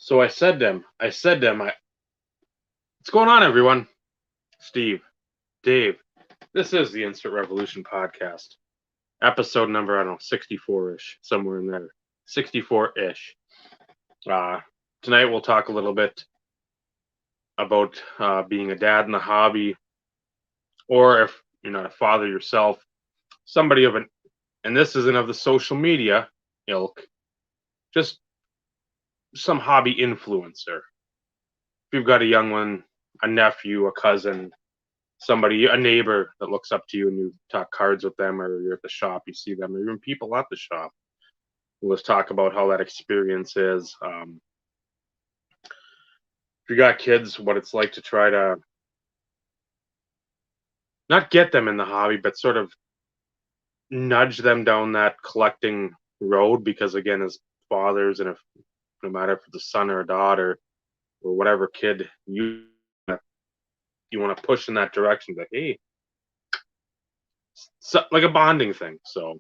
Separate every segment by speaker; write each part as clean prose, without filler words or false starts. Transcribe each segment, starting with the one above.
Speaker 1: So what's going on, everyone? Steve, Dave, this is the Instant Revolution podcast, episode number, I don't know, 64-ish, somewhere in there, 64-ish. Tonight we'll talk a little bit about being a dad in the hobby, or if you're not a father yourself, somebody of an, and this isn't of the social media ilk, just some hobby influencer. If you've got a young one, a nephew, a cousin, somebody, a neighbor that looks up to you and you talk cards with them, or you're at the shop, you see them, or even people at the shop. Let's talk about how that experience is. If you got kids, what it's like to try to not get them in the hobby, but sort of nudge them down that collecting road. Because again, as fathers, and if no matter if it's a son or a daughter or whatever kid you want to push in that direction, that hey, so, like a bonding thing. So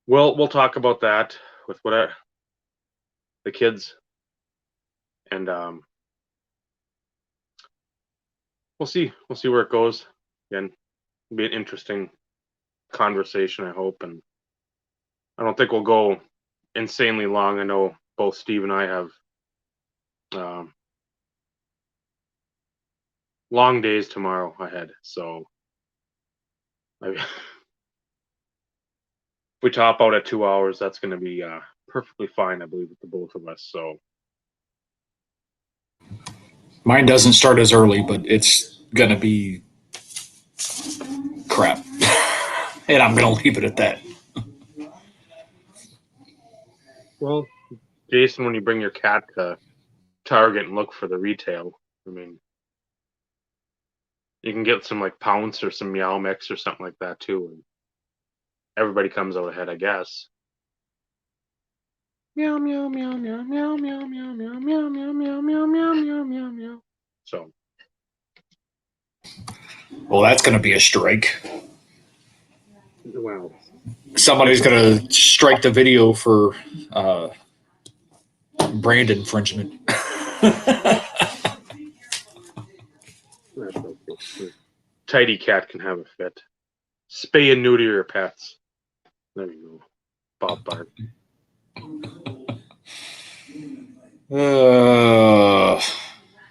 Speaker 1: we'll talk about that with whatever the kids, and we'll see where it goes. Again, it'll be an interesting conversation, I hope, and I don't think we'll go insanely long. I know both Steve and I have long days tomorrow ahead, so if we top out at 2 hours, that's going to be perfectly fine, I believe, with the both of us. So
Speaker 2: mine doesn't start as early, but it's going to be crap. And I'm going to leave it at that.
Speaker 1: Well, Jason, when you bring your cat to Target and look for the retail, I mean, you can get some like Pounce or some Meow Mix or something like that too, and everybody comes out ahead, I guess. Meow meow meow meow meow meow meow meow meow meow meow meow meow meow meow meow. So,
Speaker 2: well, that's going to be a strike.
Speaker 1: Well,
Speaker 2: somebody's going to strike the video for brand infringement.
Speaker 1: That's okay. Tidy cat can have a fit. Spay and neuter your pets. There you go. Bob Bart.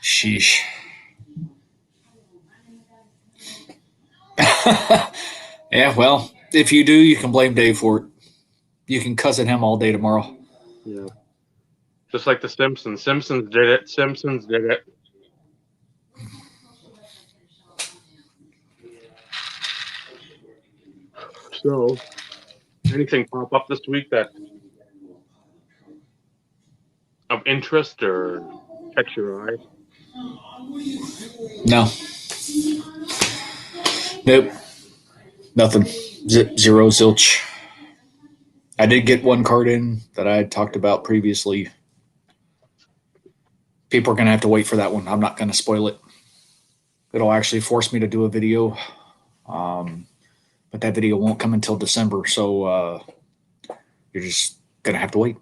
Speaker 2: Sheesh. Yeah, well, if you do, you can blame Dave for it. You can cuss at him all day tomorrow.
Speaker 1: Yeah. Just like the Simpsons. Simpsons did it. Simpsons did it. So, anything pop up this week that of interest or catch your eye?
Speaker 2: No. Nope. Nothing. Zero zilch. I did get one card in that I had talked about previously. People are going to have to wait for that one. I'm not going to spoil it. It'll actually force me to do a video. But that video won't come until December. So you're just going to have to wait.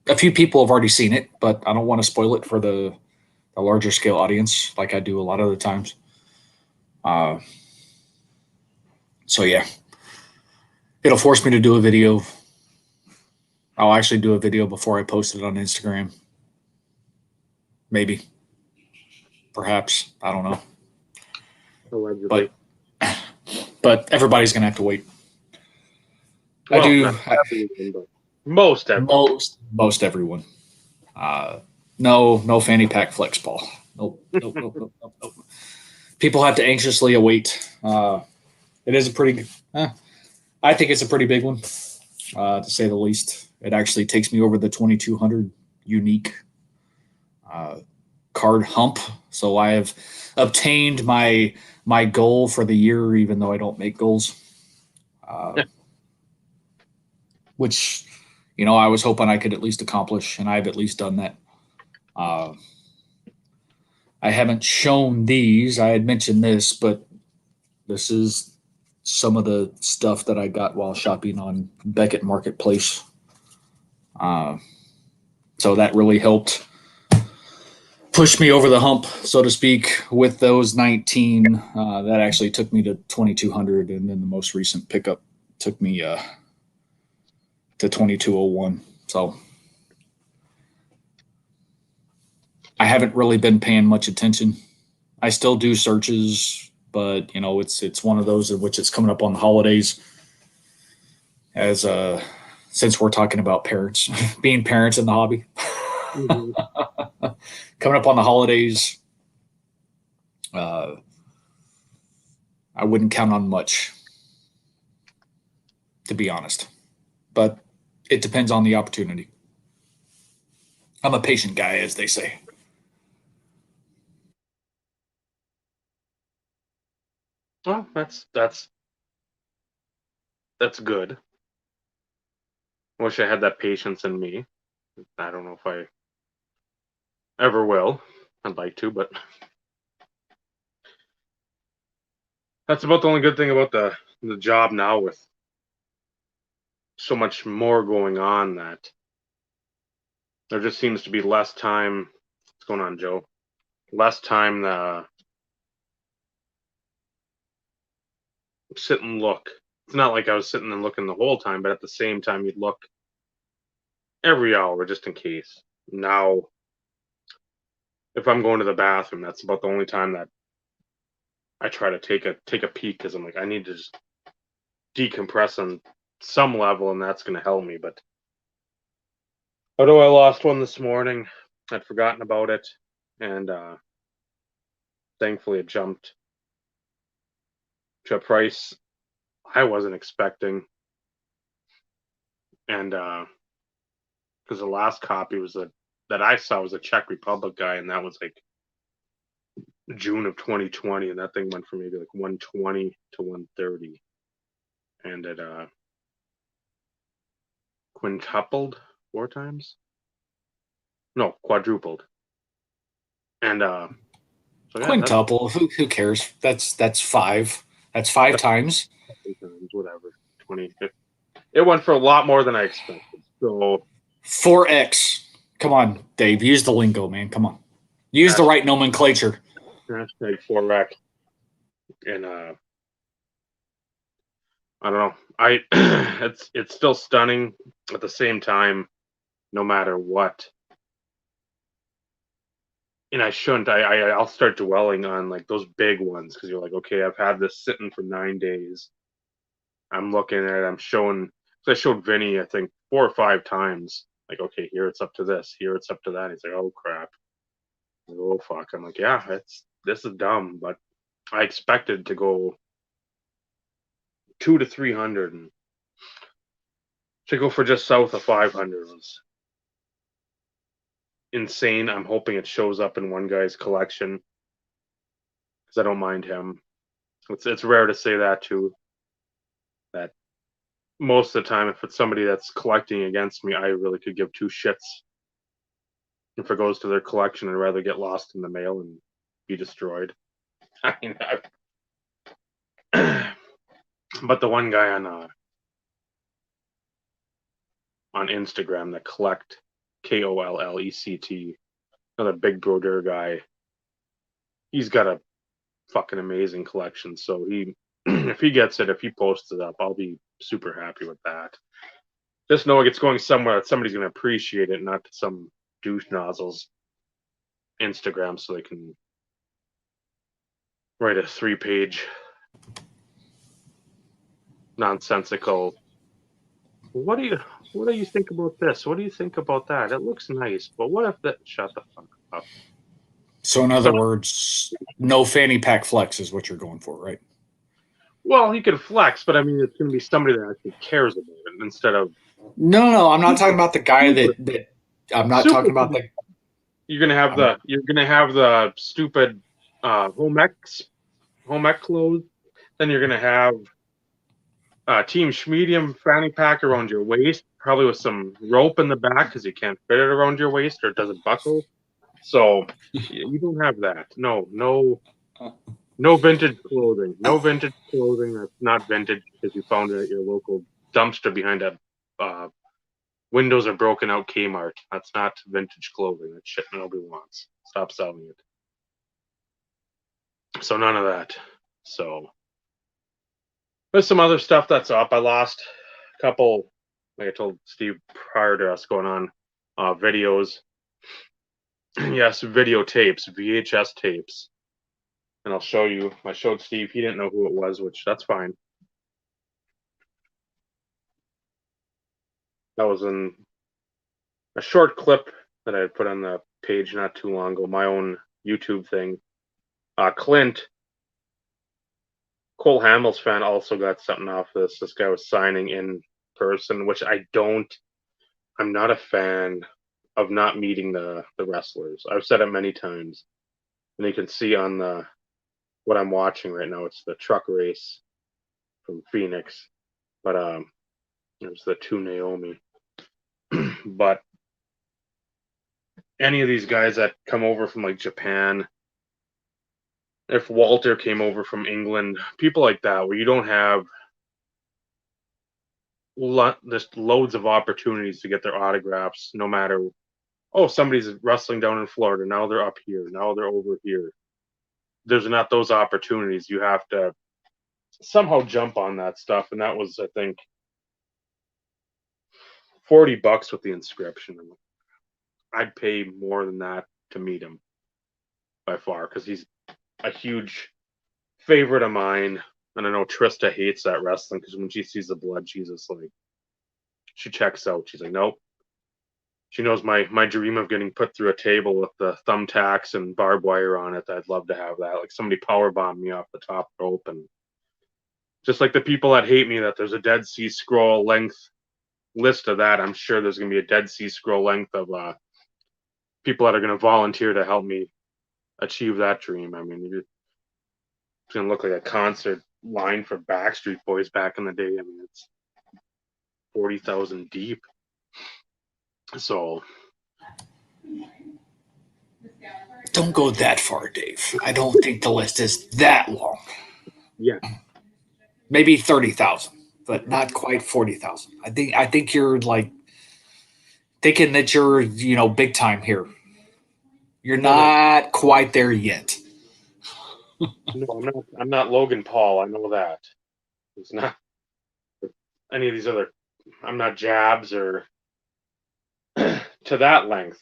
Speaker 2: A few people have already seen it, but I don't want to spoil it for the larger scale audience like I do a lot of the times. So, yeah. It'll force me to do a video. I'll actually do a video before I post it on Instagram. Maybe. Perhaps. I don't know.
Speaker 1: Allegedly.
Speaker 2: But everybody's going to have to wait.
Speaker 1: Well,
Speaker 2: I do.
Speaker 1: But most everyone.
Speaker 2: Most everyone. No fanny pack flex ball. Nope. People have to anxiously await. It is a pretty. I think it's a pretty big one, to say the least. It actually takes me over the 2,200 unique card hump. So I have obtained my goal for the year, even though I don't make goals. Which, I was hoping I could at least accomplish, and I've at least done that. I haven't shown these. I had mentioned this, but this is some of the stuff that I got while shopping on Beckett Marketplace. So that really helped push me over the hump, so to speak, with those 19. That actually took me to 2,200, and then the most recent pickup took me to 2,201. So I haven't really been paying much attention. I still do searches, but it's one of those in which it's coming up on the holidays. As since we're talking about parents, being parents in the hobby,
Speaker 1: Mm-hmm.
Speaker 2: coming up on the holidays, I wouldn't count on much, to be honest. But it depends on the opportunity. I'm a patient guy, as they say.
Speaker 1: Well, that's good. Wish I had that patience in me. I don't know if I ever will. I'd like to, but that's about the only good thing about the job now, with so much more going on, that there just seems to be less time. What's going on, Joe? Less time to sit and look. It's not like I was sitting and looking the whole time, but at the same time, you'd look every hour just in case. Now, if I'm going to the bathroom, that's about the only time that I try to take a peek, because I'm like, I need to just decompress on some level, and that's going to help me. But although I lost one this morning, I'd forgotten about it, and thankfully it jumped to a price I wasn't expecting, and because the last copy was that I saw was a Czech Republic guy, and that was like June of 2020, and that thing went from maybe like 120 to 130, and it quintupled 4 times. No, quadrupled. And so yeah, that's
Speaker 2: Quintuple. Who cares? That's five. That's five times.
Speaker 1: times, whatever. 20. It went for a lot more than I expected. So
Speaker 2: 4x. Come on, Dave. Use the lingo, man. Come on. Use the right nomenclature.
Speaker 1: hashtag 4X. And I don't know. It's still stunning. At the same time, no matter what. And I shouldn't. I'll start dwelling on like those big ones, because you're like, okay, I've had this sitting for 9 days. I'm looking at it. I'm showing. So I showed Vinny, I think 4 or 5 times. Like, okay, here it's up to this. Here it's up to that. He's like, oh crap. Like, oh fuck. I'm like, yeah, this is dumb, but I expected to go 200 to 300, and to go for just south of 500 was insane. I'm hoping it shows up in one guy's collection, because I don't mind him. It's rare to say that too. That most of the time, if it's somebody that's collecting against me, I really could give two shits. If it goes to their collection, I'd rather get lost in the mail and be destroyed. I mean, but the one guy on Instagram that collect KOLLECT, another big broder guy, he's got a fucking amazing collection. So he, if he gets it, if he posts it up, I'll be super happy with that. Just knowing it's going somewhere that somebody's going to appreciate it, not to some douche nozzles Instagram, so they can write a 3-page nonsensical. What do you think about this? What do you think about that? It looks nice, but what if that? Shut the fuck up.
Speaker 2: So in other words, no fanny pack flex is what you're going for, right?
Speaker 1: Well, he can flex, but I mean, it's going to be somebody that actually cares about it instead of.
Speaker 2: No. I'm not talking about the guy that I'm not talking about the.
Speaker 1: You're gonna have the stupid home ec clothes. Then you're gonna have team medium fanny pack around your waist, probably with some rope in the back, because you can't fit it around your waist or it doesn't buckle. So you don't have that. No vintage clothing. No vintage clothing that's not vintage because you found it at your local dumpster behind a windows are broken out Kmart. That's not vintage clothing. That's shit nobody wants. Stop selling it. So none of that. So there's some other stuff that's up. I lost a couple, like I told Steve prior to us going on, videos. Yes, videotapes, VHS tapes. And I'll show you. I showed Steve. He didn't know who it was, which that's fine. That was in a short clip that I had put on the page not too long ago, my own YouTube thing. Cole Hamels fan also got something off this. This guy was signing in person, which I'm not a fan of not meeting the wrestlers. I've said it many times. And you can see on what I'm watching right now, it's the truck race from Phoenix. But it was the 2 Naomi. But any of these guys that come over from like Japan, if Walter came over from England, people like that, where you don't have just loads of opportunities to get their autographs, no matter, oh, somebody's wrestling down in Florida, now they're up here, now they're over here. There's not those opportunities. You have to somehow jump on that stuff, and that was, I think, $40 with the inscription. I'd pay more than that to meet him by far, because he's a huge favorite of mine. And I know Trista hates that wrestling, because when she sees the blood, she's just like, she checks out. She's like, nope. She knows my dream of getting put through a table with the thumbtacks and barbed wire on it. I'd love to have that. Like somebody powerbombed me off the top rope, and just like the people that hate me, that there's a Dead Sea Scroll length list of that. I'm sure there's going to be a Dead Sea Scroll length of people that are going to volunteer to help me achieve that dream. I mean, it's going to look like a concert line for Backstreet Boys back in the day. I mean, it's 40,000 deep. So
Speaker 2: Don't go that far, Dave. I don't think the list is that long.
Speaker 1: yeah,
Speaker 2: Maybe 30,000, but not quite 40,000. I think you're like thinking that you're, big time here. You're not quite there yet.
Speaker 1: no, I'm not Logan Paul. I know that. It's not any of these other. I'm not Jabs or to that length.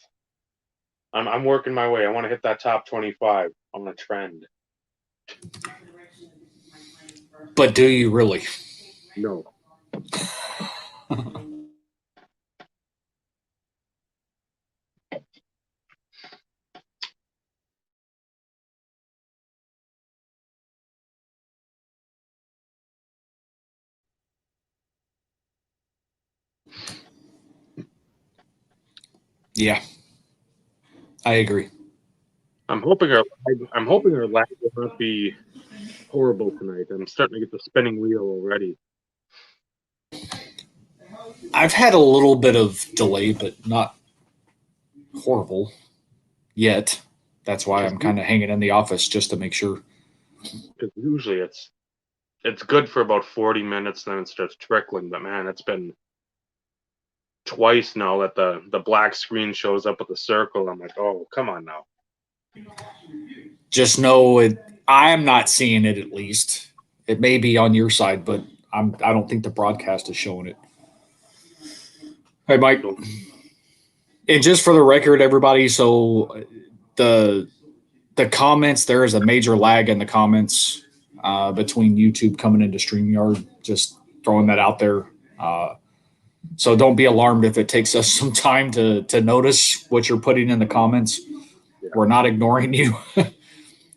Speaker 1: I'm working my way. I want to hit that top 25 on the trend.
Speaker 2: But do you really?
Speaker 1: No.
Speaker 2: Yeah, I agree.
Speaker 1: I'm hoping our lag will not be horrible tonight. I'm starting to get the spinning wheel already.
Speaker 2: I've had a little bit of delay, but not horrible yet. That's why I'm kind of hanging in the office just to make sure.
Speaker 1: Because usually it's good for about 40 minutes, then it starts trickling. But man, it's been twice now that the black screen shows up with the circle. I'm like, oh, come on now.
Speaker 2: Just know it. I am not seeing it. At least it may be on your side, but I don't think the broadcast is showing it. Hey, Mike. And just for the record, everybody, so the comments, there is a major lag in the comments between YouTube coming into StreamYard. Just throwing that out there. So don't be alarmed if it takes us some time to notice what you're putting in the comments.
Speaker 1: Yeah.
Speaker 2: We're not ignoring you,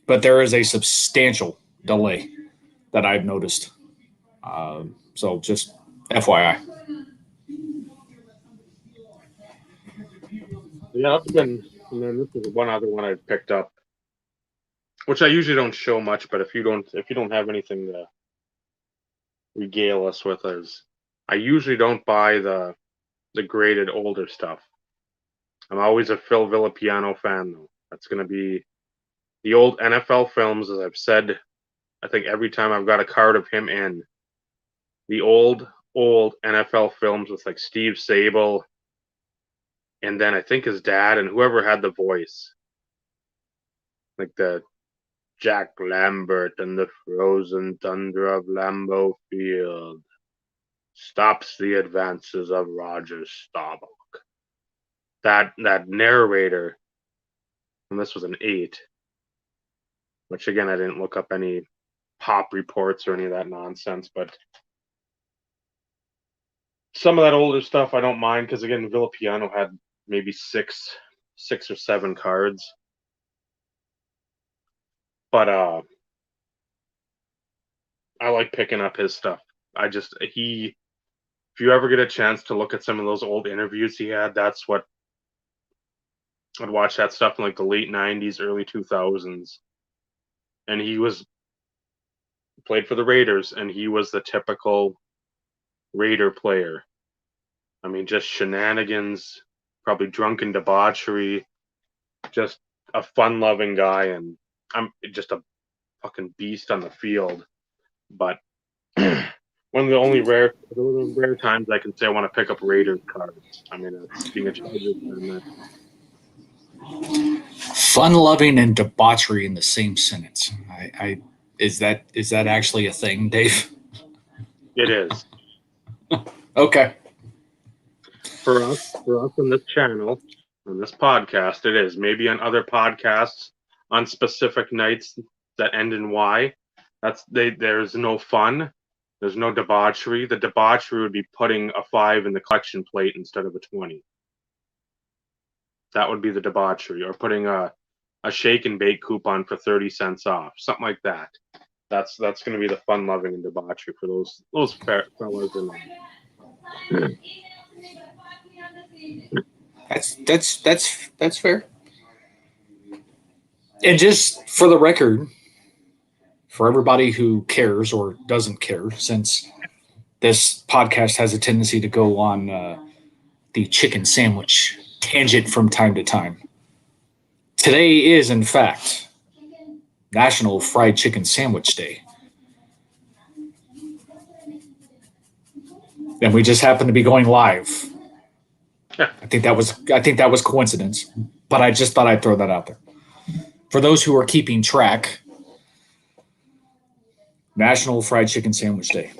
Speaker 2: but there is a substantial delay that I've noticed. So just FYI.
Speaker 1: Yeah, it's been. And then this is one other one I picked up, which I usually don't show much. But if you don't have anything to regale us with, I usually don't buy the graded older stuff. I'm always a Phil Villapiano fan, though. That's going to be the old NFL films, as I've said. I think every time I've got a card of him in the old NFL films with like Steve Sable, and then I think his dad and whoever had the voice, like the Jack Lambert and the frozen thunder of Lambeau Field stops the advances of Roger Staubach. That narrator, and this was an 8, which again I didn't look up any pop reports or any of that nonsense, but some of that older stuff I don't mind because again Villapiano had maybe six or 7 cards. But I like picking up his stuff. If you ever get a chance to look at some of those old interviews he had, that's what I'd watch, that stuff in like the late 90s, early 2000s. And he played for the Raiders, and he was the typical Raider player. I mean, just shenanigans, probably drunken debauchery, just a fun-loving guy, and I'm just a fucking beast on the field. But one of the only rare times I can say I want to pick up Raiders cards. I mean, being a Chargers fan.
Speaker 2: Fun-loving and debauchery in the same sentence. Is that actually a thing, Dave?
Speaker 1: It is.
Speaker 2: Okay.
Speaker 1: For us on this channel, on this podcast, it is. Maybe on other podcasts, on specific nights that end in Y, there's no fun. There's no debauchery. The debauchery would be putting a 5 in the collection plate instead of a 20. That would be the debauchery, or putting a shake and bake coupon for 30 cents off, something like that. That's going to be the fun loving and debauchery for those fellas in there.
Speaker 2: That's fair. And just for the record, for everybody who cares or doesn't care, since this podcast has a tendency to go on the chicken sandwich tangent from time to time, today is, in fact, National Fried Chicken Sandwich Day. And we just happen to be going live. I think that was coincidence, but I just thought I'd throw that out there. For those who are keeping track, National Fried Chicken Sandwich Day.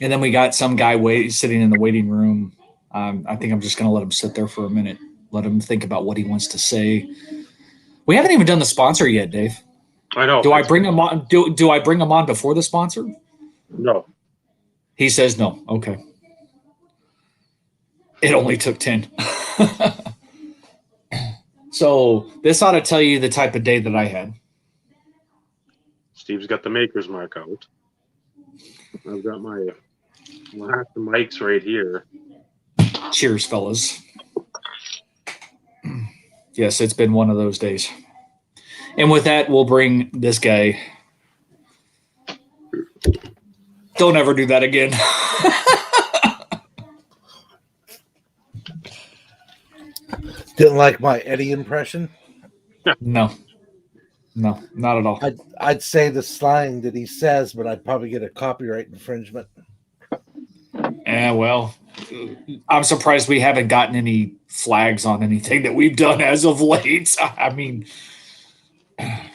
Speaker 2: And then we got some guy sitting in the waiting room. I think I'm just going to let him sit there for a minute, let him think about what he wants to say. We haven't even done the sponsor yet, Dave.
Speaker 1: I know.
Speaker 2: Do I bring him on? Do I bring him on before the sponsor?
Speaker 1: No.
Speaker 2: He says no. Okay. It only took 10. So this ought to tell you the type of day that I had.
Speaker 1: Steve's got the maker's mark out. I've got my mics right here.
Speaker 2: Cheers, fellas. Yes, it's been one of those days. And with that, we'll bring this guy. Don't ever do that again.
Speaker 3: Didn't like my Eddie impression?
Speaker 2: No, not at all.
Speaker 3: I'd say the slang that he says, but I'd probably get a copyright infringement.
Speaker 2: Well, I'm surprised we haven't gotten any flags on anything that we've done as of late. I mean,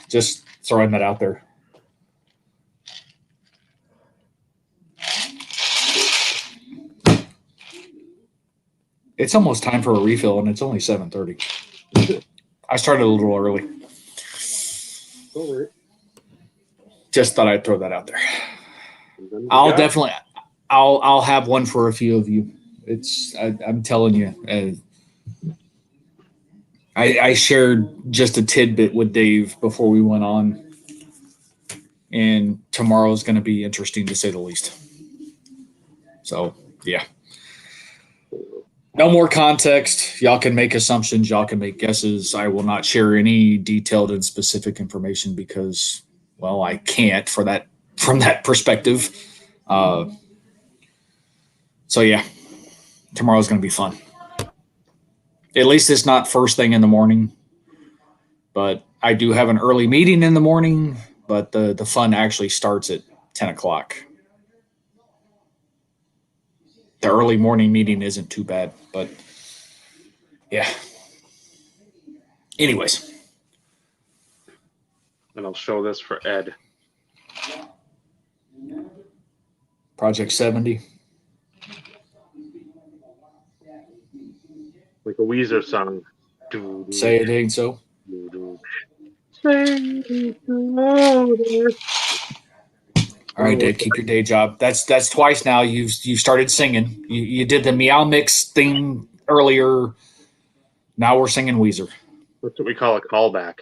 Speaker 2: just throwing that out there. It's almost time for a refill, and it's only 7:30. I started a little early. Just thought I'd throw that out there. I'll have one for a few of you. I'm telling you. I shared just a tidbit with Dave before we went on, and tomorrow is going to be interesting to say the least. So, yeah. No more context. Y'all can make assumptions. Y'all can make guesses. I will not share any detailed and specific information because, well, I can't from that perspective. So, yeah, tomorrow's going to be fun. At least it's not first thing in the morning. But I do have an early meeting in the morning, but the fun actually starts at 10 o'clock. the early morning meeting isn't too bad, but yeah. Anyways,
Speaker 1: And I'll show this for Ed.
Speaker 2: Project 70.
Speaker 1: Like a Weezer song.
Speaker 2: Say it ain't so. All right, Dad, keep your day job. That's twice now. You started singing. You did the Meow Mix thing earlier. Now we're singing Weezer.
Speaker 1: That's what we call a callback.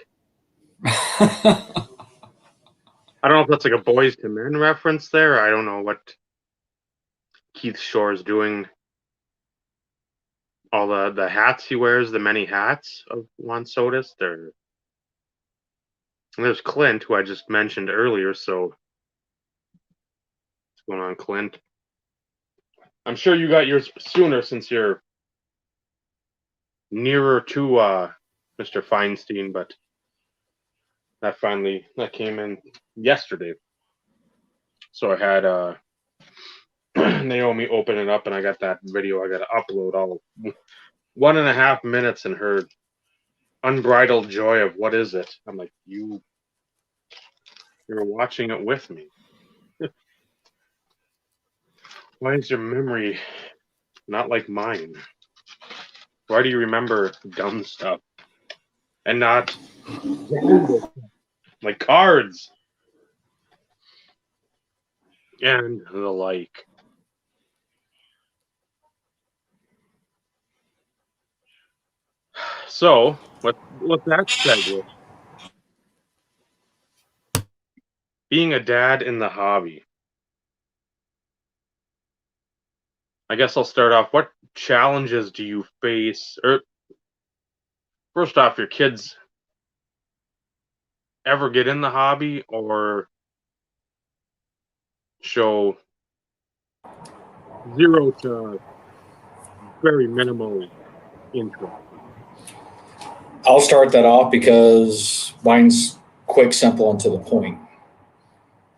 Speaker 1: I don't know if that's like a Boys to Men reference there. I don't know what Keith Shore is doing. All the hats he wears, the many hats of Juan Sotis. There's Clint, who I just mentioned earlier. So what's going on, Clint? I'm sure you got yours sooner since you're nearer to Mr. Feinstein, but that came in yesterday. So I had Naomi open it up, and I got that video. I got to upload all 1.5 minutes, and her unbridled joy of what is it? I'm like, you're watching it with me. Why is your memory not like mine? Why do you remember dumb stuff and not like cards and the like? So, what that said, being a dad in the hobby. I guess I'll start off. What challenges do you face? Or first off, your kids ever get in the hobby or show zero to very minimal interest?
Speaker 2: I'll start that off because mine's quick, simple, and to the point.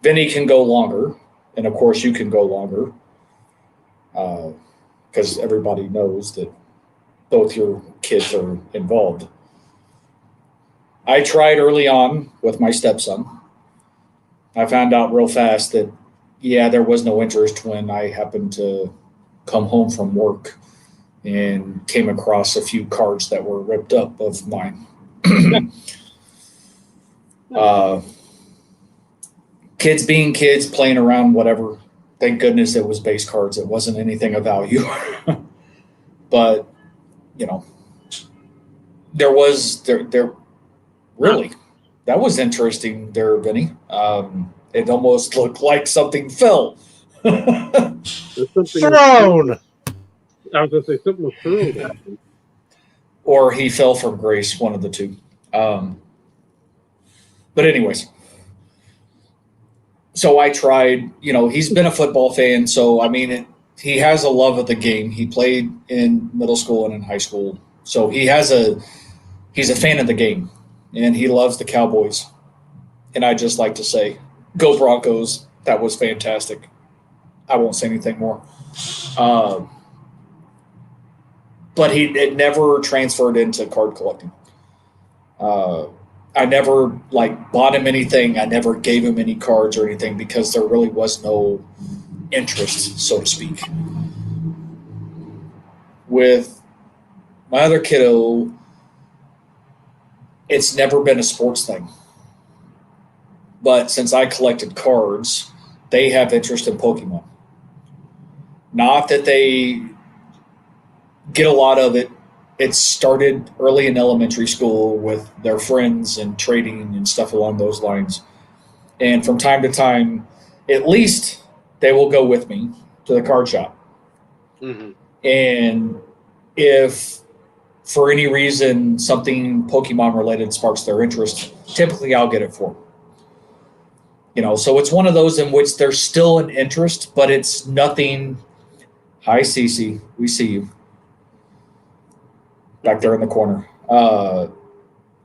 Speaker 2: Vinny can go longer, and of course you can go longer, because everybody knows that both your kids are involved. I tried early on with my stepson. I found out real fast that, yeah, there was no interest when I happened to come home from work and came across a few cards that were ripped up of mine. Kids being kids, playing around, whatever. Thank goodness it was base cards. It wasn't anything of value. But, there really, that was interesting there, Vinny. It almost looked like something fell.
Speaker 3: Thrown.
Speaker 1: I was going to say something was thrown.
Speaker 2: Or he fell from grace, one of the two. But anyways, so I tried, he's been a football fan. So, he has a love of the game. He played in middle school and in high school. So he's a fan of the game, and he loves the Cowboys. And I just like to say, go Broncos. That was fantastic. I won't say anything more. But it never transferred into card collecting. I never bought him anything. I never gave him any cards or anything because there really was no interest, so to speak. With my other kiddo, it's never been a sports thing. But since I collected cards, they have interest in Pokemon. Not that they get a lot of it. It started early in elementary school with their friends and trading and stuff along those lines. And from time to time, at least they will go with me to the card shop.
Speaker 1: Mm-hmm.
Speaker 2: And if for any reason something Pokemon related sparks their interest, typically I'll get it for them. So it's one of those in which there's still an interest, but it's nothing. Hi, Cece. We see you back there in the corner.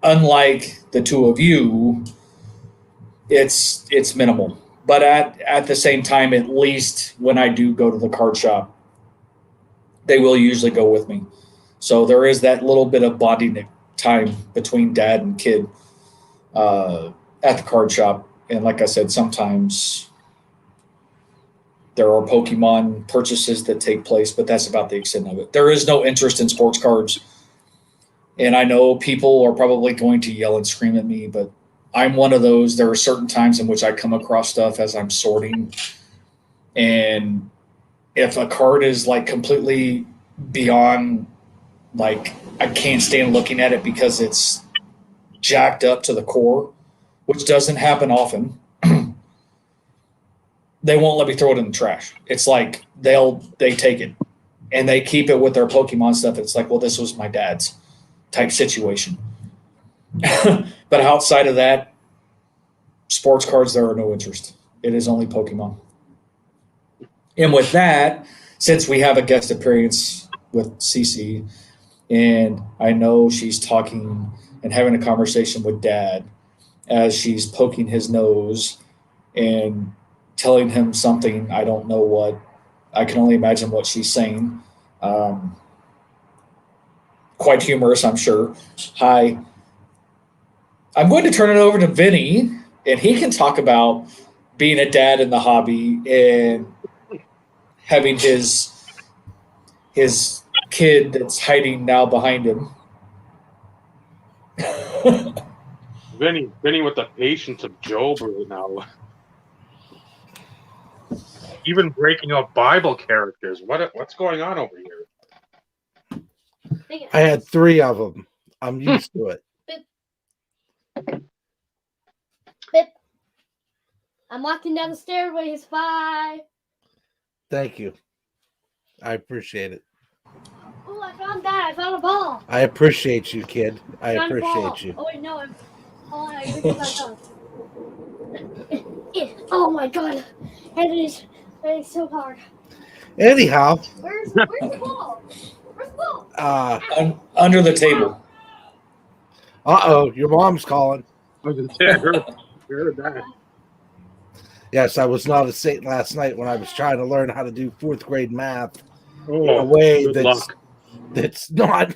Speaker 2: Unlike the two of you, it's minimal. But at the same time, at least when I do go to the card shop, they will usually go with me. So there is that little bit of bonding time between dad and kid at the card shop. And like I said, sometimes there are Pokemon purchases that take place, but that's about the extent of it. There is no interest in sports cards. And I know people are probably going to yell and scream at me, but I'm one of those. There are certain times in which I come across stuff as I'm sorting. And if a card is like completely beyond, like, I can't stand looking at it because it's jacked up to the core, which doesn't happen often, they won't let me throw it in the trash. It's like they take it and they keep it with their Pokemon stuff. It's like, well, this was my dad's type situation. But outside of that, sports cards, there are no interest. It is only Pokemon. And with that, since we have a guest appearance with Cece, and I know she's talking and having a conversation with Dad as she's poking his nose and telling him something, I don't know what. I can only imagine what she's saying. Quite humorous, I'm sure. Hi. I'm going to turn it over to Vinny, and he can talk about being a dad in the hobby and having his kid that's hiding now behind him.
Speaker 1: Vinny with the patience of Job right now. Even breaking up Bible characters. What's going on over here?
Speaker 3: I had 3 of them. I'm used to it.
Speaker 4: Bip. I'm walking down the stairways. Bye.
Speaker 3: Thank you. I appreciate it.
Speaker 4: Oh, I found that. I found a ball.
Speaker 3: I appreciate you, kid. I
Speaker 4: Found a ball.
Speaker 3: appreciate you.
Speaker 4: Oh, wait, no. I'm oh, my God. It is so hard.
Speaker 3: Anyhow,
Speaker 4: Where's the ball? Where's the ball?
Speaker 2: Under the table.
Speaker 3: Your mom's calling.
Speaker 1: I was gonna say, I heard that.
Speaker 3: Yes, I was not a saint last night when I was trying to learn how to do 4th grade math in
Speaker 1: Oh,
Speaker 3: a way
Speaker 1: good luck.
Speaker 3: that's not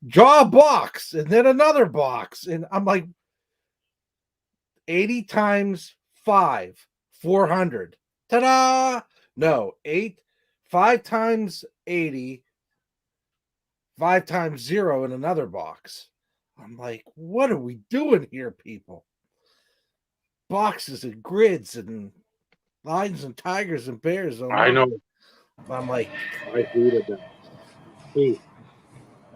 Speaker 3: draw a box and then another box. And I'm like, 80 times 5, 400. Ta-da! No, 5 times 80, 5 times 0 in another box. I'm like, what are we doing here, people? Boxes and grids and lions and tigers and bears.
Speaker 1: I know.
Speaker 3: I'm like,
Speaker 1: I hated that. Hey,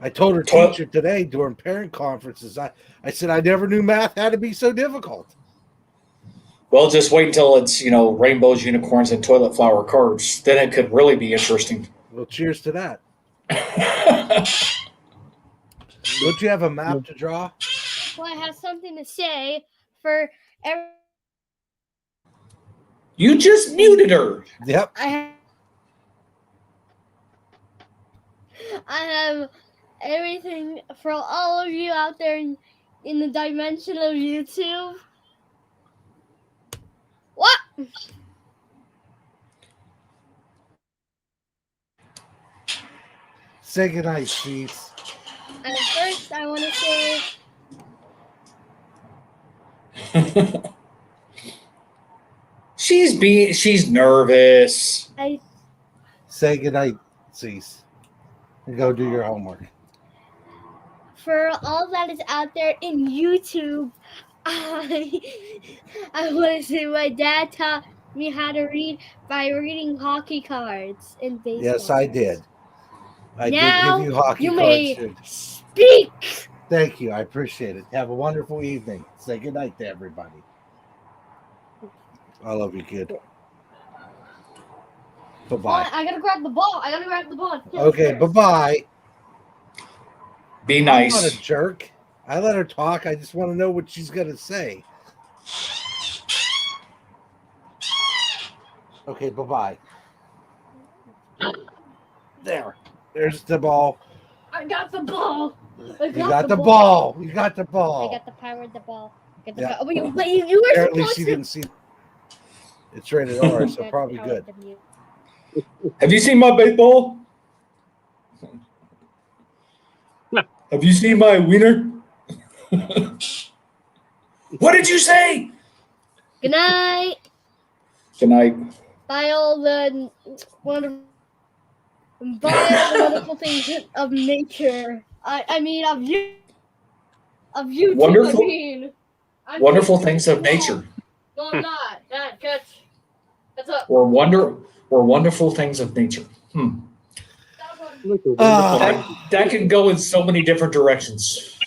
Speaker 3: I told her teacher today during parent conferences, I said I never knew math had to be so difficult.
Speaker 2: Well, just wait until it's, rainbows, unicorns, and toilet flower cards. Then it could really be interesting.
Speaker 3: Well, cheers to that. Don't you have a map to draw?
Speaker 4: Well, I have something to say for every.
Speaker 2: You just muted her.
Speaker 3: Yep.
Speaker 4: I have everything for all of you out there in the dimension of YouTube. What?
Speaker 3: Say goodnight, Cease.
Speaker 4: And first, I want to say
Speaker 2: she's nervous.
Speaker 3: Say goodnight, Cease. And go do your homework.
Speaker 4: For all that is out there in YouTube, I want to say my dad taught me how to read by reading hockey cards and baseball.
Speaker 3: Yes, I did. I did give you hockey
Speaker 4: you
Speaker 3: cards.
Speaker 4: may
Speaker 3: Too.
Speaker 4: speak.
Speaker 3: Thank you. I appreciate it. Have a wonderful evening. Say goodnight to everybody. I love you, kid. Bye-bye.
Speaker 4: I gotta grab the ball.
Speaker 3: Okay, bye-bye.
Speaker 2: Be
Speaker 3: I'm
Speaker 2: nice.
Speaker 3: not a jerk. I let her talk. I just want to know what she's going to say. Okay, bye-bye. There's the ball.
Speaker 4: I got the ball.
Speaker 3: You got the ball. You got the ball.
Speaker 4: I got the power of the ball.
Speaker 3: Yeah.
Speaker 4: But you were
Speaker 3: Apparently
Speaker 4: supposed
Speaker 3: she
Speaker 4: to.
Speaker 3: didn't see. It's rated R, so probably good.
Speaker 2: Have you seen my baseball? Have you seen my wiener? What did you say?
Speaker 4: Good night.
Speaker 2: Good night.
Speaker 4: By all the wonderful things of nature. I mean of you. Of YouTube.
Speaker 2: Wonderful-
Speaker 4: I mean, I'm
Speaker 2: Wonderful
Speaker 4: doing
Speaker 2: things
Speaker 4: this
Speaker 2: of
Speaker 4: wrong.
Speaker 2: nature.
Speaker 4: No, I'm not. That's a
Speaker 2: Or wonderful things of nature.
Speaker 4: that one.
Speaker 1: Like a wonderful
Speaker 2: That, that can go in so many different directions.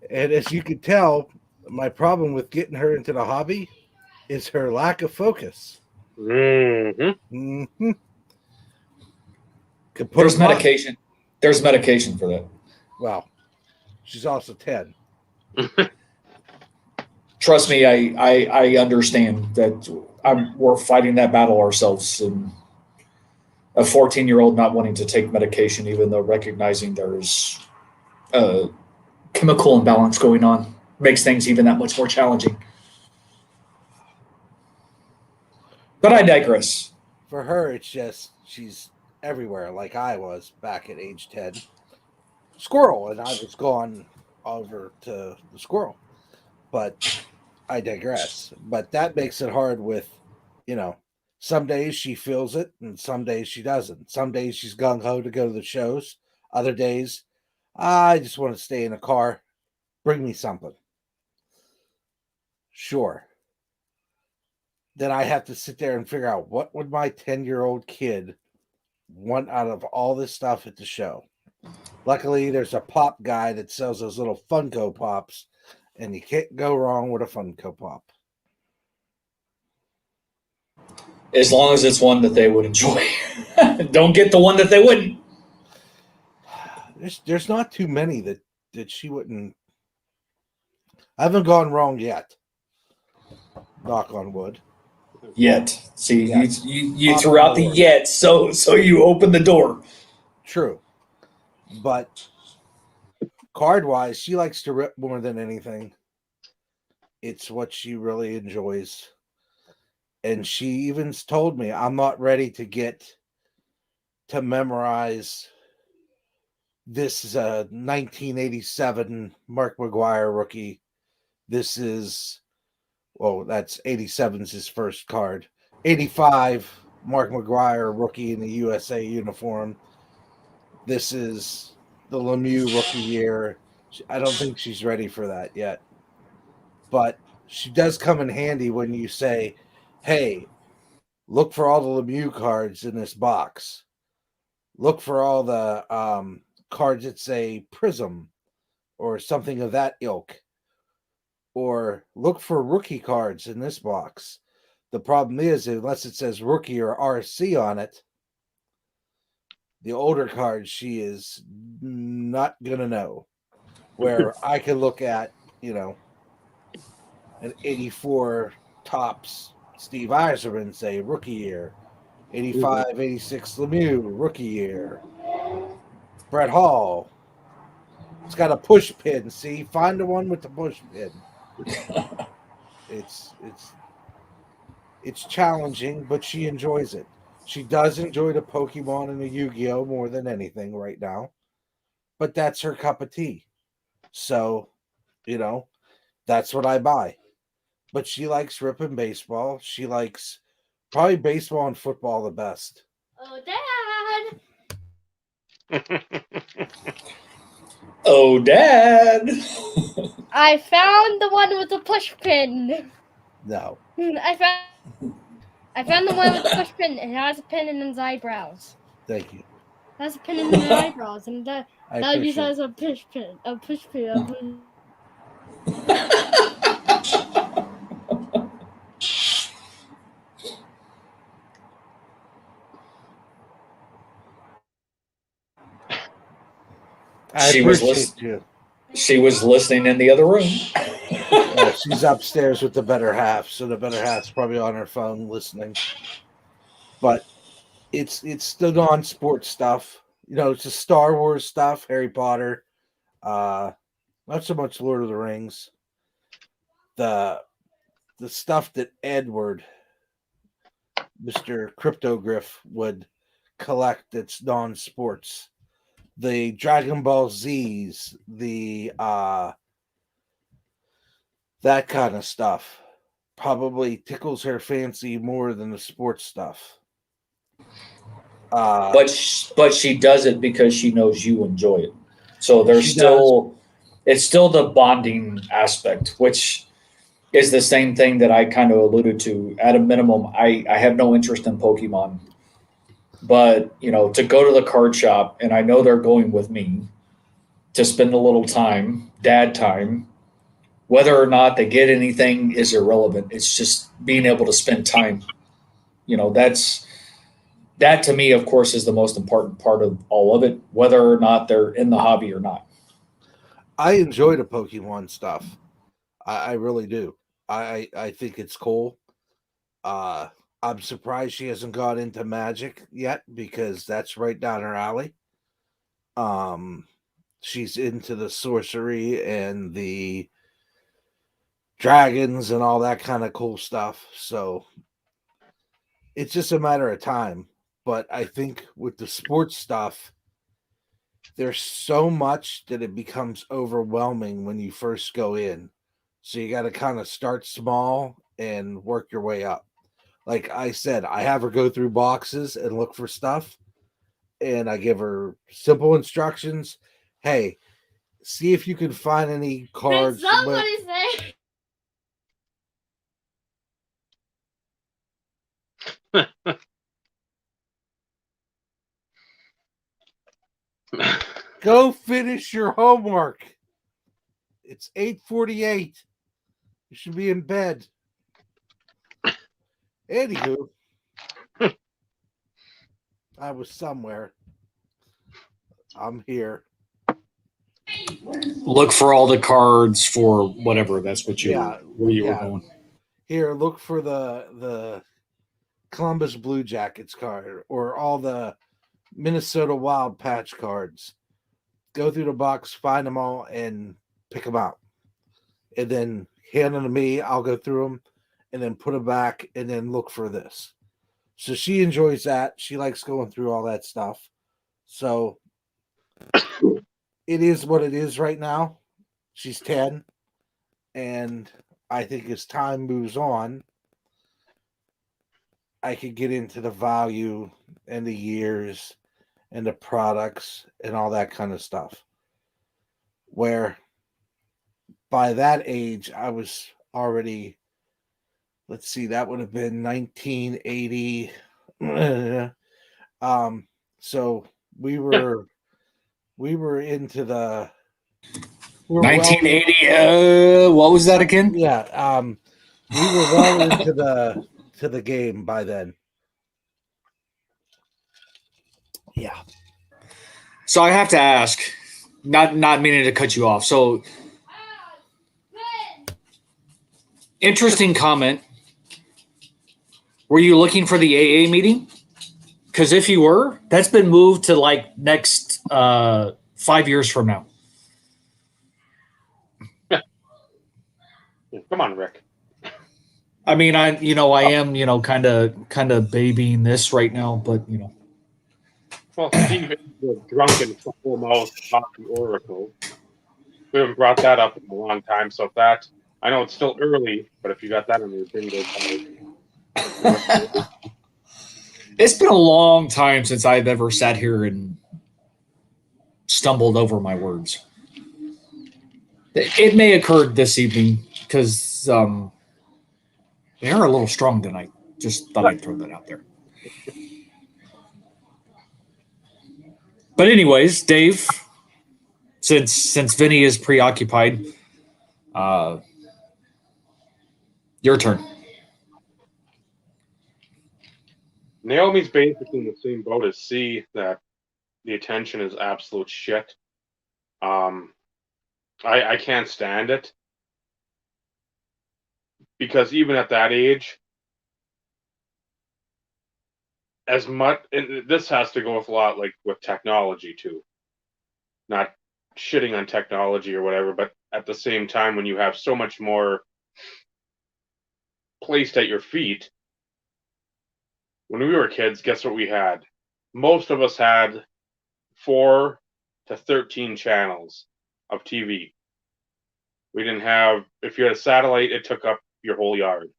Speaker 3: And as you can tell, my problem with getting her into the hobby is her lack of focus.
Speaker 1: Mm-hmm.
Speaker 3: Mm-hmm.
Speaker 2: There's medication. There's medication for that.
Speaker 3: Well, she's also 10.
Speaker 2: Trust me, I understand that we're fighting that battle ourselves. And a 14-year-old not wanting to take medication, even though recognizing there's a chemical imbalance going on, makes things even that much more challenging. But I digress.
Speaker 3: For her, it's just she's everywhere like I was back at age 10. Squirrel, and I was gone over to the squirrel. But I digress. But that makes it hard with, some days she feels it and some days she doesn't. Some days she's gung ho to go to the shows. Other days, I just want to stay in a car. Bring me something. Sure. Then I have to sit there and figure out what would my 10-year-old kid want out of all this stuff at the show. Luckily, there's a pop guy that sells those little Funko Pops, and you can't go wrong with a Funko Pop.
Speaker 2: As long as it's one that they would enjoy. Don't get the one that they wouldn't.
Speaker 3: There's not too many that she wouldn't. I haven't gone wrong yet. Knock on wood.
Speaker 2: Yet. See,
Speaker 3: Yes.
Speaker 2: you threw out the yet, so you opened the door.
Speaker 3: True. But card-wise, she likes to rip more than anything. It's what she really enjoys. And she even told me, I'm not ready to memorize this is a 1987 Mark McGuire rookie. This is, that's 87's his first card. 85 Mark McGuire rookie in the USA uniform. This is the Lemieux rookie year. I don't think she's ready for that yet. But she does come in handy when you say, hey, look for all the Lemieux cards in this box. Look for all the cards that say Prism or something of that ilk. Or look for rookie cards in this box. The problem is, unless it says rookie or RC on it, the older cards she is not going to know. Where I could look at, an 84 tops Steve Eiserman, say rookie year. 85, 86 Lemieux, rookie year. Brett Hall. It's got a push pin. See, find the one with the push pin. It's challenging, but she enjoys it. She does enjoy the Pokemon and the Yu-Gi-Oh more than anything right now, but that's her cup of tea. So, that's what I buy. But she likes ripping baseball. She likes probably baseball and football the best.
Speaker 4: Oh, Dad!
Speaker 2: Oh, Dad!
Speaker 4: I found the one with the push pin.
Speaker 3: No.
Speaker 4: I found the one with the push pin. It has a pin in his eyebrows.
Speaker 3: Thank you.
Speaker 4: It has a pin in his eyebrows, and that uses
Speaker 3: appreciate
Speaker 4: as a push pin. A push pin.
Speaker 2: She was listening in the other room.
Speaker 3: She's upstairs with the better half, so the better half's probably on her phone listening. But it's the non-sports stuff. It's the Star Wars stuff, Harry Potter. Not so much Lord of the Rings. The stuff that Edward, Mr. Cryptogriff, would collect that's non-sports. The Dragon Ball Z's, the that kind of stuff probably tickles her fancy more than the sports stuff.
Speaker 2: But she does it because she knows you enjoy it. So there's
Speaker 3: She
Speaker 2: still it's still the bonding aspect, which is the same thing that I kind of alluded to. At a minimum, I have no interest in Pokemon. But, to go to the card shop and I know they're going with me to spend a little time, dad time, whether or not they get anything is irrelevant. It's just being able to spend time. That to me, of course, is the most important part of all of it, whether or not they're in the hobby or not.
Speaker 3: I enjoy the Pokemon stuff. I really do. I think it's cool. I'm surprised she hasn't got into magic yet because that's right down her alley. She's into the sorcery and the dragons and all that kind of cool stuff. So it's just a matter of time. But I think with the sports stuff, there's so much that it becomes overwhelming when you first go in. So you got to kind of start small and work your way up. Like I said, I have her go through boxes and look for stuff, and I give her simple instructions. Hey, see if you can find any
Speaker 4: Did
Speaker 3: cards.
Speaker 4: somebody say?
Speaker 3: Go finish your homework. It's 8:48. You should be in bed. Anywho, I was somewhere. I'm here.
Speaker 2: Look for all the cards for whatever. That's what where you were going.
Speaker 3: Here, look for the Columbus Blue Jackets card or all the Minnesota Wild Patch cards. Go through the box, find them all, and pick them out. And then hand them to me. I'll go through them and then put them back and then look for this. So she enjoys that. She likes going through all that stuff. So it is what it is right now. She's 10. And I think as time moves on, I could get into the value and the years and the products and all that kind of stuff. Where by that age, I was already, let's see, that would have been 1980. So we were into the
Speaker 2: 1980. What was that again?
Speaker 3: Yeah. We were well into the game by then. Yeah.
Speaker 2: So I have to ask, not meaning to cut you off. So interesting comment. Were you looking for the AA meeting? Because if you were, that's been moved to like next 5 years from now.
Speaker 1: Come on, Rick.
Speaker 2: I mean, I am, kind of babying this right now, but
Speaker 1: Well, Steve is the drunken full mouth hockey oracle. We haven't brought that up in a long time, so if that, I know it's still early, but if you got that on your bingo card.
Speaker 2: It's been a long time since I've ever sat here and stumbled over my words. It may occur this evening because they are a little strong tonight. Just thought I'd throw that out there. But anyways, Dave, since Vinny is preoccupied, your turn.
Speaker 1: Naomi's basically in the same boat as C, that the attention is absolute shit. I can't stand it. Because even at that age, as much, and this has to go with a lot like with technology too. Not shitting on technology or whatever, but at the same time, when you have so much more placed at your feet, when we were kids, guess what we had? most of us had 4 to 13 channels of TV. We didn't have, if you had a satellite, it took up your whole yard.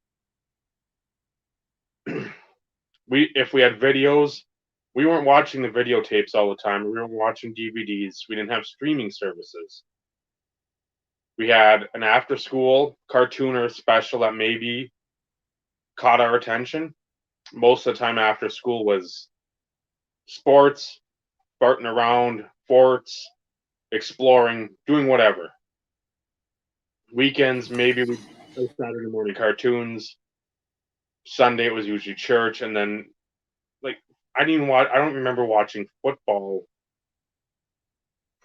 Speaker 1: If we had videos, we weren't watching the videotapes all the time. We weren't watching DVDs. We didn't have streaming services. We had an after-school cartoon or special that maybe caught our attention. Most of the time after school was sports, farting around, forts, exploring, doing whatever. Weekends, maybe we Saturday morning cartoons. Sunday it was usually church, and then like I don't remember watching football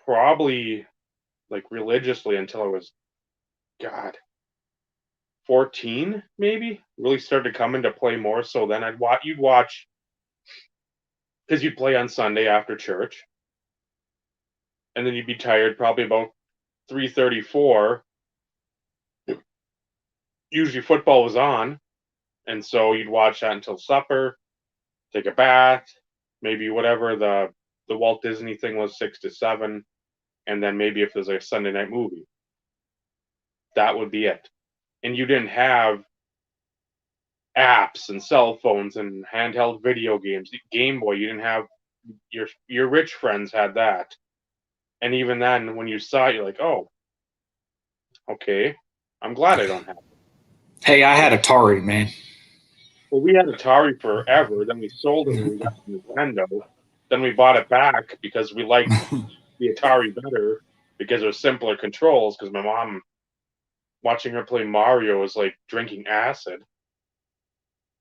Speaker 1: probably like religiously until I was 14 maybe. Really started to come into play more so then you'd watch because you'd play on Sunday after church. And then you'd be tired probably about 3:34. Usually football was on, and so you'd watch that until supper, take a bath, maybe whatever the Walt Disney thing was 6 to 7, and then maybe if there's a Sunday night movie. That would be it. And you didn't have apps and cell phones and handheld video games. Game Boy, you didn't have your rich friends had that. And even then when you saw it, you're like, "Oh, okay. I'm glad I don't have it."
Speaker 2: Hey, I had Atari, man.
Speaker 1: Well, we had Atari forever. Then we sold it when we got the Nintendo. Then we bought it back because we liked the Atari better because it was simpler controls. Because my mom, watching her play Mario, was like drinking acid.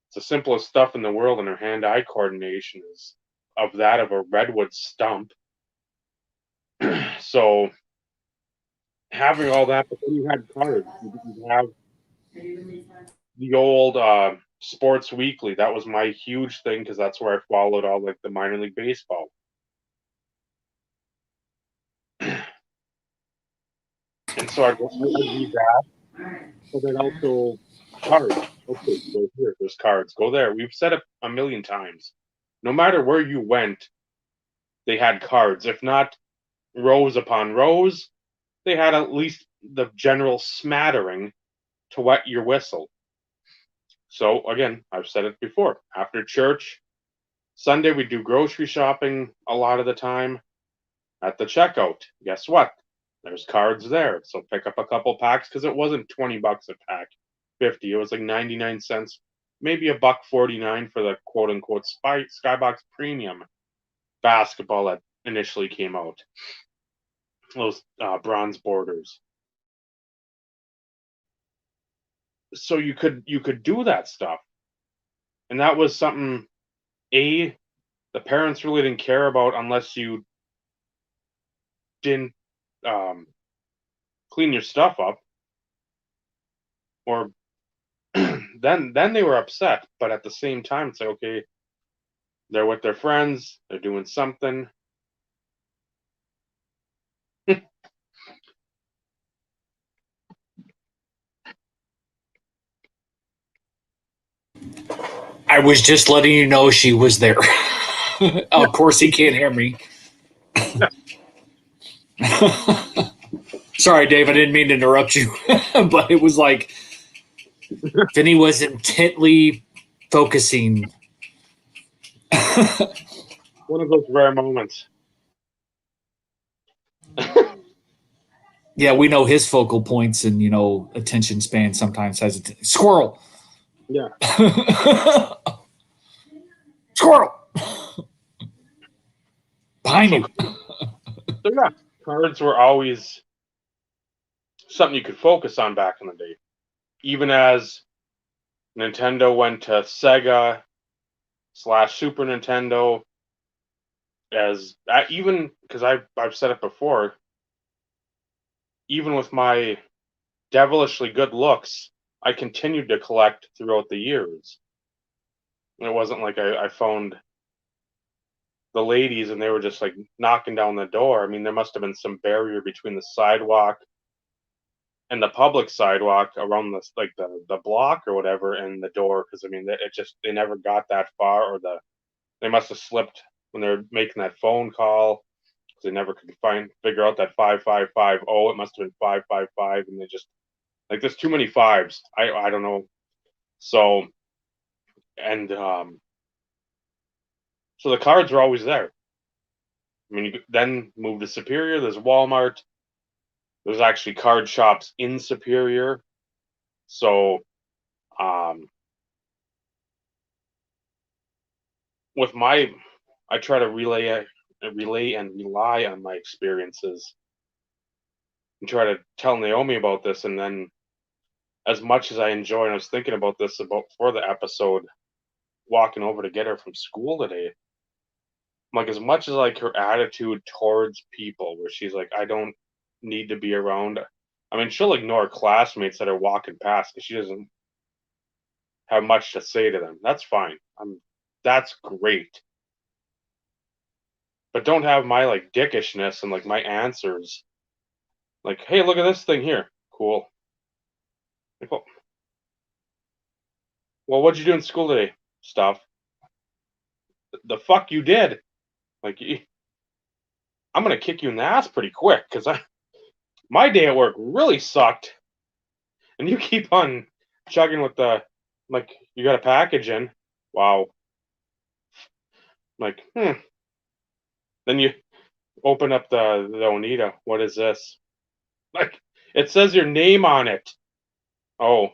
Speaker 1: It's the simplest stuff in the world, and her hand-eye coordination is of that of a redwood stump. So having all that, but then you had cards. You have the old Sports Weekly. That was my huge thing because that's where I followed all like the minor league baseball. And so I'd read that, but then also cards. Okay, go here. There's cards. Go there. We've said it a million times. No matter where you went, they had cards. If not rows upon rows, they had at least the general smattering to wet your whistle. So again, I've said it before. After church, Sunday we do grocery shopping a lot of the time. At the checkout, guess what? There's cards there. So pick up a couple packs because it wasn't $20 a pack, 50. It was like 99 cents, maybe $1.49 for the quote unquote Skybox Premium basketball that initially came out. Those bronze borders. So you could do that stuff, and that was something the parents really didn't care about unless you didn't clean your stuff up, or then they were upset. But at the same time, it's like, okay, they're with their friends, they're doing something.
Speaker 2: I was just letting you know she was there. Of course, he can't hear me. Sorry, Dave, I didn't mean to interrupt you, but it was like Vinny was intently focusing.
Speaker 1: One of those rare moments.
Speaker 2: Yeah, we know his focal points and attention span sometimes has a squirrel.
Speaker 1: Yeah.
Speaker 2: Squirrel behind you.
Speaker 1: So yeah, cards were always something you could focus on back in the day. Even as Nintendo went to Sega / Super Nintendo, even because I've said it before, even with my devilishly good looks, I continued to collect throughout the years. It wasn't like I found the ladies and they were just like knocking down the door. I mean, there must have been some barrier between the sidewalk and the public sidewalk around the block or whatever and the door, because I mean they never got that far, or they must have slipped when they're making that phone call, because they never could figure out that 5550. It must have been 555, and they just like there's too many fives. I don't know. So and so the cards are always there. I mean, you then move to Superior. There's Walmart. There's actually card shops in Superior. So with I try to relay and rely on my experiences and try to tell Naomi about this. And then, as much as I enjoy, and I was thinking about this for the episode, walking over to get her from school today. I'm like, as much as like her attitude towards people, where she's like, I don't need to be around. I mean, she'll ignore classmates that are walking past because she doesn't have much to say to them. That's fine. That's great. But don't have my like dickishness and like my answers. Like, hey, look at this thing here. Cool. Like, well, what'd you do in school today? Stuff. The fuck you did? Like, I'm gonna kick you in the ass pretty quick because my day at work really sucked, and you keep on chugging with the like you got a package in. Wow. Like, Then you open up the Onita. What is this? Like, it says your name on it. Oh.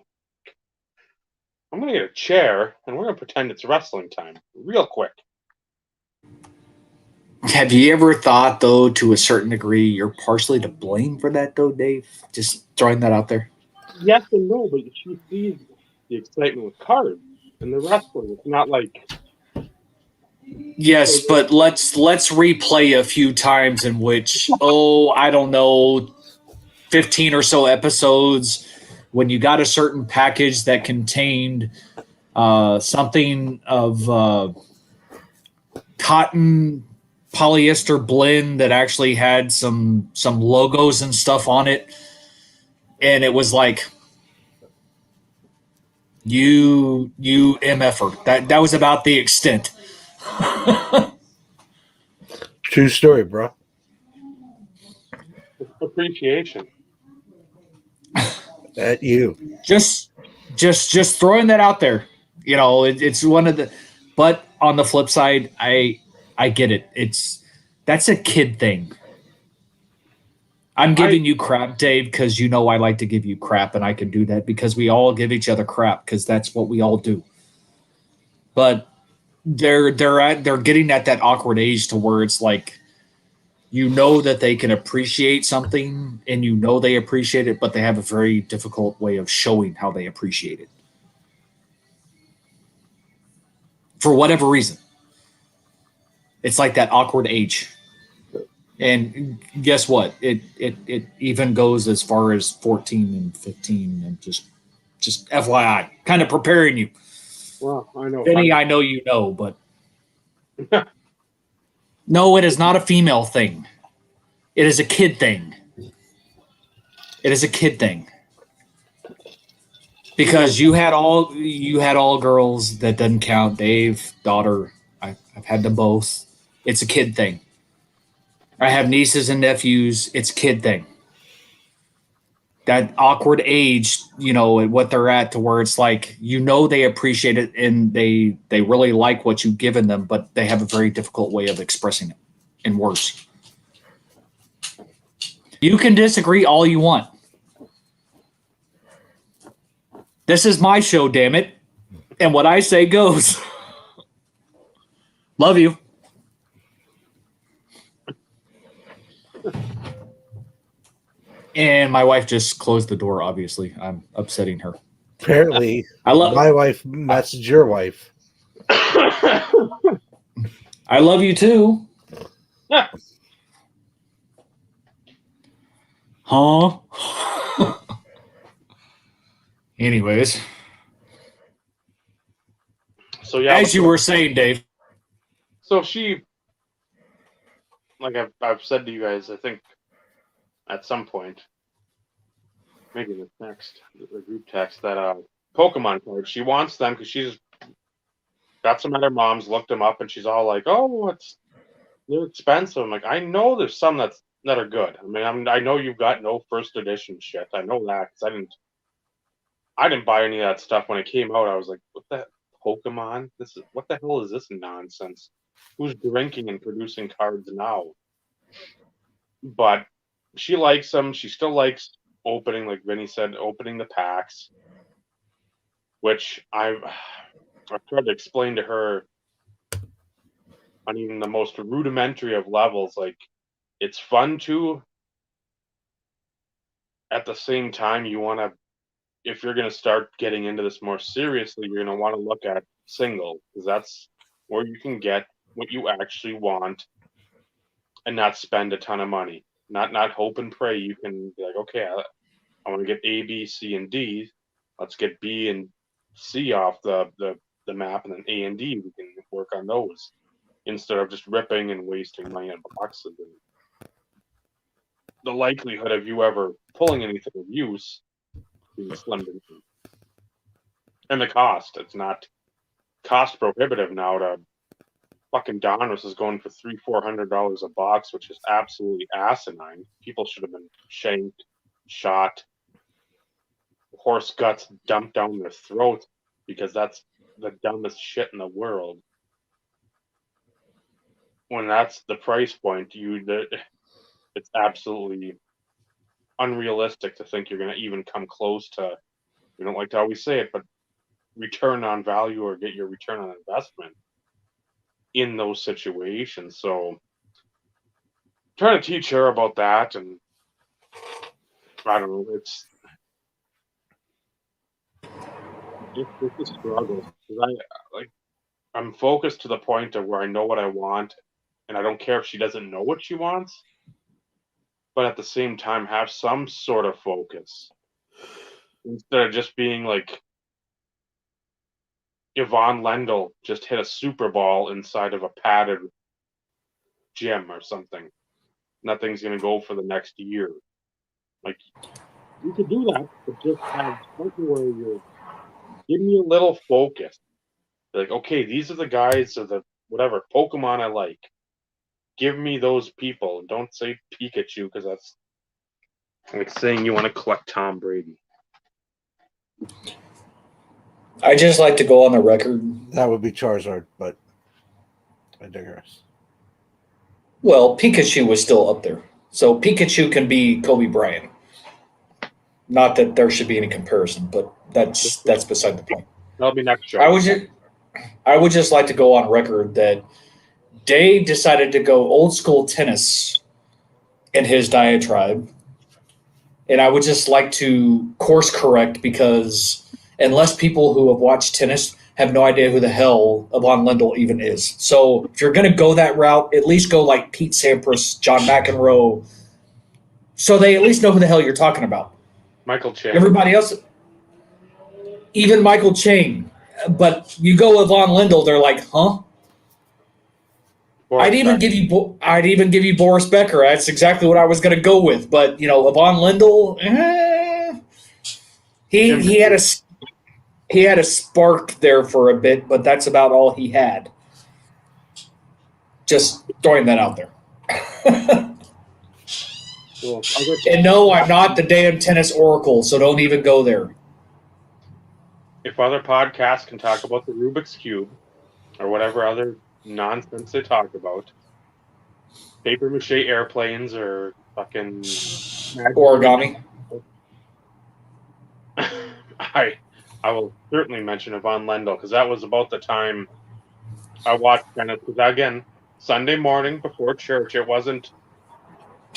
Speaker 1: I'm going to get a chair, and we're going to pretend it's wrestling time real quick.
Speaker 2: Have you ever thought, though, to a certain degree, you're partially to blame for that, though, Dave? Just throwing that out there.
Speaker 1: Yes and no, but she sees the excitement with cards and the wrestling. It's not like...
Speaker 2: Yes, but let's replay a few times in which, I don't know, 15 or so episodes when you got a certain package that contained something of cotton polyester blend that actually had some logos and stuff on it, and it was like you mf'er. That was about the extent.
Speaker 3: True story, bro.
Speaker 1: Appreciation.
Speaker 3: At you.
Speaker 2: Just throwing that out there. You know, it's one of the. But on the flip side, I get it. That's a kid thing. I'm giving you crap, Dave, because you know I like to give you crap, and I can do that because we all give each other crap because that's what we all do. But they're getting at that awkward age to where it's like, you know that they can appreciate something and you know they appreciate it, but they have a very difficult way of showing how they appreciate it. For whatever reason. It's like that awkward age. And guess what? It even goes as far as 14 and 15 and just FYI, kind of preparing you.
Speaker 1: Well, I know.
Speaker 2: Vinny, I know you know, but no, it is not a female thing. It is a kid thing. It is a kid thing. Because you had all girls. That doesn't count. Dave, daughter, I've had them both. It's a kid thing. I have nieces and nephews. It's a kid thing. That awkward age, you know, and what they're at to where it's like, you know, they appreciate it and they really like what you've given them, but they have a very difficult way of expressing it in words. You can disagree all you want. This is my show, damn it. And what I say goes. Love you. And my wife just closed the door, obviously. I'm upsetting her.
Speaker 3: Apparently, my wife messaged your wife.
Speaker 2: I love you too. Huh? Anyways.
Speaker 1: So yeah,
Speaker 2: as you were saying, Dave.
Speaker 1: So she, like I've said to you guys, I think at some point, maybe the group text, that Pokemon cards. She wants them because she's got some other moms looked them up, and she's all like, "Oh, they're expensive. I'm like, I know there's some that are good. I know you've got no first edition shit. I know that because I didn't buy any of that stuff when it came out. I was like, what the Pokemon? What the hell is this nonsense? Who's drinking and producing cards now? But she likes them. She still likes opening, like Vinny said, opening the packs, which I've tried to explain to her on even the most rudimentary of levels. Like, it's fun to. At the same time, you want to, if you're going to start getting into this more seriously, you're going to want to look at single, because that's where you can get what you actually want and not spend a ton of money. Not hope and pray. You can be like, okay, I want to get A, B, C, and D. Let's get B and C off the map, and then A and D, we can work on those instead of just ripping and wasting money on boxes. And the likelihood of you ever pulling anything of use is slim to none. And the cost, it's not cost prohibitive now. To fucking Donruss is going for $300-400 a box, which is absolutely asinine. People should have been shanked, shot, horse guts dumped down their throat, because that's the dumbest shit in the world. When that's the price point, it's absolutely unrealistic to think you're going to even come close to, we don't like to always say it, but return on value or get your return on investment in those situations. So trying to teach her about that, and I don't know, it's a struggle. I'm focused to the point of where I know what I want, and I don't care if she doesn't know what she wants, but at the same time have some sort of focus instead of just being like Yvonne Lendl just hit a Super Bowl inside of a padded gym or something. Nothing's going to go for the next year. Like, you could do that, but just have something where you're give me a little focus. Like, okay, these are the guys of the whatever Pokemon I like. Give me those people. Don't say Pikachu, because that's like saying you want to collect Tom Brady.
Speaker 2: I just like to go on the record.
Speaker 3: That would be Charizard, but I digress.
Speaker 2: Well, Pikachu was still up there. So Pikachu can be Kobe Bryant. Not that there should be any comparison, but that's beside the point.
Speaker 1: That'll be next show.
Speaker 2: I would just like to go on record that Dave decided to go old school tennis in his diatribe. And I would just like to course correct, because unless people who have watched tennis have no idea who the hell Yvonne Lendl even is. So if you're going to go that route, at least go like Pete Sampras, John McEnroe, so they at least know who the hell you're talking about.
Speaker 1: Michael Chang.
Speaker 2: Everybody else, even Michael Chang. But you go with Yvonne Lendl, they're like, huh? I'd even give you Boris Becker. That's exactly what I was going to go with. But Yvonne Lendl, he had a spark there for a bit, but that's about all he had. Just throwing that out there. And no, I'm not the damn tennis oracle, so don't even go there.
Speaker 1: If other podcasts can talk about the Rubik's Cube or whatever other nonsense they talk about, paper mache airplanes or fucking
Speaker 2: origami,
Speaker 1: I will certainly mention Yvonne Lendl, because that was about the time I watched tennis. Because again, Sunday morning before church, it wasn't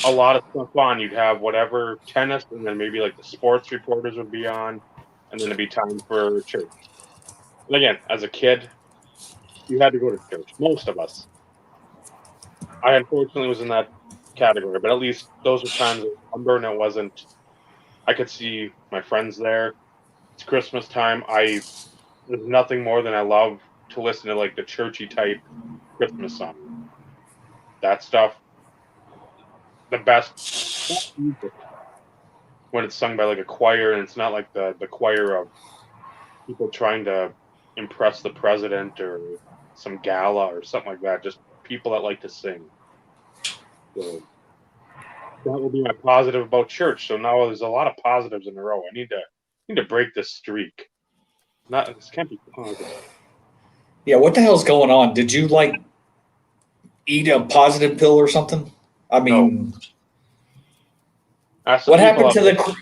Speaker 1: a lot of stuff on. You'd have whatever tennis, and then maybe like the sports reporters would be on, and then it'd be time for church. And again, as a kid, you had to go to church. Most of us. I unfortunately was in that category, but at least those were times of lumber, and it wasn't. I could see my friends there. It's Christmas time. There's nothing more than I love to listen to like the churchy type Christmas song. That stuff, the best music when it's sung by like a choir, and it's not like the choir of people trying to impress the president or some gala or something like that. Just people that like to sing. So that will be my positive about church. So now there's a lot of positives in a row. I need to break this streak. This can't be positive.
Speaker 2: Yeah, what the hell's going on? Did you like eat a positive pill or something? I mean,
Speaker 1: Ask the
Speaker 2: what
Speaker 1: people
Speaker 2: happened to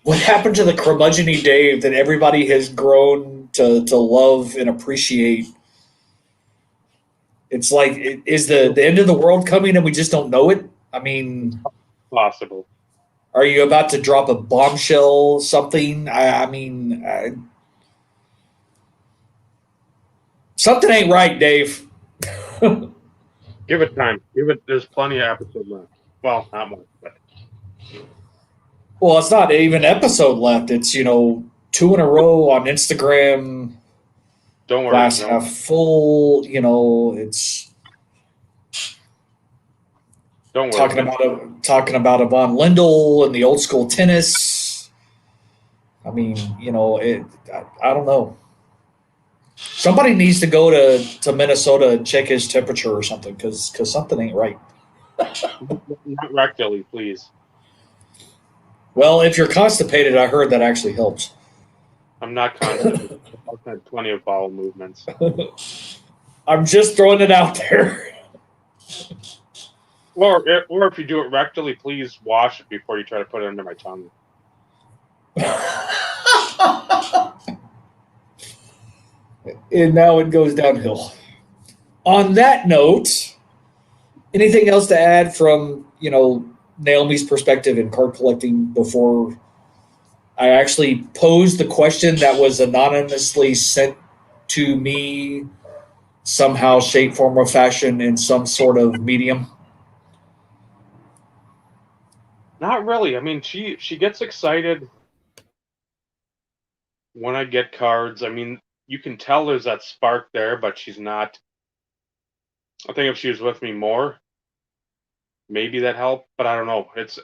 Speaker 2: what happened to the curmudgeony Dave that everybody has grown to love and appreciate? It's like, is the end of the world coming and we just don't know it? I mean,
Speaker 1: possible.
Speaker 2: are you about to drop a bombshell? Something? I mean, something ain't right, Dave.
Speaker 1: Give it time. There's plenty of episodes left. Well, not much, but
Speaker 2: Well, it's not even episode left. It's 2 in a row on Instagram.
Speaker 1: don't worry.
Speaker 2: Glass half full. It's
Speaker 1: Don't worry.
Speaker 2: talking about Yvonne Lindell and the old school tennis. I mean, I don't know. Somebody needs to go to Minnesota and check his temperature or something because something ain't right.
Speaker 1: Not rectally, please.
Speaker 2: Well, if you're constipated, I heard that actually helps.
Speaker 1: I'm not constipated. I've had plenty of bowel movements.
Speaker 2: I'm just throwing it out there.
Speaker 1: Or if you do it rectally, please wash it before you try to put it under my tongue.
Speaker 2: And now it goes downhill. On that note, anything else to add from, Naomi's perspective in card collecting before I actually posed the question that was anonymously sent to me somehow, shape, form, or fashion in some sort of medium?
Speaker 1: Not really. I mean, she gets excited when I get cards. I mean, you can tell there's that spark there, but she's not. I think if she was with me more, maybe that helped. But I don't know. It's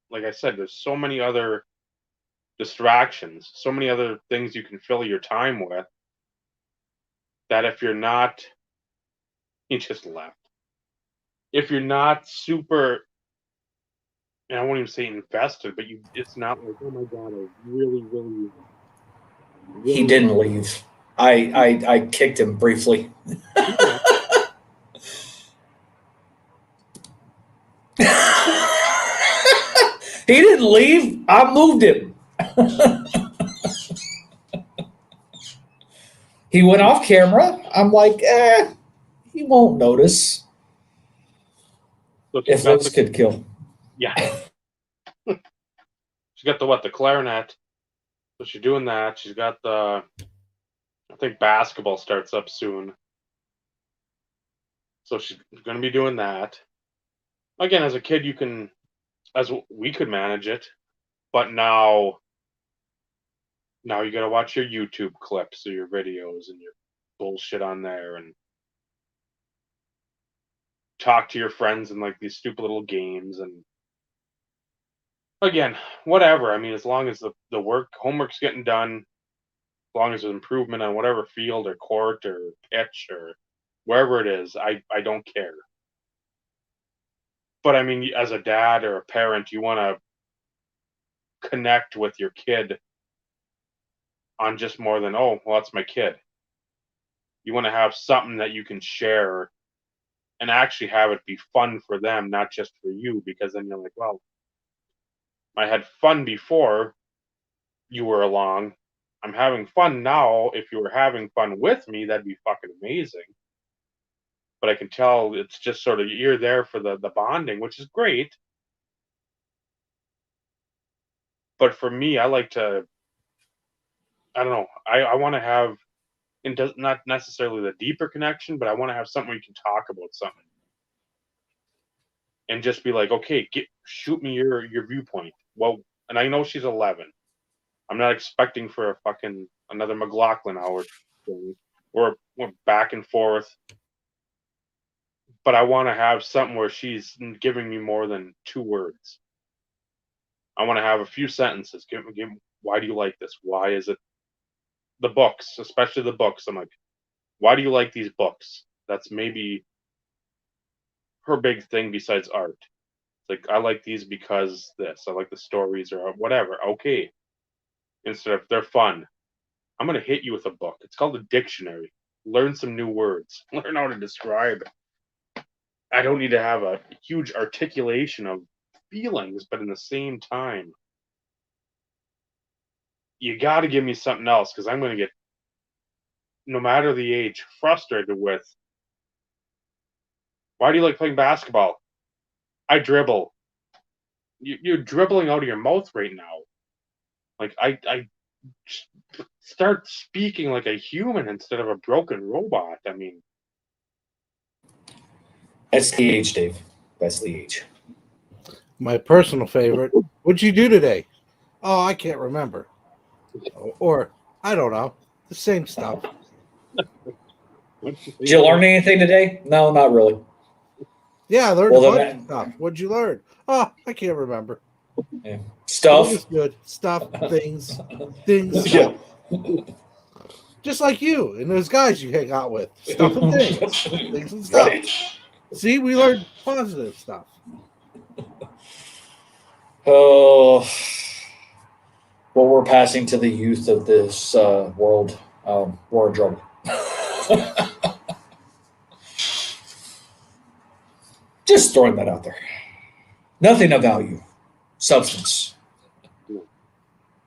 Speaker 1: like I said, there's so many other distractions, so many other things you can fill your time with. That if you're not, he just left. If you're not super, and I won't even say invested, but it's not like, oh my god, I really, really.
Speaker 2: He didn't leave. I kicked him briefly. He didn't leave. I moved him. He went off camera. I'm like, he won't notice.
Speaker 1: So
Speaker 2: If looks could kill.
Speaker 1: Yeah. She's got the clarinet. So she's doing that. She's got I think basketball starts up soon. So she's going to be doing that. Again, as a kid, we could manage it. But now you got to watch your YouTube clips or your videos and your bullshit on there and talk to your friends in like these stupid little games. And again, whatever. I mean, as long as the homework's getting done, as long as there's improvement on whatever field or court or pitch or wherever it is, I don't care. But I mean, as a dad or a parent, you want to connect with your kid on just more than, oh, well, that's my kid. You want to have something that you can share and actually have it be fun for them, not just for you, because then you're like, well, I had fun before you were along. I'm having fun now. If you were having fun with me, that'd be fucking amazing. But I can tell it's just sort of, you're there for the bonding, which is great. But for me, I like to, I don't know, I want to have, not necessarily the deeper connection, but I want to have something where you can talk about something. And just be like, okay, shoot me your viewpoint. Well, and I know she's 11. I'm not expecting for a fucking another McLaughlin hour thing. We're back and forth. But I want to have something where she's giving me more than 2 words. I want to have a few sentences. Why do you like this? Why is it the books, especially the books? I'm like, why do you like these books? That's maybe her big thing besides art. Like, I like these because this. I like the stories or whatever. Okay. Instead of they're fun. I'm gonna hit you with a book. It's called a dictionary. Learn some new words. Learn how to describe. I don't need to have a huge articulation of feelings, but in the same time, you got to give me something else because I'm going to get, no matter the age, frustrated with. Why do you like playing basketball? I dribble. You're dribbling out of your mouth right now. Like I start speaking like a human instead of a broken robot. I mean,
Speaker 2: That's the age, Dave. That's the age.
Speaker 3: My personal favorite. What'd you do today? Oh, I can't remember. Or I don't know. The same stuff.
Speaker 2: Did you learn anything today? No, not really.
Speaker 3: Yeah, I learned
Speaker 2: Well,
Speaker 3: a
Speaker 2: then
Speaker 3: bunch of stuff. What'd you learn? Oh, I can't remember.
Speaker 2: Yeah.
Speaker 3: But it
Speaker 2: Stuff.
Speaker 3: was good. Stuff, things, things.
Speaker 2: Yeah.
Speaker 3: Just like you and those guys you hang out with. Stuff and things. Things and stuff.
Speaker 2: Right.
Speaker 3: See, we learned positive stuff.
Speaker 2: Oh, what we're passing to the youth of this world. We're in trouble. Just throwing that out there. Nothing of value. Substance.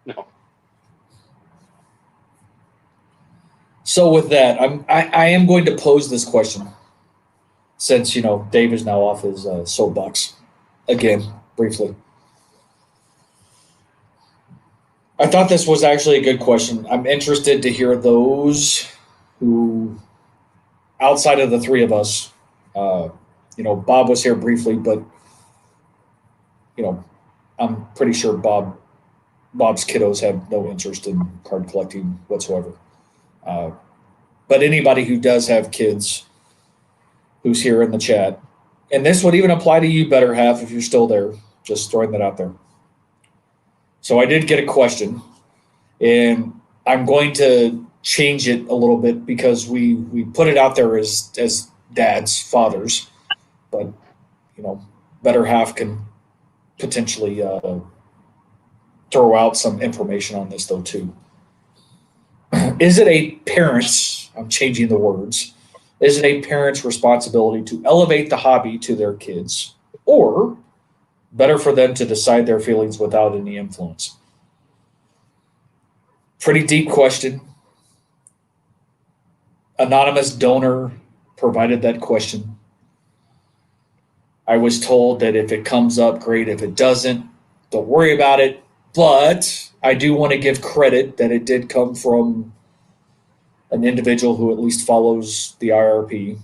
Speaker 1: no.
Speaker 2: So with that, I am going to pose this question, since Dave is now off his soapbox again briefly. I thought this was actually a good question. I'm interested to hear those who, outside of the three of us, Bob was here briefly, but I'm pretty sure Bob's kiddos have no interest in card collecting whatsoever. But anybody who does have kids who's here in the chat, and this would even apply to you, better half, if you're still there, just throwing that out there. So I did get a question, and I'm going to change it a little bit because we put it out there as dads, fathers, but better half can potentially throw out some information on this though too. Is it a parent's, I'm changing the words, is it a parent's responsibility to elevate the hobby to their kids, or better for them to decide their feelings without any influence? Pretty deep question. Anonymous donor provided that question. I was told that if it comes up, great. If it doesn't, don't worry about it. But I do want to give credit that it did come from an individual who at least follows the IRP.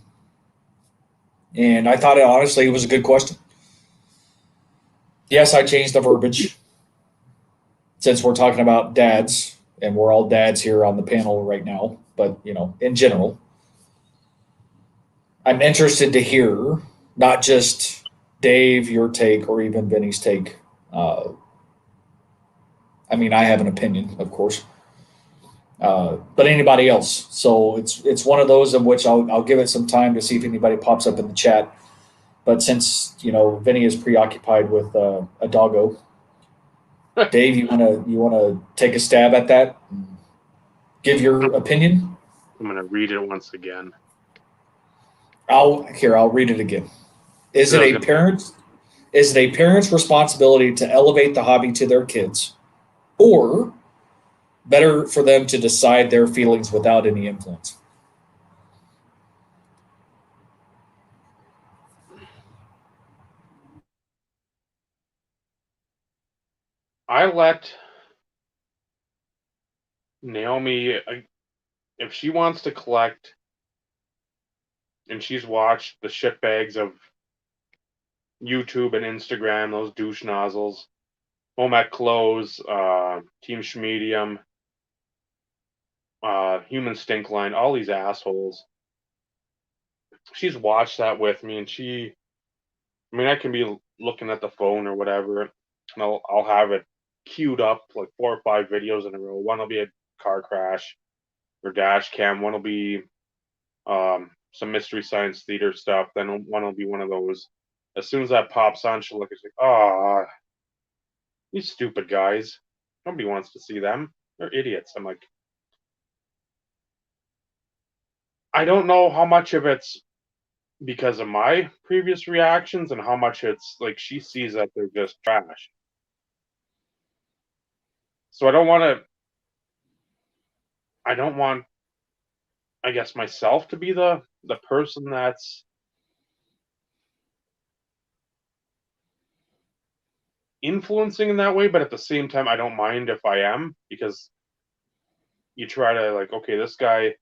Speaker 2: And I thought, honestly, it was a good question. Yes, I changed the verbiage since we're talking about dads, and we're all dads here on the panel right now. But, in general, I'm interested to hear not just Dave, your take, or even Vinny's take. I have an opinion, of course, but anybody else. So it's one of those in which I'll give it some time to see if anybody pops up in the chat. But since Vinny is preoccupied with a doggo, Dave, you wanna take a stab at that? Give your opinion.
Speaker 1: I'm gonna read it once again.
Speaker 2: I'll read it again. Is it a parent's responsibility to elevate the hobby to their kids, or better for them to decide their feelings without any influence?
Speaker 1: I let Naomi, if she wants to collect and she's watched the shitbags of YouTube and Instagram, those douche nozzles, Home Ec Clothes, Team Schmedium, Human Stink Line, all these assholes. She's watched that with me, and I can be looking at the phone or whatever, and I'll have it queued up like 4 or 5 videos in a row. One will be a car crash or dash cam. One will be some Mystery Science Theater stuff. Then one will be one of those. As soon as that pops on, she'll look at like, oh, these stupid guys. Nobody wants to see them. They're idiots. I'm like, I don't know how much of it's because of my previous reactions and how much it's like she sees that they're just trash. So I don't want, I guess, myself to be the person that's influencing in that way, but at the same time, I don't mind if I am, because you try to, like, okay, this guy,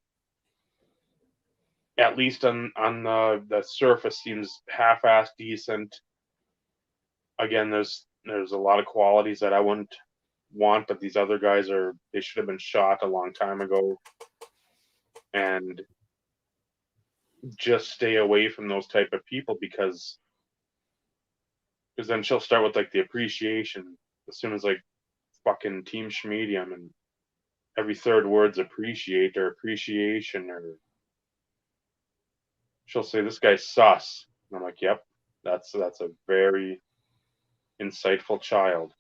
Speaker 1: at least on the surface, seems half-assed decent. Again, there's a lot of qualities that I wouldn't want, but these other guys they should have been shot a long time ago. And just stay away from those type of people, because then she'll start with like the appreciation as soon as like fucking Team Schmedium, and every third word's appreciate or appreciation, or she'll say this guy's sus. And I'm like, yep, that's a very insightful child.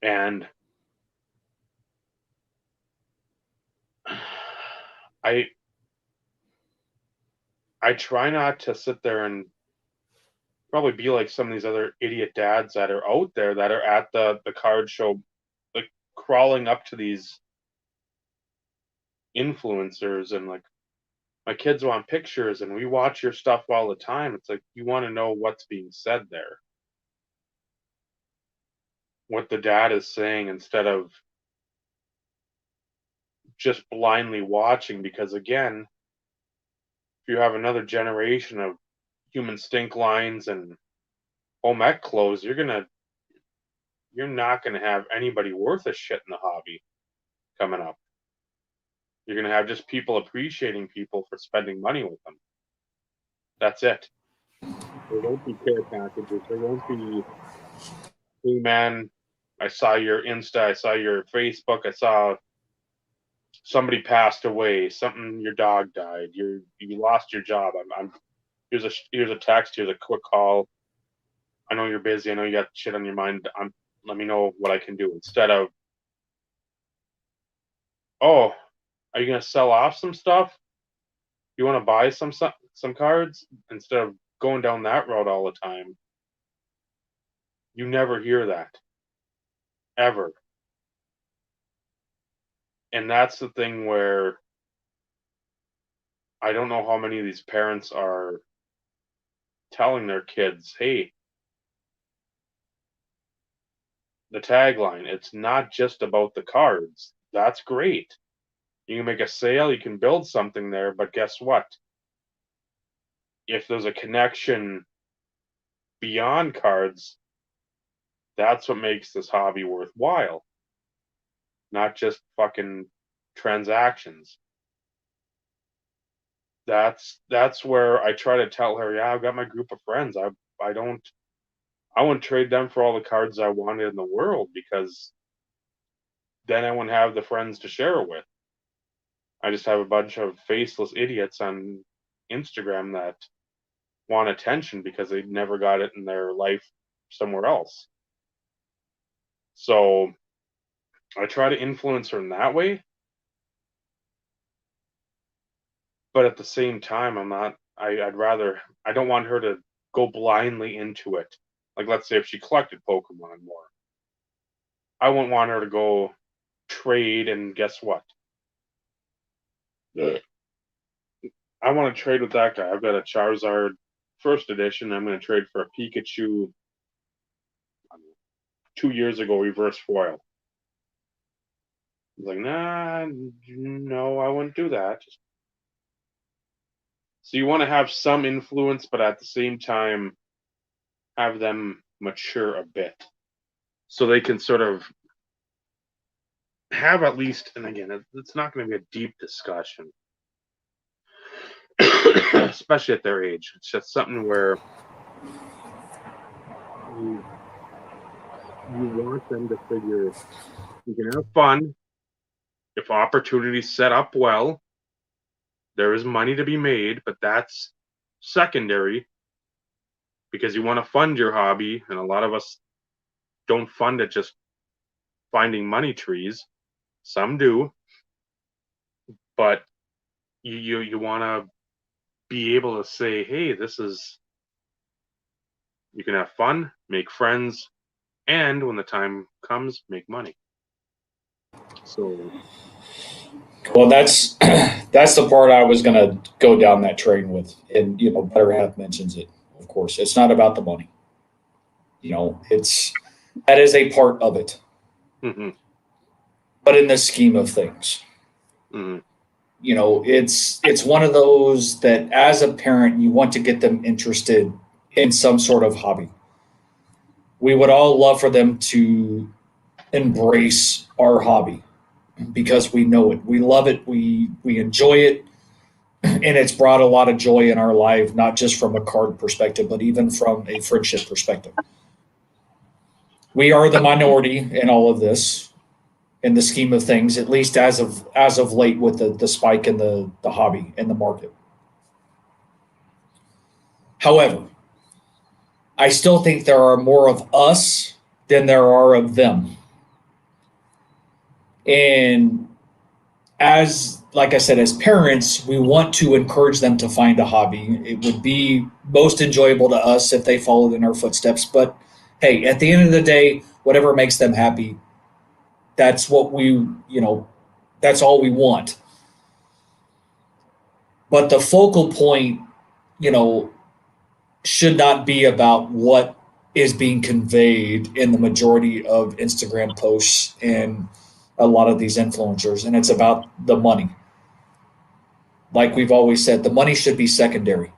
Speaker 1: And I try not to sit there and probably be like some of these other idiot dads that are out there that are at the card show, like crawling up to these influencers and like, my kids want pictures and we watch your stuff all the time. It's like, you want to know what's being said there, what the dad is saying, instead of just blindly watching. Because again, if you have another generation of human stink lines and home ec clothes, you're not gonna have anybody worth a shit in the hobby coming up. You're gonna have just people appreciating people for spending money with them. That's it. There won't be care packages. There won't be, hey man, I saw your Insta, I saw your Facebook, I saw somebody passed away, something, your dog died, you lost your job. Here's a text, here's a quick call. I know you're busy, I know you got shit on your mind. Let me know what I can do. Instead of, oh, are you gonna sell off some stuff? You want to buy some cards? Instead of going down that road all the time. You never hear that. Ever. And that's the thing where I don't know how many of these parents are telling their kids, hey, the tagline, it's not just about the cards. That's great. You can make a sale, you can build something there, but guess what? If there's a connection beyond cards, that's what makes this hobby worthwhile. Not just fucking transactions. That's where I try to tell her, yeah, I've got my group of friends. I wouldn't trade them for all the cards I wanted in the world, because then I wouldn't have the friends to share it with. I just have a bunch of faceless idiots on Instagram that want attention because they never got it in their life somewhere else. So I try to influence her in that way. But at the same time, I don't want her to go blindly into it. Like, let's say if she collected Pokemon more, I wouldn't want her to go trade, and guess what? I want to trade with that guy. I've got a Charizard first edition. I'm going to trade for a Pikachu 2 years ago reverse foil. He's like, nah, no, I wouldn't do that. So you want to have some influence, but at the same time, have them mature a bit, so they can sort of have at least, and again, it's not going to be a deep discussion, especially at their age. It's just something where you want them to figure you can have fun if opportunities set up well. there is money to be made, but that's secondary because you want to fund your hobby, and a lot of us don't fund it just finding money trees. Some do, but you want to be able to say, hey, this is, you can have fun, make friends, and when the time comes, make money. So,
Speaker 2: Well, that's that's the part I was going to go down that train with, and Better Half mentions it. Of course, it's not about the money. It's that is a part of it,
Speaker 1: mhm,
Speaker 2: but in the scheme of things,
Speaker 1: mhm,
Speaker 2: it's one of those that as a parent you want to get them interested in some sort of hobby. We would all love for them to embrace our hobby because we know it, we love it, we enjoy it, and it's brought a lot of joy in our life, not just from a card perspective, but even from a friendship perspective. We are the minority in all of this, in the scheme of things, at least as of late with the spike in the hobby and the market. However, I still think there are more of us than there are of them. And like I said, as parents, we want to encourage them to find a hobby. It would be most enjoyable to us if they followed in our footsteps. But hey, at the end of the day, whatever makes them happy, that's what that's all we want. But the focal point, you know, should not be about what is being conveyed in the majority of Instagram posts and a lot of these influencers, and it's about the money. Like we've always said, the money should be secondary.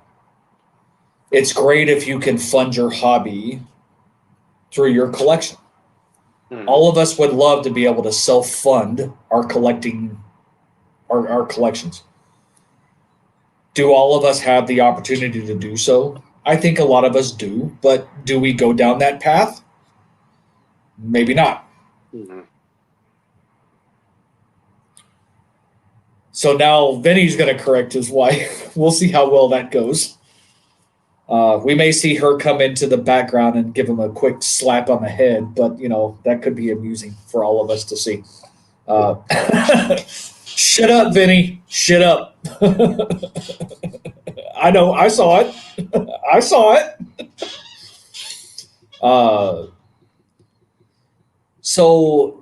Speaker 2: It's great if you can fund your hobby through your collection.
Speaker 1: mhm.
Speaker 2: All of us would love to be able to self-fund our collections. Do all of us have the opportunity to do so? I think a lot of us do, but do we go down that path? Maybe not.
Speaker 1: Mhm.
Speaker 2: So now Vinny's going to correct his wife. We'll see how well that goes. We may see her come into the background and give him a quick slap on the head, but that could be amusing for all of us to see. Shut up, Vinny. Shut up. I know. I saw it. I saw it. So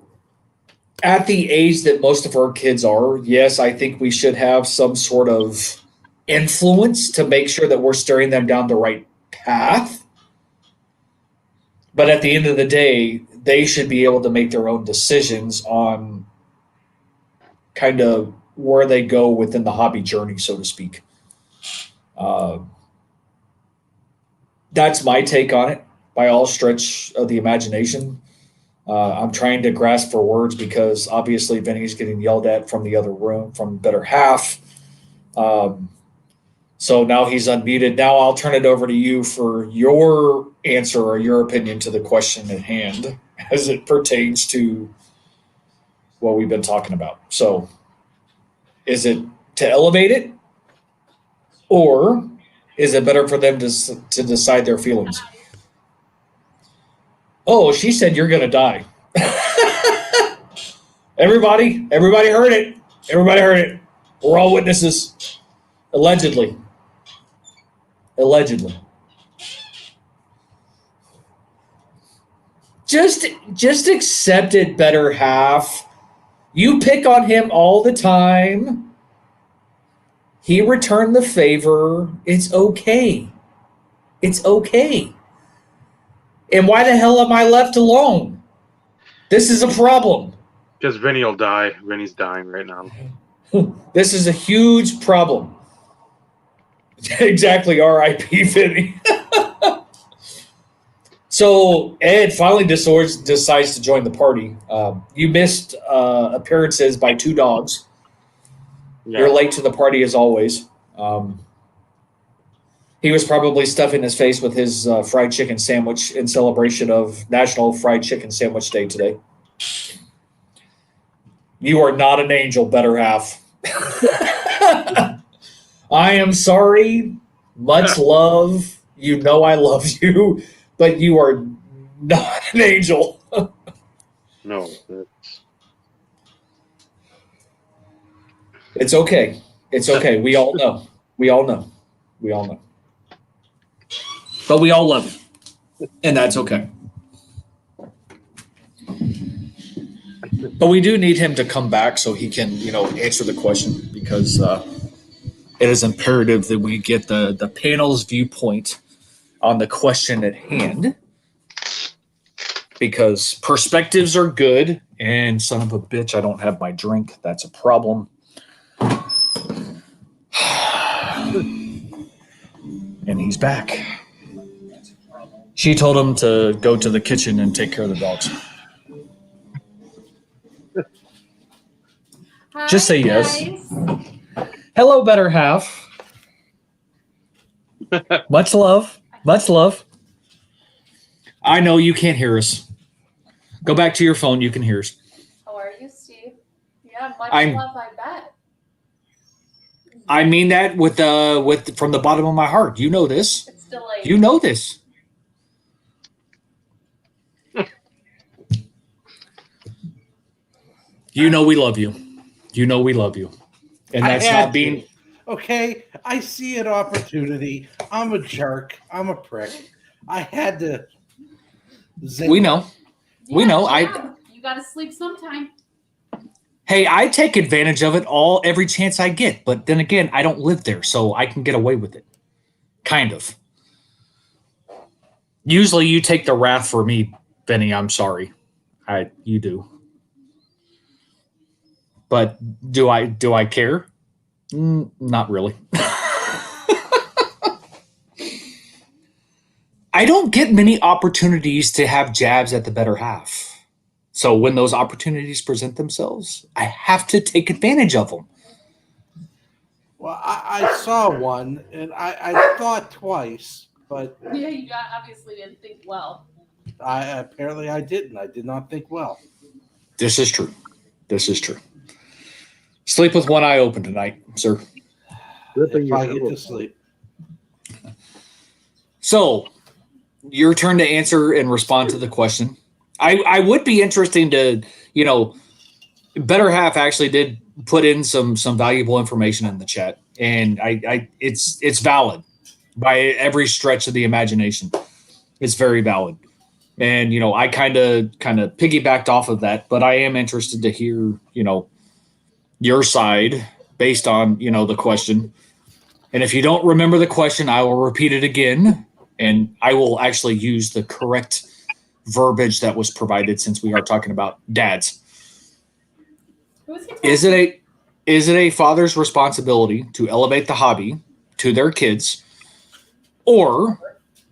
Speaker 2: at the age that most of our kids are, yes, I think we should have some sort of influence to make sure that we're steering them down the right path. But at the end of the day, they should be able to make their own decisions on kind of where they go within the hobby journey, so to speak. That's my take on it by all stretch of the imagination. I'm trying to grasp for words because obviously Vinny's getting yelled at from the other room, from Better Half. So now he's unmuted. Now I'll turn it over to you for your answer or your opinion to the question at hand as it pertains to what we've been talking about. So is it to elevate it, or is it better for them to decide their feelings? Oh, she said you're going to die. Everybody heard it. Everybody heard it. We're all witnesses. Allegedly. Just accept it, Better Half. You pick on him all the time. He returned the favor. It's okay. It's okay. And why the hell am I left alone? This is a problem.
Speaker 1: Because Vinny will die. Vinny's dying right now.
Speaker 2: This is a huge problem. Exactly, R.I.P. Vinny. So Ed finally decides to join the party. You missed appearances by 2 dogs.
Speaker 1: Yeah.
Speaker 2: You're late to the party as always. He was probably stuffing his face with his fried chicken sandwich in celebration of National Fried Chicken Sandwich Day today. You are not an angel, Better Half. I am sorry. Much love. You know I love you, but you are not an angel.
Speaker 1: No, that's
Speaker 2: It's okay. It's okay. We all know. We all know. We all know. But we all love him, and that's okay. But we do need him to come back so he can, answer the question because it is imperative that we get the panel's viewpoint on the question at hand because perspectives are good. And son of a bitch, I don't have my drink. That's a problem. And he's back. She told him to go to the kitchen and take care of the dogs.
Speaker 5: Hi,
Speaker 2: Just say yes.
Speaker 5: guys.
Speaker 2: Hello, better half. Much love. Much love. I know you can't hear us. Go back to your phone. You can hear us.
Speaker 5: How are you, Steve? Yeah, much
Speaker 2: I'm-
Speaker 5: love, I bet.
Speaker 2: I mean that with from the bottom of my heart. You know this.
Speaker 5: It's delayed.
Speaker 2: You know this. You know we love you. You know we love you. And
Speaker 3: I
Speaker 2: that's
Speaker 3: had
Speaker 2: not being
Speaker 3: to. Okay, I see an opportunity. I'm a jerk. I'm a prick. I had to. Zing.
Speaker 2: we know. We know.
Speaker 5: You gotta sleep sometime.
Speaker 2: Hey, I take advantage of it every chance I get, but then again, I don't live there, so I can get away with it. Kind of. Usually you take the wrath for me, Benny. I'm sorry. You do. But do I care? Not really. I don't get many opportunities to have jabs at the better half. So when those opportunities present themselves, I have to take advantage of them.
Speaker 3: Well, I saw one, and I thought twice, but
Speaker 5: Yeah, you obviously didn't think well.
Speaker 3: apparently I didn't. I did not think well.
Speaker 2: This is true. This is true. Sleep with one eye open tonight, sir.
Speaker 3: If I get to sleep.
Speaker 2: So, your turn to answer and respond to the question. I would be interesting to, better half actually did put in some valuable information in the chat, and it's valid by every stretch of the imagination. It's very valid. And I kind of piggybacked off of that, but I am interested to hear, your side based on, the question. And if you don't remember the question, I will repeat it again, and I will actually use the correct verbiage that was provided since we are talking about dads. Is it a father's responsibility to elevate the hobby to their kids, or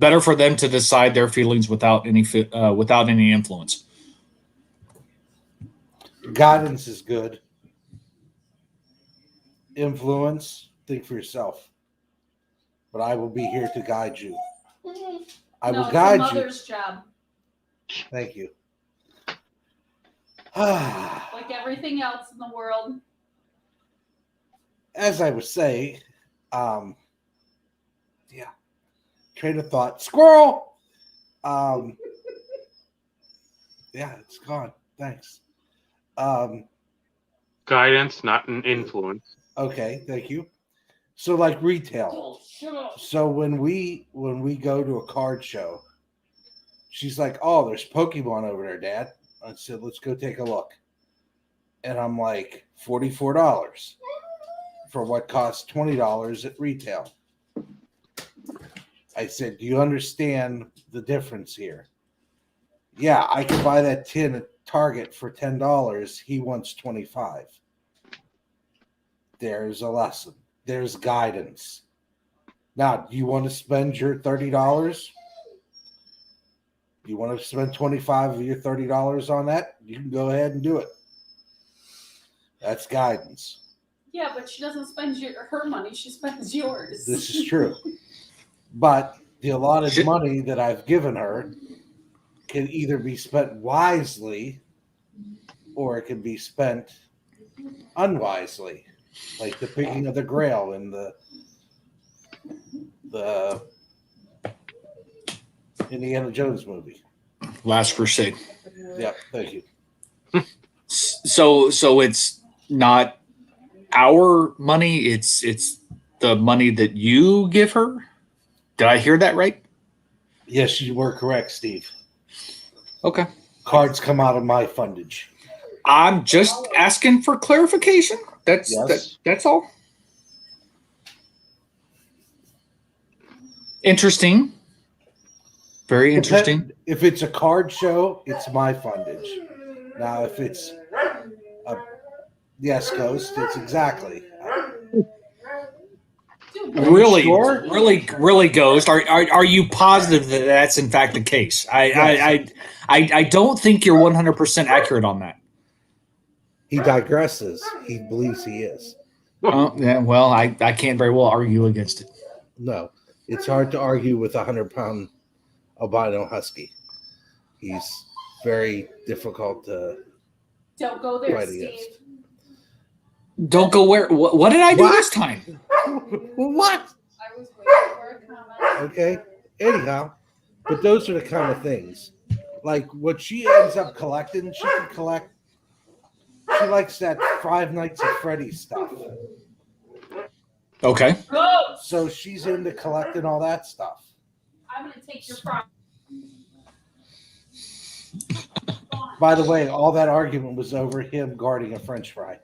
Speaker 2: better for them to decide their feelings without any influence?
Speaker 3: Guidance is good. Influence, think for yourself. But I will be here to guide you. I will guide
Speaker 5: it's a
Speaker 3: you.
Speaker 5: mother's job.
Speaker 3: Thank you.
Speaker 5: Like everything else in the world.
Speaker 3: As I was saying, train of thought. Squirrel! Yeah, it's gone. Thanks.
Speaker 1: guidance, not an influence.
Speaker 3: Okay, thank you. So like retail. So when we go to a card show, she's like, "Oh, there's Pokemon over there, Dad." I said, "Let's go take a look." And I'm like, $44 for what costs $20 at retail. I said, "Do you understand the difference here?" Yeah, I can buy that tin at Target for $10. He wants $25. There's a lesson. There's guidance. Now, do you want to spend your $30? You want to spend 25 of your $30 on that? You can go ahead and do it. That's guidance.
Speaker 5: Yeah, but she doesn't spend her money. She spends yours.
Speaker 3: This is true. But the allotted money that I've given her can either be spent wisely or it can be spent unwisely, like the picking of the grail in the The Indiana Jones movie.
Speaker 2: Last Crusade.
Speaker 3: Yeah, thank you.
Speaker 2: So it's not our money. It's the money that you give her. Did I hear that right?
Speaker 3: Yes, you were correct, Steve.
Speaker 2: Okay.
Speaker 3: Cards come out of my fundage.
Speaker 2: I'm just asking for clarification.
Speaker 3: Yes.
Speaker 2: That's all. Interesting. Very interesting.
Speaker 3: If it's a card show, it's my fundage. Now, if it's a yes, Ghost, it's exactly.
Speaker 2: Really,
Speaker 3: sure?
Speaker 2: really, Ghost. Are you positive that that's in fact the case?
Speaker 3: Yes.
Speaker 2: I don't think you're 100% accurate on that.
Speaker 3: He digresses. He believes he is.
Speaker 2: Yeah, well, I can't very well argue against it.
Speaker 3: No, it's hard to argue with a 100-pound albino husky. He's very difficult to
Speaker 5: Don't go there,
Speaker 3: fight
Speaker 5: Steve.
Speaker 3: against.
Speaker 2: Don't go where? What did I do
Speaker 3: What?
Speaker 2: this time?
Speaker 3: What?
Speaker 5: I was waiting for a comment.
Speaker 3: Okay. Anyhow, but those are the kind of things. Like what she ends up collecting, she can collect. She likes that Five Nights at Freddy's stuff.
Speaker 2: Okay.
Speaker 5: Go!
Speaker 3: So she's into collecting all that stuff.
Speaker 5: I'm gonna take your fry.
Speaker 3: By the way, all that argument was over him guarding a French fry.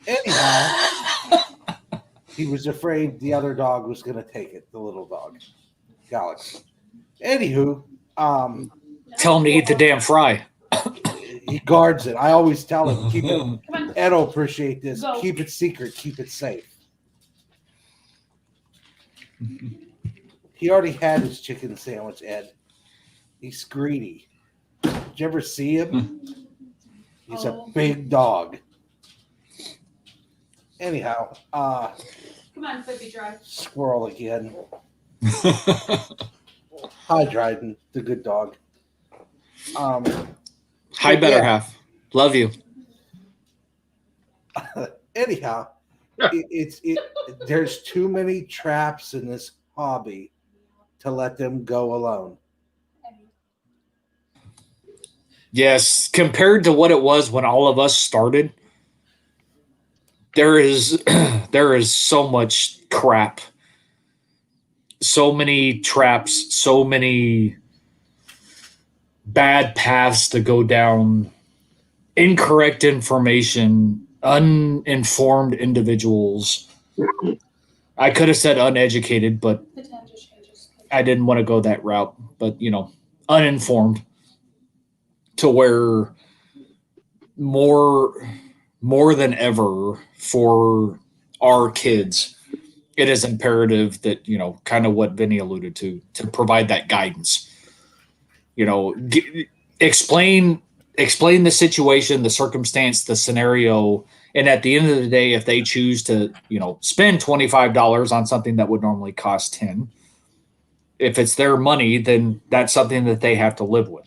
Speaker 3: Anyhow, he was afraid the other dog was going to take it, the little dog, Galaxy. Anywho,
Speaker 2: Tell him to eat the damn fry.
Speaker 3: he guards it. I always tell him, keep it.
Speaker 5: Come on.
Speaker 3: Ed will appreciate this.
Speaker 5: Go.
Speaker 3: Keep it secret. Keep it safe. He already had his chicken sandwich, Ed. He's greedy. Did you ever see him? He's a big dog. Anyhow,
Speaker 5: Come on, Flippy Drive.
Speaker 3: squirrel again. Hi, Dryden, the good dog.
Speaker 2: Hi, better
Speaker 3: yeah.
Speaker 2: half. Love you.
Speaker 3: Anyhow, there's too many traps in this hobby to let them go alone.
Speaker 2: Yes, compared to what it was when all of us started, there is so much crap, so many traps, so many bad paths to go down, incorrect information, uninformed individuals. I could have said uneducated, but
Speaker 5: Potential changes.
Speaker 2: I didn't want to go that route. But uninformed, to where more than ever for our kids, it is imperative that, kind of what Vinny alluded to provide that guidance. Explain the situation, the circumstance, the scenario, and at the end of the day, if they choose to, spend $25 on something that would normally cost $10, if it's their money, then that's something that they have to live with.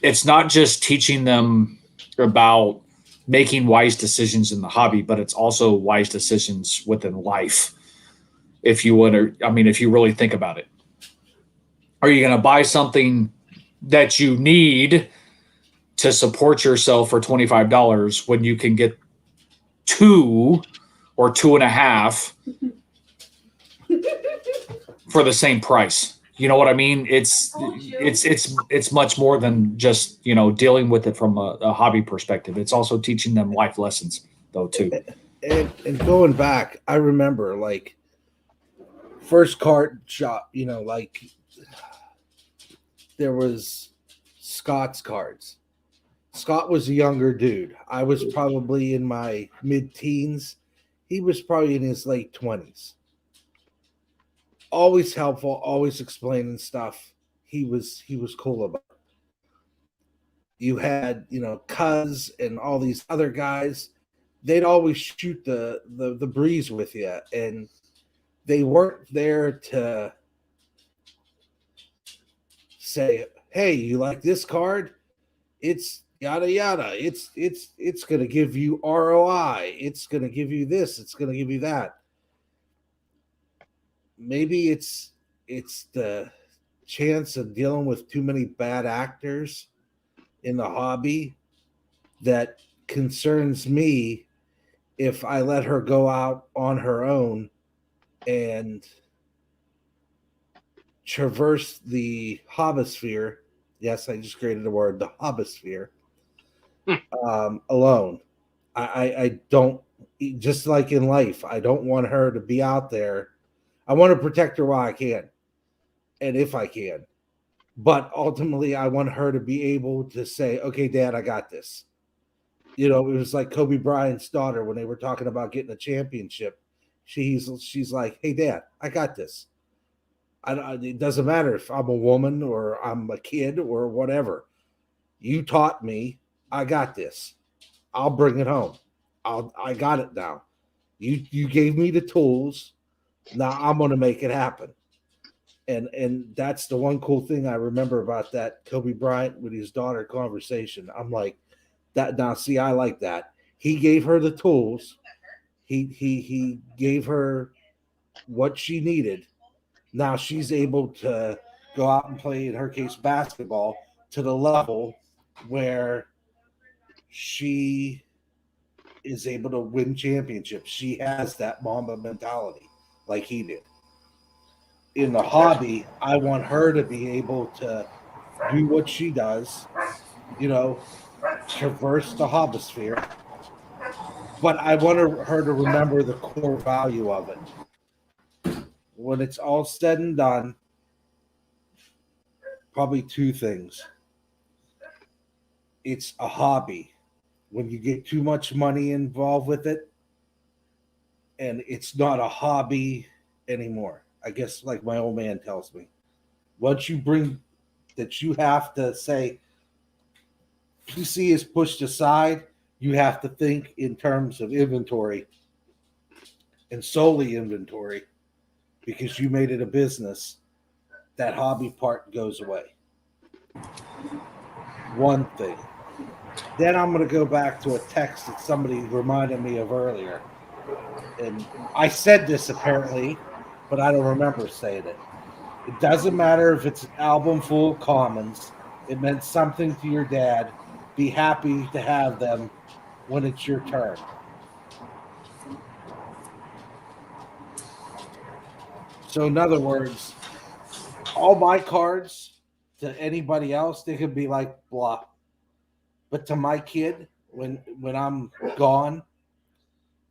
Speaker 2: It's not just teaching them about making wise decisions in the hobby, but it's also wise decisions within life. If you really think about it, are you going to buy something that you need to support yourself for $25 when you can get 2 or 2.5 for the same price? You know what I mean? It's much more than just, dealing with it from a hobby perspective. It's also teaching them life lessons, though, too.
Speaker 3: And going back, I remember like first card shop, there was Scott's cards. Scott was a younger dude. I was probably in my mid-teens. He was probably in his late 20s. Always helpful, always explaining stuff. He was cool about it. You had, Cuz and all these other guys. They'd always shoot the breeze with you, and they weren't there to say, "Hey, you like this card? It's yada yada. It's going to give you ROI. It's going to give you this. It's going to give you that." maybe it's the chance of dealing with too many bad actors in the hobby that concerns me if I let her go out on her own and traverse the hobbisphere. Yes, I just created a word, the hobbisphere, alone. I don't, just like in life, I don't want her to be out there. I want to protect her while I can and if I can. But ultimately, I want her to be able to say, okay, Dad, I got this. It was like Kobe Bryant's daughter when they were talking about getting a championship. She's like, hey, Dad, I got this. It doesn't matter if I'm a woman or I'm a kid or whatever. You taught me. I got this. I'll bring it home. I got it now. You gave me the tools. Now I'm going to make it happen. And that's the one cool thing I remember about that Kobe Bryant with his daughter conversation. I'm like, that now. See, I like that. He gave her the tools. He gave her what she needed. Now she's able to go out and play, in her case, basketball to the level where she is able to win championships. She has that Mamba mentality like he did. In the hobby, I want her to be able to do what she does, traverse the hobbisphere. But I want her to remember the core value of it. When it's all said and done, probably two things. It's a hobby. When you get too much money involved with it, and it's not a hobby anymore. I guess like my old man tells me. Once you bring that, you have to say PC is pushed aside, you have to think in terms of inventory and solely inventory because you made it a business. That hobby part goes away. One thing. Then I'm going to go back to a text that somebody reminded me of earlier. And I said this apparently, but I don't remember saying it. It doesn't matter if it's an album full of commons. It meant something to your dad. Be happy to have them when it's your turn. So in other words, all my cards to anybody else, they could be like blah. But to my kid, when I'm gone,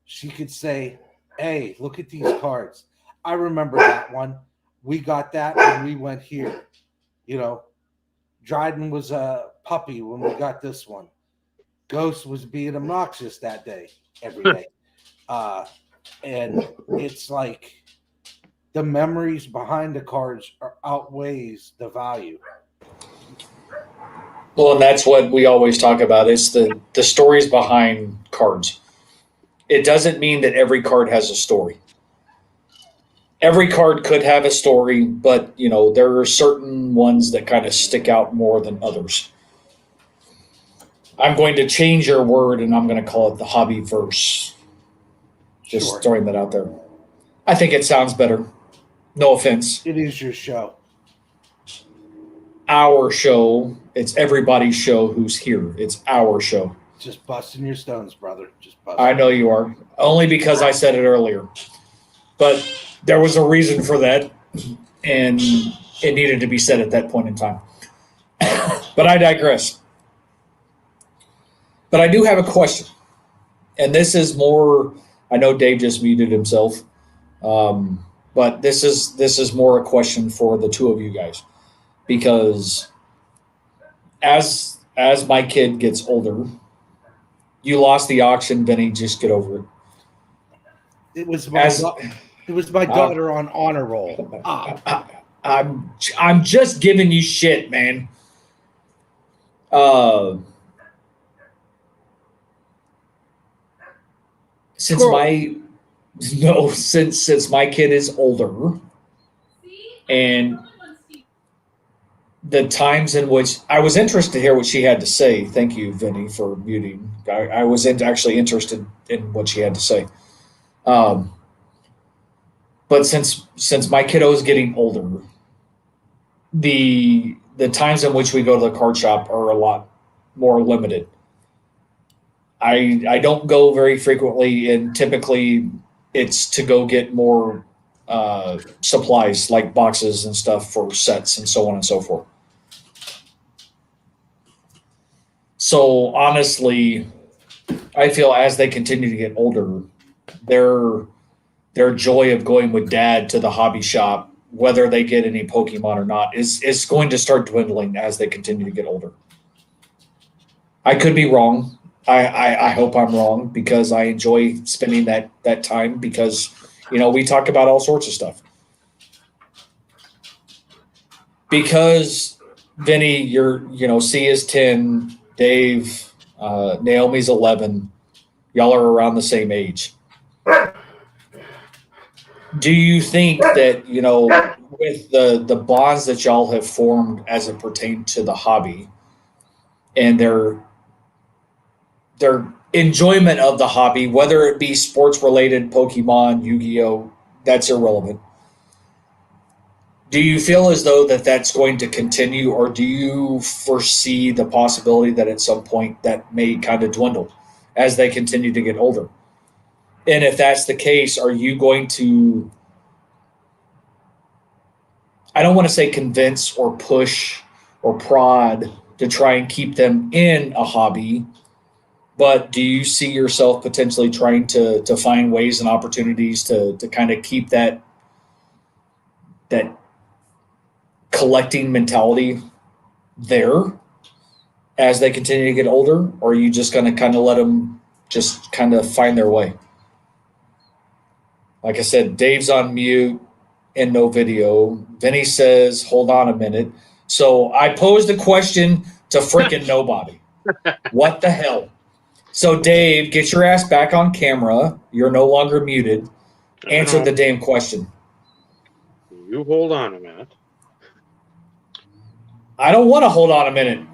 Speaker 3: she could say, hey, look at these cards. I remember that one. We got that when we went here. Dryden was a puppy when we got this one. Ghost was being obnoxious that day, every day. And it's like the memories behind the cards outweighs the value.
Speaker 2: Well, and that's what we always talk about. It's the stories behind cards. It doesn't mean that every card has a story. Every card could have a story, but there are certain ones that kind of stick out more than others. I'm going to change your word, and I'm going to call it the hobby verse. Just throwing that out there. I think it sounds better. No offense.
Speaker 3: It is your show.
Speaker 2: Our show. It's everybody's show who's here. It's our show.
Speaker 3: Just busting your stones, brother. Just busting.
Speaker 2: I know you are. Only because I said it earlier. But there was a reason for that, and it needed to be said at that point in time. But I digress. But I do have a question. And this is more, I know Dave just muted himself, but this is more a question for the two of you guys. Because as my kid gets older, you lost the auction, Vinny, just get over it.
Speaker 3: It was my daughter on honor roll.
Speaker 2: I'm just giving you shit, man. Since my kid is older, and the times in which I was interested to hear what she had to say. Thank you, Vinny, for muting. I was actually interested in what she had to say. But But since my kiddo is getting older, the times in which we go to the card shop are a lot more limited. I don't go very frequently, and typically it's to go get more supplies like boxes and stuff for sets and so on and so forth. So honestly, I feel as they continue to get older, their joy of going with dad to the hobby shop, whether they get any Pokemon or not, is going to start dwindling as they continue to get older. I could be wrong. I hope I'm wrong because I enjoy spending that time because we talk about all sorts of stuff. Because Vinny, C is 10, Dave, Naomi's 11. Y'all are around the same age. Do you think that with the bonds that y'all have formed as it pertains to the hobby and their enjoyment of the hobby, whether it be sports related, Pokemon, Yu-Gi-Oh, that's irrelevant. Do you feel as though that's going to continue, or do you foresee the possibility that at some point that may kind of dwindle as they continue to get older? And if that's the case, are you going to, I don't want to say convince or push or prod to try and keep them in a hobby, but do you see yourself potentially trying to find ways and opportunities to kind of keep that collecting mentality there as they continue to get older, or are you just going to kind of let them just kind of find their way? Like I said, Dave's on mute and no video. Vinny says, hold on a minute. So I posed a question to freaking nobody. What the hell? So Dave, get your ass back on camera. You're no longer muted. Answer the damn question.
Speaker 1: You hold on a minute.
Speaker 2: I don't want to hold on a minute.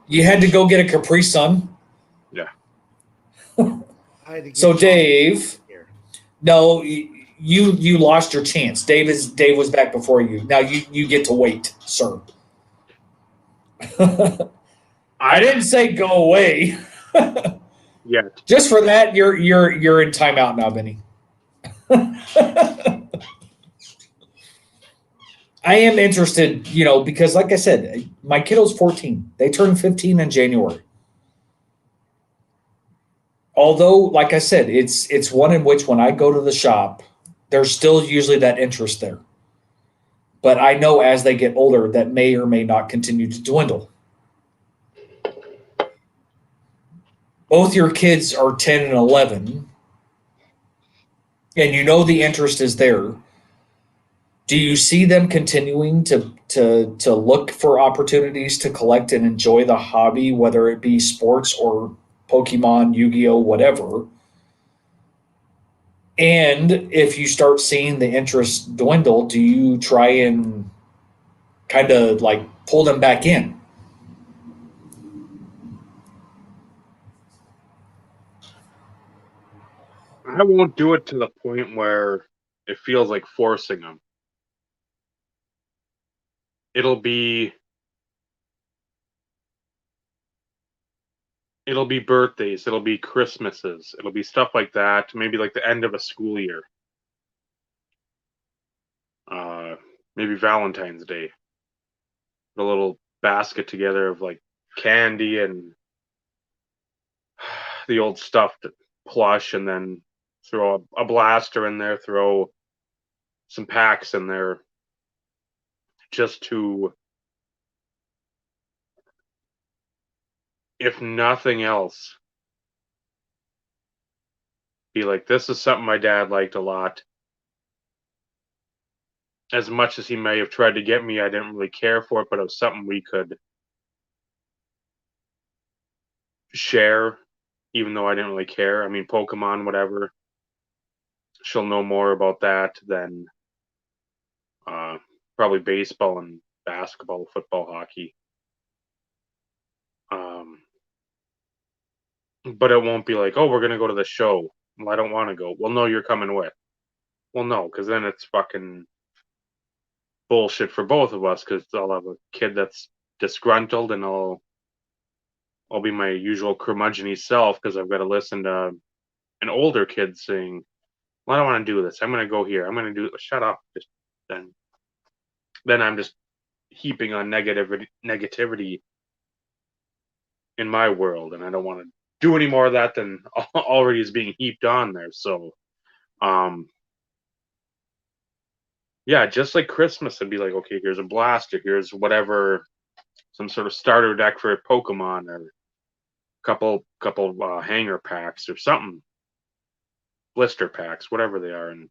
Speaker 2: You had to go get a Capri Sun?
Speaker 1: Yeah.
Speaker 2: So Dave, no, you lost your chance. Dave was back before you. Now you get to wait, sir. I didn't say go away.
Speaker 1: Yeah.
Speaker 2: Just for that, you're in timeout now, Benny. I am interested, because like I said, my kiddo's 14. They turn 15 in January. Although, like I said, it's one in which when I go to the shop, there's still usually that interest there. But I know as they get older, that may or may not continue to dwindle. Both your kids are 10 and 11, and the interest is there. Do you see them continuing to look for opportunities to collect and enjoy the hobby, whether it be sports or Pokemon, Yu-Gi-Oh, whatever? And if you start seeing the interest dwindle, do you try and kind of like pull them back in?
Speaker 1: I won't do it to the point where it feels like forcing them. It'll be birthdays, it'll be Christmases, it'll be stuff like that, maybe like the end of a school year. Maybe Valentine's Day. Put a little basket together of like candy and the old stuffed plush, and then throw a blaster in there, throw some packs in there, just to, if nothing else, be like, this is something my dad liked a lot. As much as he may have tried to get me, I didn't really care for it, but it was something we could share, even though I didn't really care. I mean, Pokemon, whatever. She'll know more about that than probably baseball and basketball, football, hockey. But it won't be like, oh, we're going to go to the show. Well, I don't want to go. Well, no, you're coming with. Well, no, because then it's fucking bullshit for both of us, because I'll have a kid that's disgruntled, and I'll be my usual curmudgeon-y self because I've got to listen to an older kid saying, well, I don't want to do this. I'm going to go here. I'm going to do it. Shut up. Just then I'm just heaping on negativity in my world, and I don't want to do any more of that than already is being heaped on there. So, yeah, just like Christmas, I'd be like, okay, here's a blaster, here's whatever, some sort of starter deck for a Pokemon, or couple hanger packs or something, blister packs, whatever they are, and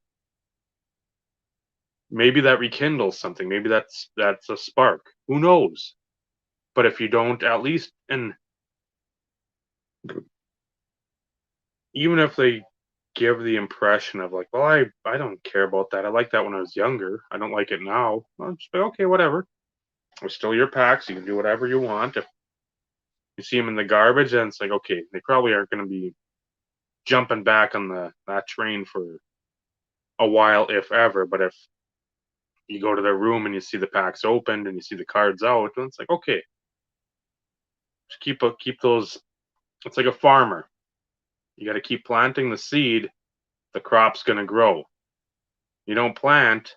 Speaker 1: maybe that rekindles something. Maybe that's a spark. Who knows? But if you don't, at least, and even if they give the impression of like, well, I don't care about that. I like that when I was younger. I don't like it now. Well, just be, okay, whatever. It's still your packs. You can do whatever you want. If you see them in the garbage, then it's like, okay, they probably aren't going to be jumping back on that train for a while, if ever. But if you go to their room and you see the packs opened and you see the cards out, then it's like, okay, just keep those. It's like a farmer. You got to keep planting the seed. The crop's going to grow. You don't plant,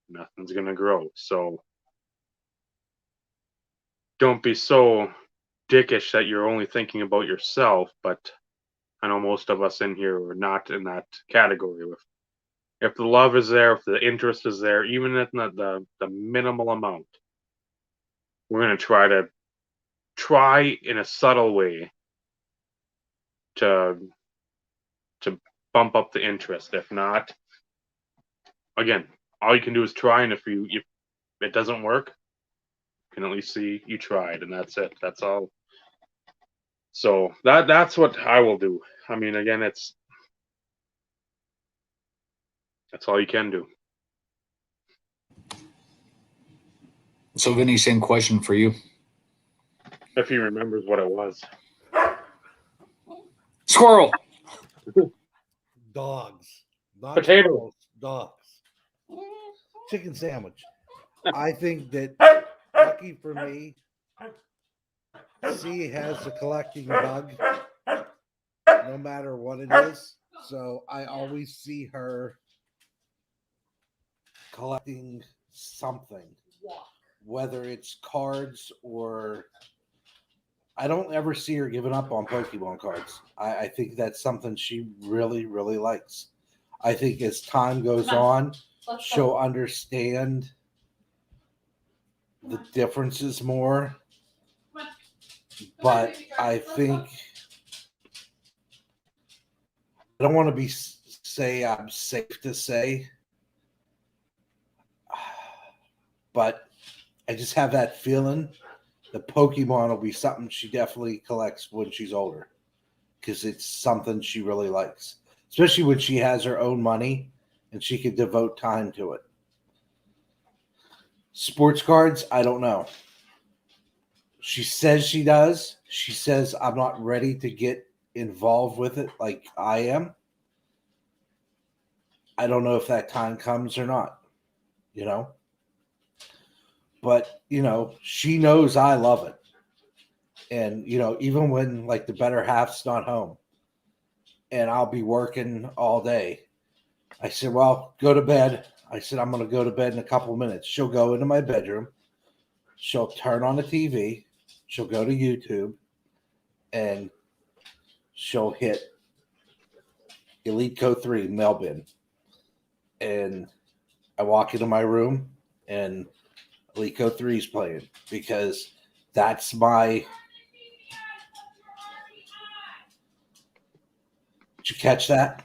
Speaker 1: nothing's going to grow. So don't be so dickish that you're only thinking about yourself. But I know most of us in here are not in that category. If the love is there, if the interest is there, even at the minimal amount, we're going to try in a subtle way to bump up the interest. If not, again, all you can do is try, and if it doesn't work, you can at least see you tried, and that's it. That's all. So that's what I will do. I mean, again, that's all you can do.
Speaker 2: So, Vinny, same question for you.
Speaker 1: If he remembers what it was.
Speaker 2: Squirrel.
Speaker 3: Dogs. Not
Speaker 1: Potato.
Speaker 3: squirrels, dogs. Chicken sandwich. I think that, lucky for me, she has a collecting bug no matter what it is. So I always see her collecting something, whether it's cards or I don't ever see her giving up on Pokemon cards. I think that's something she really, really likes. I think as time goes on, she'll understand the differences more. But I think I don't want to say I'm safe to say, but I just have that feeling the Pokemon will be something she definitely collects when she's older, because it's something she really likes, especially when she has her own money and she could devote time to it. Sports cards, I don't know. She says she does. She says, I'm not ready to get involved with it like I am. I don't know if that time comes or not, But, she knows I love it. And, even when, like, the better half's not home and I'll be working all day, I said, well, go to bed. I said, I'm going to go to bed in a couple of minutes. She'll go into my bedroom. She'll turn on the TV. She'll go to YouTube. And she'll hit Elite Code 3 mail bin. And I walk into my room and Elite Code 3 is playing, because that's my. Did you catch that?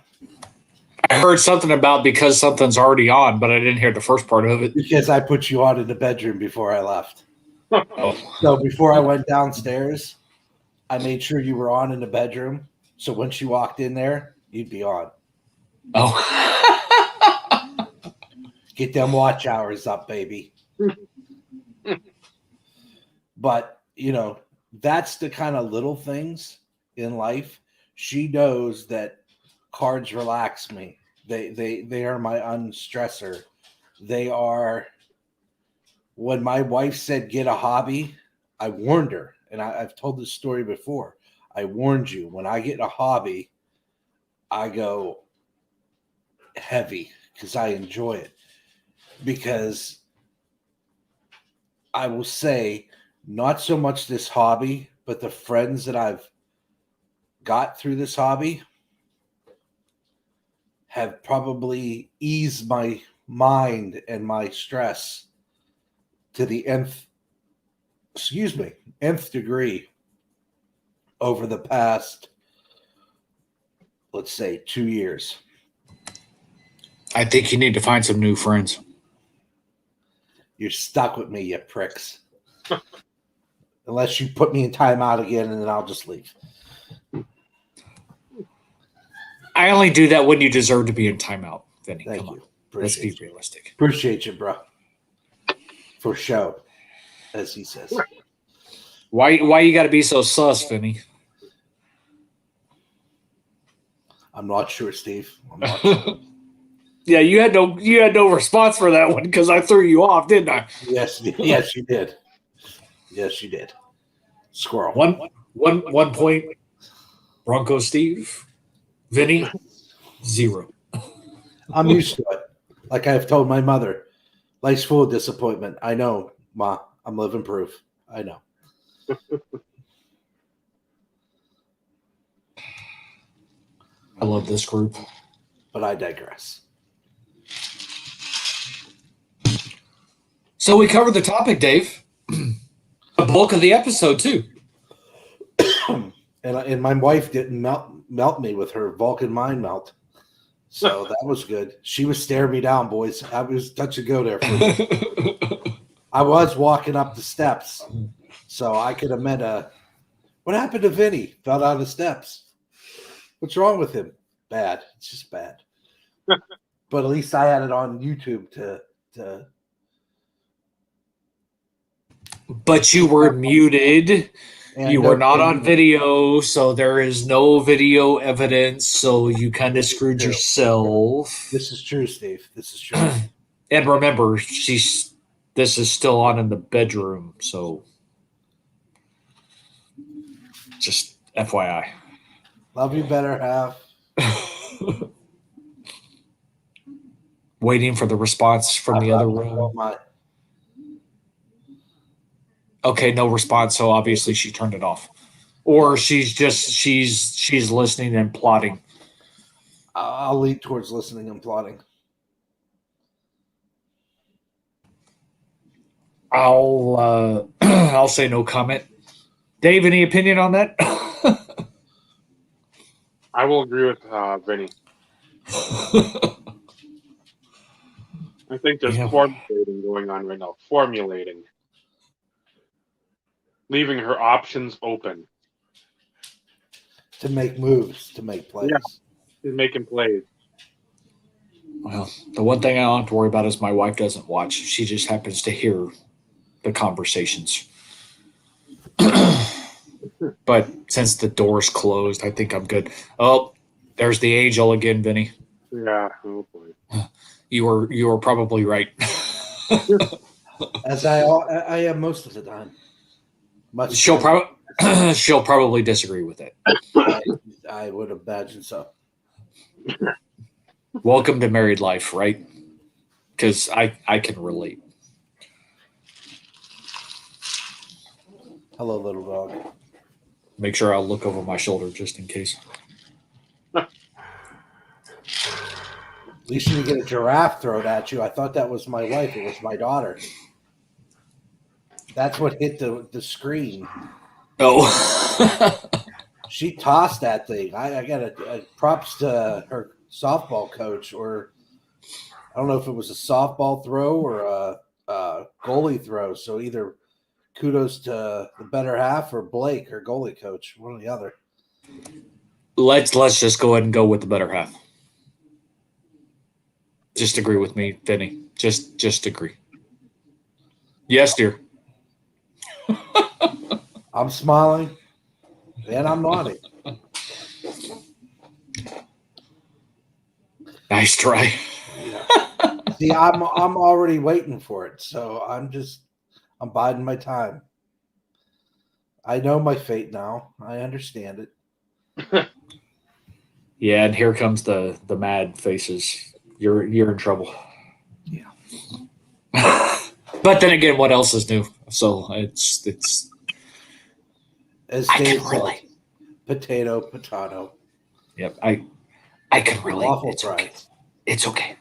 Speaker 2: I heard something about because something's already on, but I didn't hear the first part of it.
Speaker 3: Because I put you on in the bedroom before I left.
Speaker 2: Oh.
Speaker 3: So before I went downstairs, I made sure you were on in the bedroom. So when she walked in there, you'd be on.
Speaker 2: Oh.
Speaker 3: Get them watch hours up, baby. But, that's the kind of little things in life. She knows that cards relax me. They are my unstressor. They are. When my wife said get a hobby, I warned her, and I've told this story before. I warned you, when I get a hobby, I go heavy because I enjoy it. Because I will say, not so much this hobby, but the friends that I've got through this hobby have probably eased my mind and my stress to the nth degree over the past, let's say, 2 years.
Speaker 2: I think you need to find some new friends.
Speaker 3: You're stuck with me, you pricks. Unless you put me in timeout again, and then I'll just leave.
Speaker 2: I only do that when you deserve to be in timeout, Vinny.
Speaker 3: Thank
Speaker 2: Come
Speaker 3: you.
Speaker 2: on. Let's be
Speaker 3: Appreciate you.
Speaker 2: realistic.
Speaker 3: Appreciate you, bro. For show, as he says.
Speaker 2: Why you got to be so sus, Vinny?
Speaker 3: I'm not sure, Steve. I'm not sure.
Speaker 2: Yeah, you had no response for that one because I threw you off, didn't I?
Speaker 3: Yes, you did. Yes, you did. Squirrel.
Speaker 2: One point. Bronco Steve. Vinny, 0.
Speaker 3: I'm used to it. Like I've told my mother, life's full of disappointment. I know, Ma. I'm living proof. I know.
Speaker 2: I love this group.
Speaker 3: But I digress.
Speaker 2: So we covered the topic, Dave. The bulk of the episode, too.
Speaker 3: And my wife didn't melt me with her Vulcan mind melt. So that was good. She was staring me down, boys. I was touch and go there. I was walking up the steps. So I could have met what happened to Vinny? Fell down the steps. What's wrong with him? Bad. It's just bad. But at least I had it on YouTube to
Speaker 2: But you were muted. You were not on video, so there is no video evidence. So you kind of screwed yourself.
Speaker 3: This is true, Steve. This is true.
Speaker 2: And remember, this is still on in the bedroom, so just FYI.
Speaker 3: Love you, better half.
Speaker 2: Waiting for the response from the other room. Okay, no response, so obviously she turned it off. Or she's listening and plotting.
Speaker 3: I'll lead towards listening and plotting.
Speaker 2: I'll say no comment. Dave, any opinion on that?
Speaker 1: I will agree with Vinny. I think there's formulating going on right now. Formulating. Leaving her options open.
Speaker 3: To make moves, to make plays.
Speaker 1: Yeah, she's making plays.
Speaker 2: Well, the one thing I don't have to worry about is my wife doesn't watch. She just happens to hear the conversations. But since the door's closed, I think I'm good. Oh, there's the angel again, Vinny.
Speaker 1: Yeah, oh boy.
Speaker 2: You were probably right.
Speaker 3: As I am most of the time.
Speaker 2: She'll probably disagree with it.
Speaker 3: I would imagine so.
Speaker 2: Welcome to married life, right? Because I can relate.
Speaker 3: Hello, little dog.
Speaker 2: Make sure I'll look over my shoulder just in case.
Speaker 3: At least you didn't get a giraffe thrown at you. I thought that was my wife. It was my daughter. That's what hit the screen.
Speaker 2: Oh.
Speaker 3: She tossed that thing. I got a props to her softball coach, or I don't know if it was a softball throw or a goalie throw. So either kudos to the better half or Blake, her goalie coach, one or the other.
Speaker 2: Let's just go ahead and go with the better half. Just agree with me, Vinny. Just agree. Yes, dear.
Speaker 3: I'm smiling and I'm nodding.
Speaker 2: Nice try.
Speaker 3: Yeah. See, I'm already waiting for it, so I'm biding my time. I know my fate now. I understand it.
Speaker 2: Yeah, and here comes the mad faces. You're in trouble.
Speaker 3: Yeah.
Speaker 2: But then again, what else is new? So it's
Speaker 3: As
Speaker 2: I
Speaker 3: Dave
Speaker 2: can
Speaker 3: said,
Speaker 2: relate.
Speaker 3: potato.
Speaker 2: Yep, I can relate.
Speaker 3: Waffle
Speaker 2: It's okay.
Speaker 3: fries.
Speaker 2: It's okay.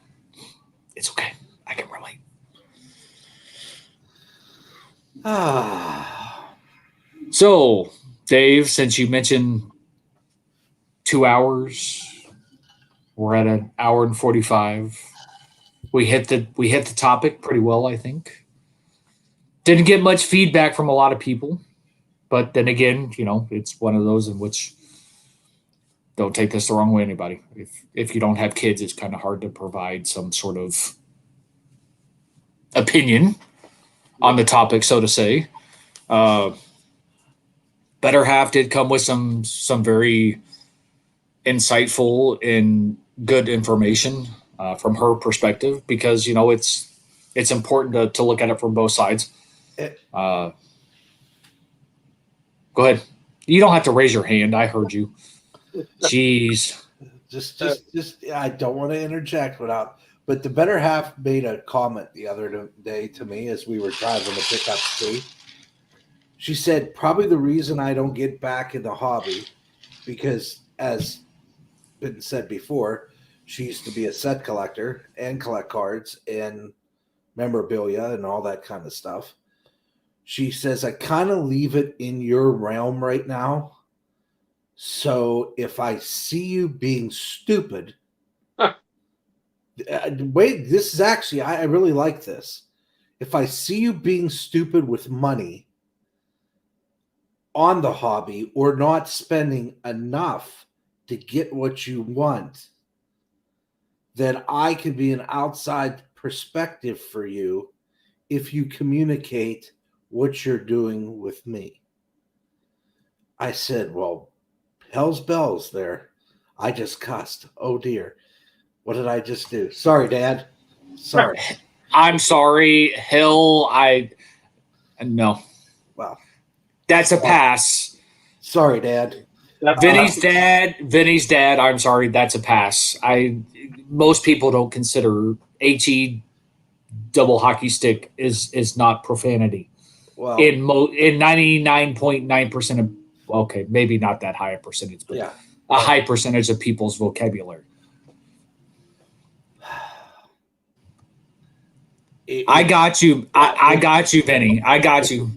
Speaker 2: It's okay. I can relate.
Speaker 3: Ah,
Speaker 2: So, Dave, since you mentioned 2 hours, we're at an hour and 45. We hit the topic pretty well, I think. Didn't get much feedback from a lot of people, but then again, it's one of those in which don't take this the wrong way, anybody. If you don't have kids, it's kind of hard to provide some sort of opinion on the topic, so to say. Better Half did come with some very insightful and good information from her perspective, because it's important to look at it from both sides. Go ahead. You don't have to raise your hand. I heard you. Jeez.
Speaker 3: just I don't want to interject but the better half made a comment the other day to me as we were driving to pick up Steve. She said, probably the reason I don't get back in the hobby, because as been said before, she used to be a set collector and collect cards and memorabilia and all that kind of stuff. She says, I kind of leave it in your realm right now. So if I see you being stupid, wait, this is actually, I really like this. If I see you being stupid with money on the hobby or not spending enough to get what you want, then I can be an outside perspective for you if you communicate what you're doing with me. I said, well, hell's bells there. I just cussed. Oh dear. What did I just do? Sorry, Dad. Sorry.
Speaker 2: I'm sorry. Hell, no.
Speaker 3: Well,
Speaker 2: That's a pass.
Speaker 3: sorry, Dad.
Speaker 2: Vinny's dad. I'm sorry. That's a pass. Most people don't consider HE double hockey stick is not profanity.
Speaker 3: Well,
Speaker 2: In 99.9% of, okay, maybe not that high a percentage, but
Speaker 3: yeah.
Speaker 2: a high percentage of people's vocabulary. I got you. I got you, Vinny. I got you.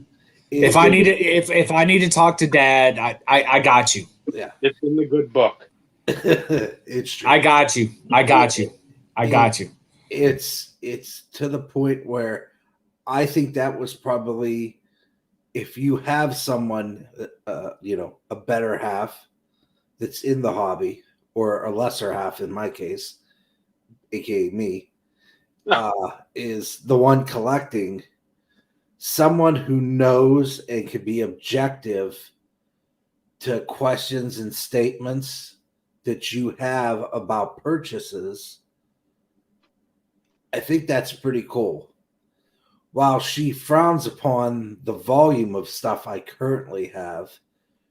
Speaker 2: If I need to talk to Dad, I got you.
Speaker 3: Yeah,
Speaker 1: It's in the good book.
Speaker 3: it's true.
Speaker 2: I got you.
Speaker 3: It's to the point where I think that was probably, if you have someone, a better half that's in the hobby, or a lesser half in my case, aka me, is the one collecting, someone who knows and can be objective to questions and statements that you have about purchases. I think that's pretty cool. While she frowns upon the volume of stuff I currently have,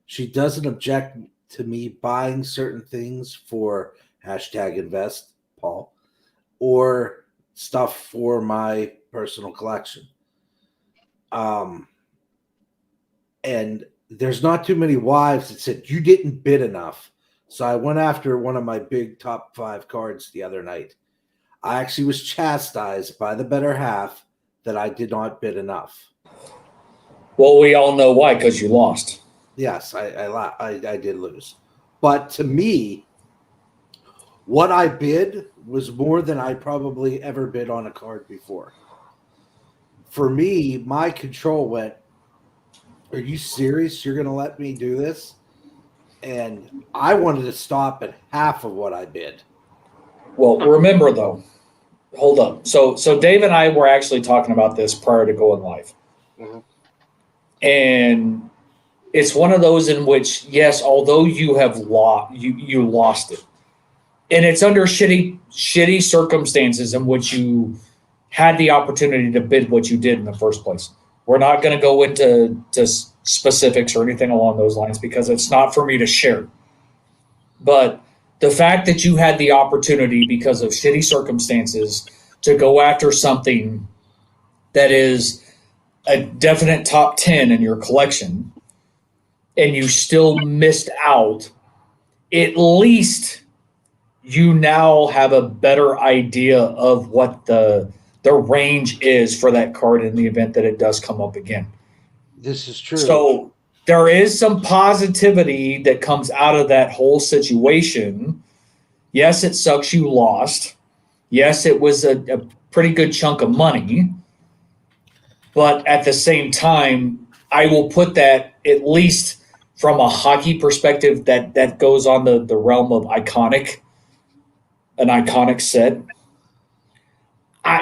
Speaker 3: she doesn't object to me buying certain things for #invest, Paul, or stuff for my personal collection. And there's not too many wives that said, you didn't bid enough. So I went after one of my big top 5 cards the other night. I actually was chastised by the better half that I did not bid enough.
Speaker 2: Well, we all know why, because you lost.
Speaker 3: Yes, I did lose. But to me, what I bid was more than I probably ever bid on a card before. For me, my control went, are you serious? You're going to let me do this? And I wanted to stop at half of what I bid.
Speaker 2: Well, remember though, hold up. So Dave and I were actually talking about this prior to going live.
Speaker 1: Mhm.
Speaker 2: And it's one of those in which, yes, although you have lost, you lost it, and it's under shitty circumstances in which you had the opportunity to bid what you did in the first place. We're not going to go into specifics or anything along those lines because it's not for me to share. But the fact that you had the opportunity because of shitty circumstances to go after something that is a definite top 10 in your collection and you still missed out, at least you now have a better idea of what the range is for that card in the event that it does come up again.
Speaker 3: This is true.
Speaker 2: So there is some positivity that comes out of that whole situation. Yes, it sucks you lost. Yes, it was a pretty good chunk of money. But at the same time, I will put that, at least from a hockey perspective, that goes on the realm of an iconic set.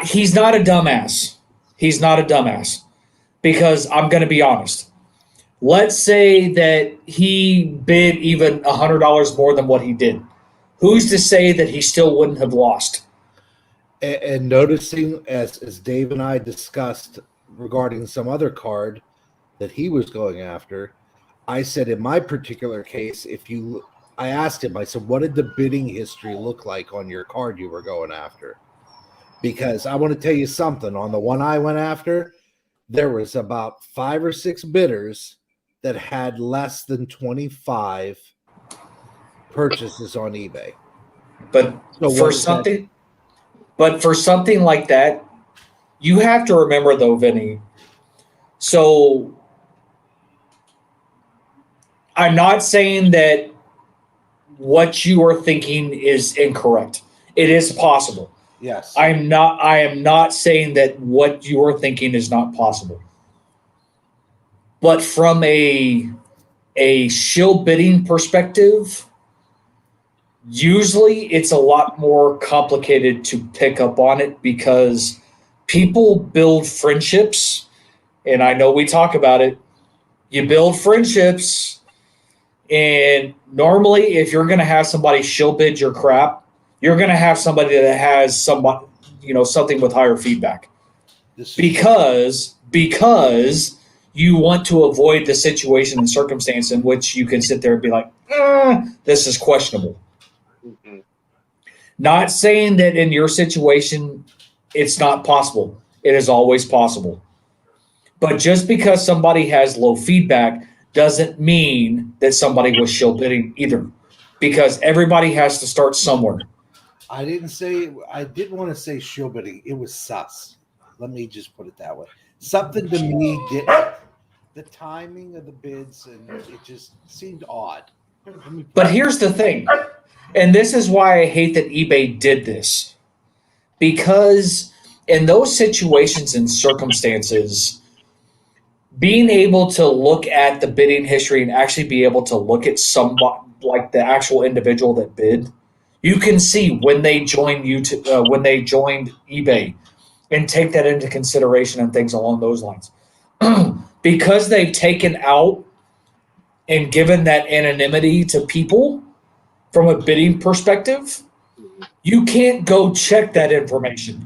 Speaker 2: He's not a dumbass. He's not a dumbass. Because I'm going to be honest. Let's say that he bid even $100 more than what he did. Who's to say that he still wouldn't have lost?
Speaker 3: And noticing, as Dave and I discussed regarding some other card that he was going after, I said in my particular case, I asked him, I said, what did the bidding history look like on your card you were going after? Because I want to tell you something. On the one I went after, there was about 5 or 6 bidders that had less than 25 purchases on eBay.
Speaker 2: But for something like that, you have to remember though, Vinny. So I'm not saying that what you are thinking is incorrect. It is possible.
Speaker 3: Yes.
Speaker 2: I am not saying that what you are thinking is not possible. But from a shill bidding perspective, usually it's a lot more complicated to pick up on it because people build friendships, and I know we talk about it. You build friendships, and normally if you're going to have somebody shill bid your crap, you're going to have somebody that has something with higher feedback. Because you want to avoid the situation and circumstance in which you can sit there and be like, this is questionable. Mm-hmm. Not saying that in your situation it's not possible. It is always possible. But just because somebody has low feedback doesn't mean that somebody was shill bidding either. Because everybody has to start somewhere.
Speaker 3: I didn't want to say shill bidding. It was sus. Let me just put it that way. Something to me did the timing of the bids, and it just seemed odd.
Speaker 2: But here's the thing, and this is why I hate that eBay did this. Because in those situations and circumstances, being able to look at the bidding history and actually be able to look at somebody like the actual individual that bid, you can see when they joined when they joined eBay, and take that into consideration and things along those lines. Because they've taken out and given that anonymity to people from a bidding perspective, you can't go check that information.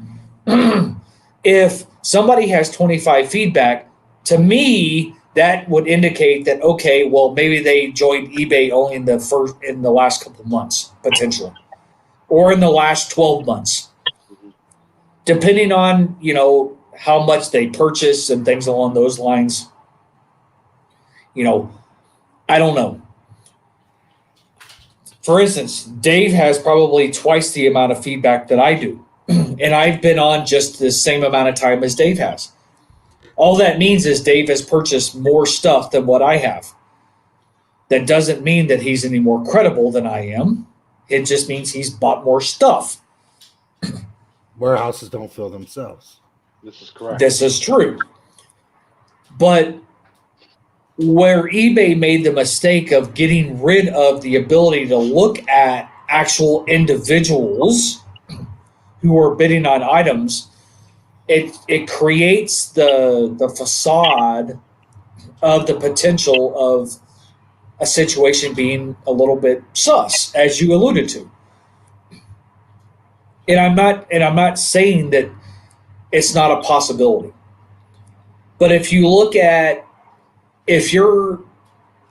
Speaker 2: If somebody has 25 feedback, to me, that would indicate that, okay, well, maybe they joined eBay only in the last couple months, potentially, or in the last 12 months, depending on, how much they purchase and things along those lines. I don't know. For instance, Dave has probably twice the amount of feedback that I do. And I've been on just the same amount of time as Dave has. All that means is Dave has purchased more stuff than what I have. That doesn't mean that he's any more credible than I am. It just means he's bought more stuff.
Speaker 3: Warehouses don't fill themselves.
Speaker 1: This is correct.
Speaker 2: This is true. But where eBay made the mistake of getting rid of the ability to look at actual individuals who are bidding on items, it creates the facade of the potential of a situation being a little bit sus, as you alluded to. And I'm not saying that it's not a possibility. But if you look at, if you're,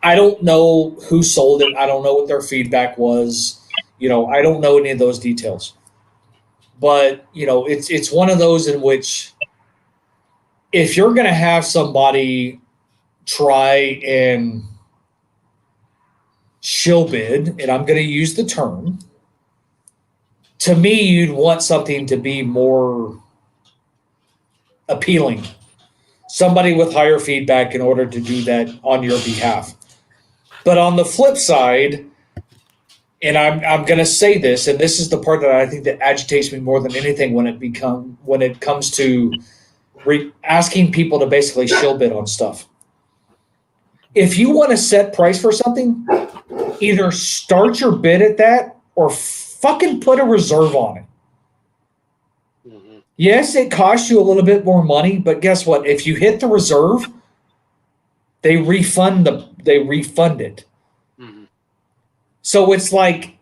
Speaker 2: I don't know who sold it. I don't know what their feedback was. I don't know any of those details. But, it's one of those in which if you're going to have somebody try and shill bid, and I'm going to use the term, to me, you'd want something to be more appealing. Somebody with higher feedback in order to do that on your behalf. But on the flip side, and I'm going to say this, and this is the part that I think that agitates me more than anything when it comes to asking people to basically shill bid on stuff. If you want to set price for something, either start your bid at that or fucking put a reserve on it. Yes, it costs you a little bit more money, but guess what? If you hit the reserve, they refund it.
Speaker 1: Mm-hmm.
Speaker 2: So it's like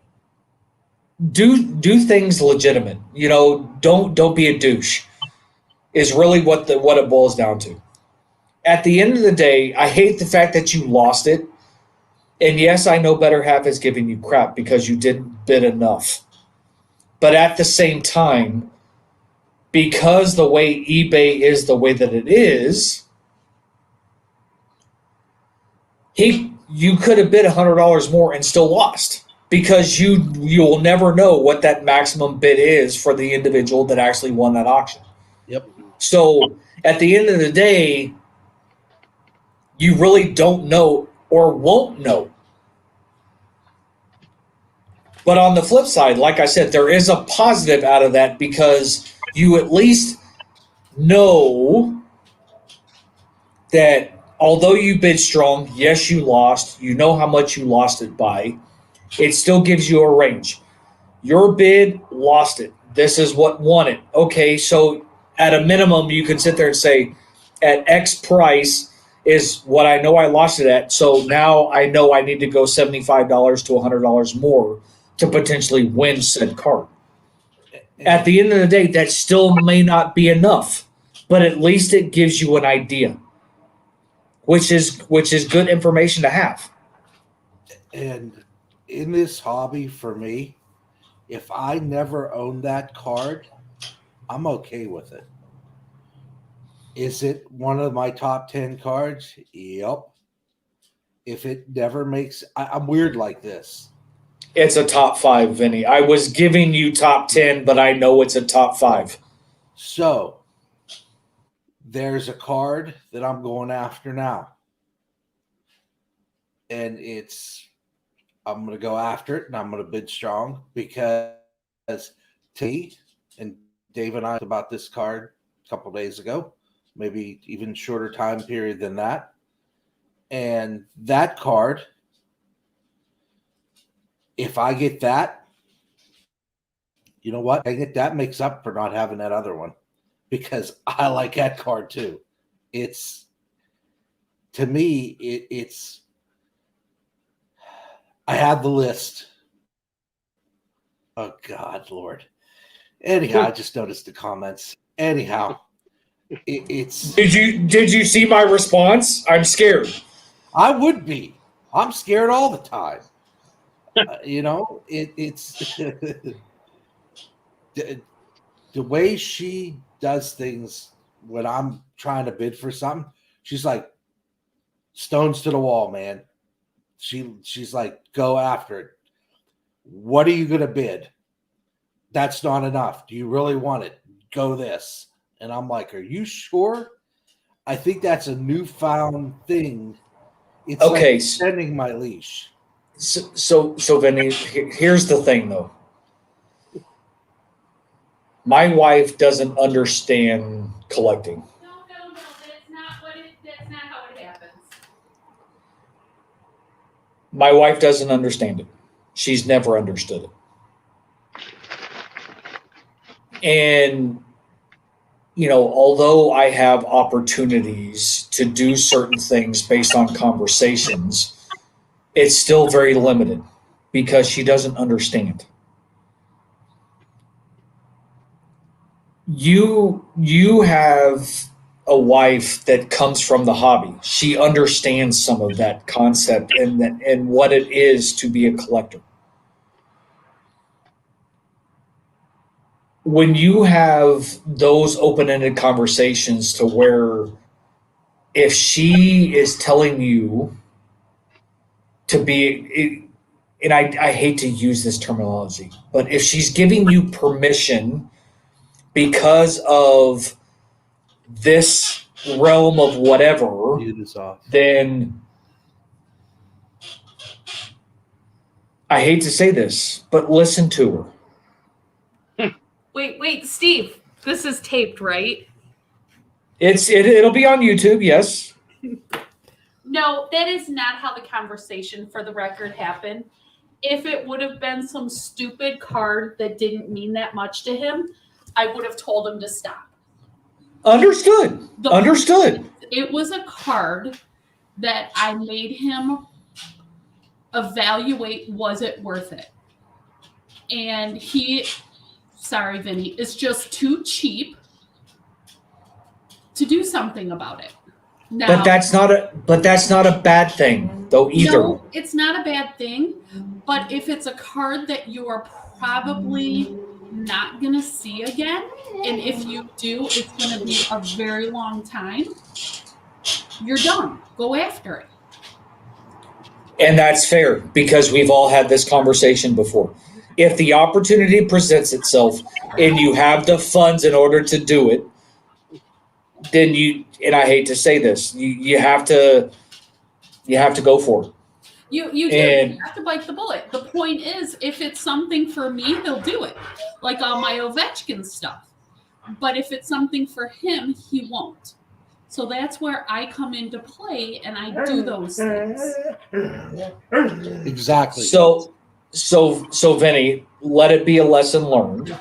Speaker 2: do things legitimate. Don't be a douche. Is really what it boils down to. At the end of the day, I hate the fact that you lost it. And yes, I know Better Half is giving you crap because you didn't bid enough. But at the same time, because the way eBay is the way that it is, you could have bid $100 more and still lost because you'll never know what that maximum bid is for the individual that actually won that auction.
Speaker 3: Yep.
Speaker 2: So at the end of the day, you really don't know or won't know. But on the flip side, like I said, there is a positive out of that because you at least know that although you bid strong, yes, you lost. You know how much you lost it by. It still gives you a range. Your bid lost it. This is what won it. Okay, so at a minimum, you can sit there and say, at X price is what I know I lost it at. So now I know I need to go $75 to $100 more to potentially win said card. At the end of the day, that still may not be enough, but at least it gives you an idea, which is good information to have.
Speaker 3: And in this hobby, for me, if I never own that card, I'm okay with it. Is it one of my top 10 cards? Yep. If it never makes, I'm weird like this.
Speaker 2: It's a top 5, Vinny. I was giving you top 10, but I know it's a top 5.
Speaker 3: So there's a card that I'm going after now. And I'm going to go after it and I'm going to bid strong because T and Dave and I talked about this card a couple days ago, maybe even shorter time period than that. And that card, if I get that, you know what? That makes up for not having that other one because I like that card too. To me, it's, I have the list. Oh God, Lord. Anyhow, I just noticed the comments. Anyhow, it's.
Speaker 2: Did you see my response? I'm scared.
Speaker 3: I would be. I'm scared all the time. It's the way she does things when I'm trying to bid for something. She's like stones to the wall, man. She's like, go after it. What are you going to bid? That's not enough. Do you really want it? Go this. And I'm like, are you sure? I think that's a newfound thing. It's okay. Like extending my leash.
Speaker 2: So Vinny, here's the thing though. My wife doesn't understand collecting.
Speaker 5: No. That's not how it happens.
Speaker 2: My wife doesn't understand it. She's never understood it. And, although I have opportunities to do certain things based on conversations, it's still very limited because she doesn't understand. you have a wife that comes from the hobby. She understands some of that concept and what it is to be a collector. When you have those open-ended conversations to where if she is telling you to be, and I hate to use this terminology, but if she's giving you permission because of this realm of whatever,
Speaker 3: Mute this off.
Speaker 2: then I hate to say this, but listen to her.
Speaker 5: Wait, Steve. This is taped, right?
Speaker 2: It'll be on YouTube, yes.
Speaker 5: No, that is not how the conversation, for the record, happened. If it would have been some stupid card that didn't mean that much to him, I would have told him to stop.
Speaker 2: Understood. Understood.
Speaker 5: It was a card that I made him evaluate, was it worth it? And sorry, Vinny, is just too cheap to do something about it. Now,
Speaker 2: But that's not a bad thing though either.
Speaker 5: no, it's not a bad thing. But if it's a card that you are probably not going to see again, and if you do, it's going to be a very long time, you're done. Go after it.
Speaker 2: And that's fair because we've all had this conversation before. If the opportunity presents itself and you have the funds in order to do it, then and I hate to say this, you have to go for it.
Speaker 5: You do. You have to bite the bullet. The point is, if it's something for me, he'll do it. Like all my Ovechkin stuff. But if it's something for him, he won't. So that's where I come into play and I do those things.
Speaker 3: Exactly.
Speaker 2: So Vinny, let it be a lesson learned.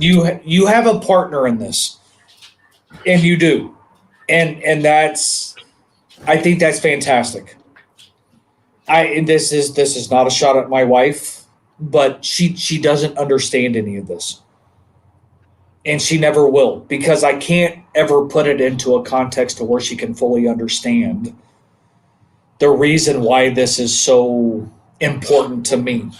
Speaker 2: You have a partner in this, and you do, and I think that's fantastic. This is not a shot at my wife, but she doesn't understand any of this, and she never will because I can't ever put it into a context to where she can fully understand the reason why this is so important to me.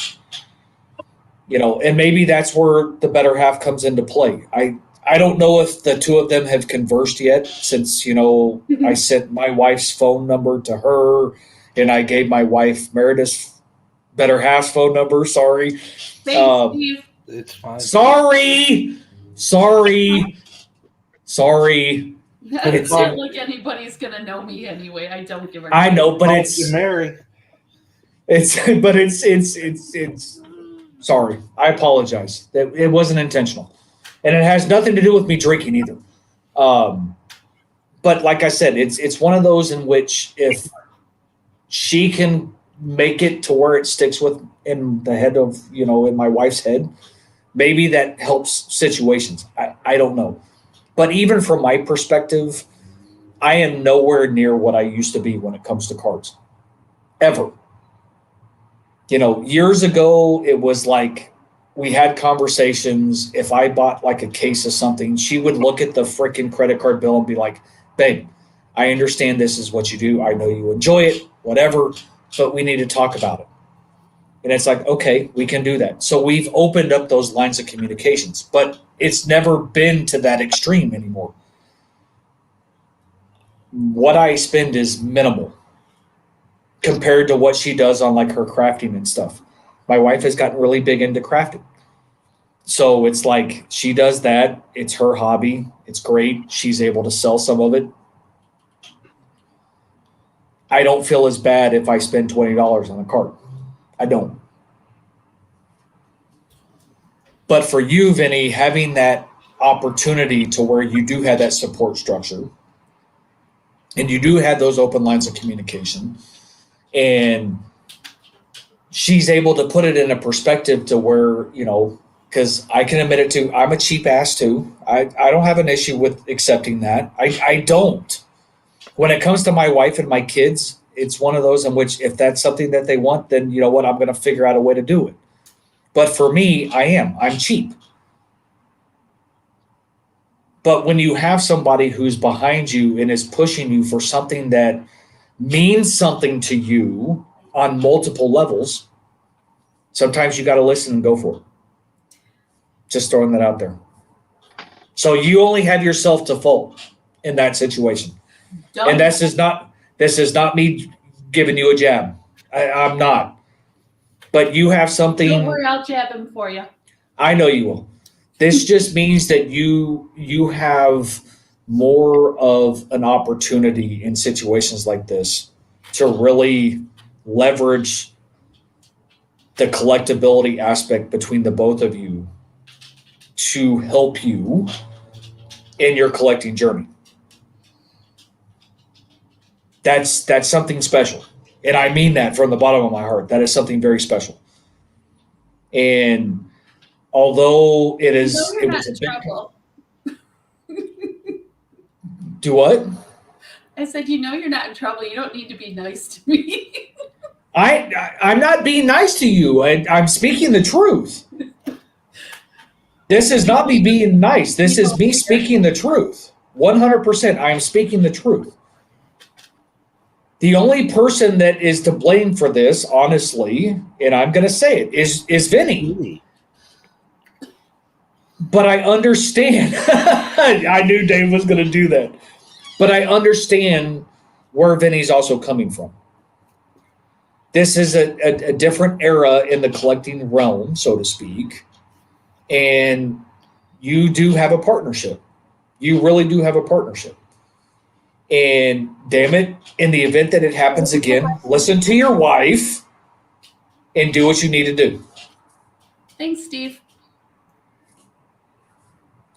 Speaker 2: And maybe that's where the better half comes into play. I don't know if the two of them have conversed yet since, I sent my wife's phone number to her and I gave my wife Meredith's better half's phone number. Sorry.
Speaker 5: Thanks, Steve.
Speaker 3: It's fine.
Speaker 2: Sorry.
Speaker 5: It's not like anybody's going to know me anyway. I don't give a
Speaker 2: I know, but it's
Speaker 3: Mary.
Speaker 2: It's sorry. I apologize. It wasn't intentional. And it has nothing to do with me drinking either. But like I said, it's one of those in which if she can make it to where it sticks in the head of, in my wife's head, maybe that helps situations. I don't know. But even from my perspective, I am nowhere near what I used to be when it comes to cards. Ever. Years ago, it was like we had conversations. If I bought like a case of something, she would look at the freaking credit card bill and be like, babe, I understand this is what you do. I know you enjoy it, whatever, but we need to talk about it. And it's like, okay, we can do that. So we've opened up those lines of communications, but it's never been to that extreme anymore. What I spend is minimal compared to what she does on like her crafting and stuff. My wife has gotten really big into crafting. So it's like she does that. It's her hobby. It's great. She's able to sell some of it. I don't feel as bad if I spend $20 on a card. I don't. But for you, Vinny, having that opportunity to where you do have that support structure and you do have those open lines of communication, and she's able to put it in a perspective to where, because I can admit it too, I'm a cheap ass too. I don't have an issue with accepting that. I don't. When it comes to my wife and my kids, it's one of those in which if that's something that they want, then you know what, I'm going to figure out a way to do it. But for me, I'm cheap. But when you have somebody who's behind you and is pushing you for something that means something to you on multiple levels, sometimes you got to listen and go for it. Just throwing that out there. So you only have yourself to fault in that situation. And this is not me giving you a jab. I'm not. But you have something.
Speaker 5: Don't worry, I'll jab him for you.
Speaker 2: I know you will. This just means that you have more of an opportunity in situations like this to really leverage the collectability aspect between the both of you to help you in your collecting journey. That's something special. And I mean that from the bottom of my heart. That is something very special. And although it is,
Speaker 5: No,
Speaker 2: it
Speaker 5: you're
Speaker 2: was
Speaker 5: not
Speaker 2: a
Speaker 5: in
Speaker 2: big
Speaker 5: trouble.
Speaker 2: Do what?
Speaker 5: I said, you know you're not in trouble. You don't need to be nice to me.
Speaker 2: I'm not being nice to you. I'm speaking the truth. This is not me being nice. This is me speaking the truth. 100%. I am speaking the truth. The only person that is to blame for this, honestly, and I'm going to say it, is Vinny. But I understand. I knew Dave was going to do that. But I understand where Vinny's also coming from. This is a different era in the collecting realm, so to speak. And you do have a partnership. You really do have a partnership. And damn it, in the event that it happens again, listen to your wife and do what you need to do.
Speaker 5: Thanks, Steve.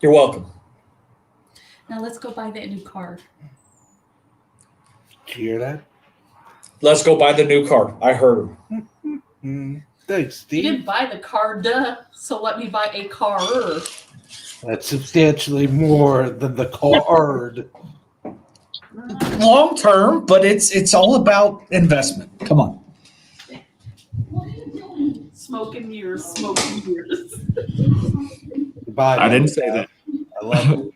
Speaker 2: You're welcome.
Speaker 5: Now let's go buy that new car.
Speaker 3: Did you hear that?
Speaker 2: Let's go buy the new car. I heard her.
Speaker 3: Thanks, Steve.
Speaker 5: You didn't buy the car, duh. So let me buy a car.
Speaker 3: That's substantially more than the card.
Speaker 2: Long term, but it's all about investment. Come on.
Speaker 5: What are you doing? Smoking mirrors.
Speaker 3: Goodbye.
Speaker 2: I didn't say that.
Speaker 3: I love you.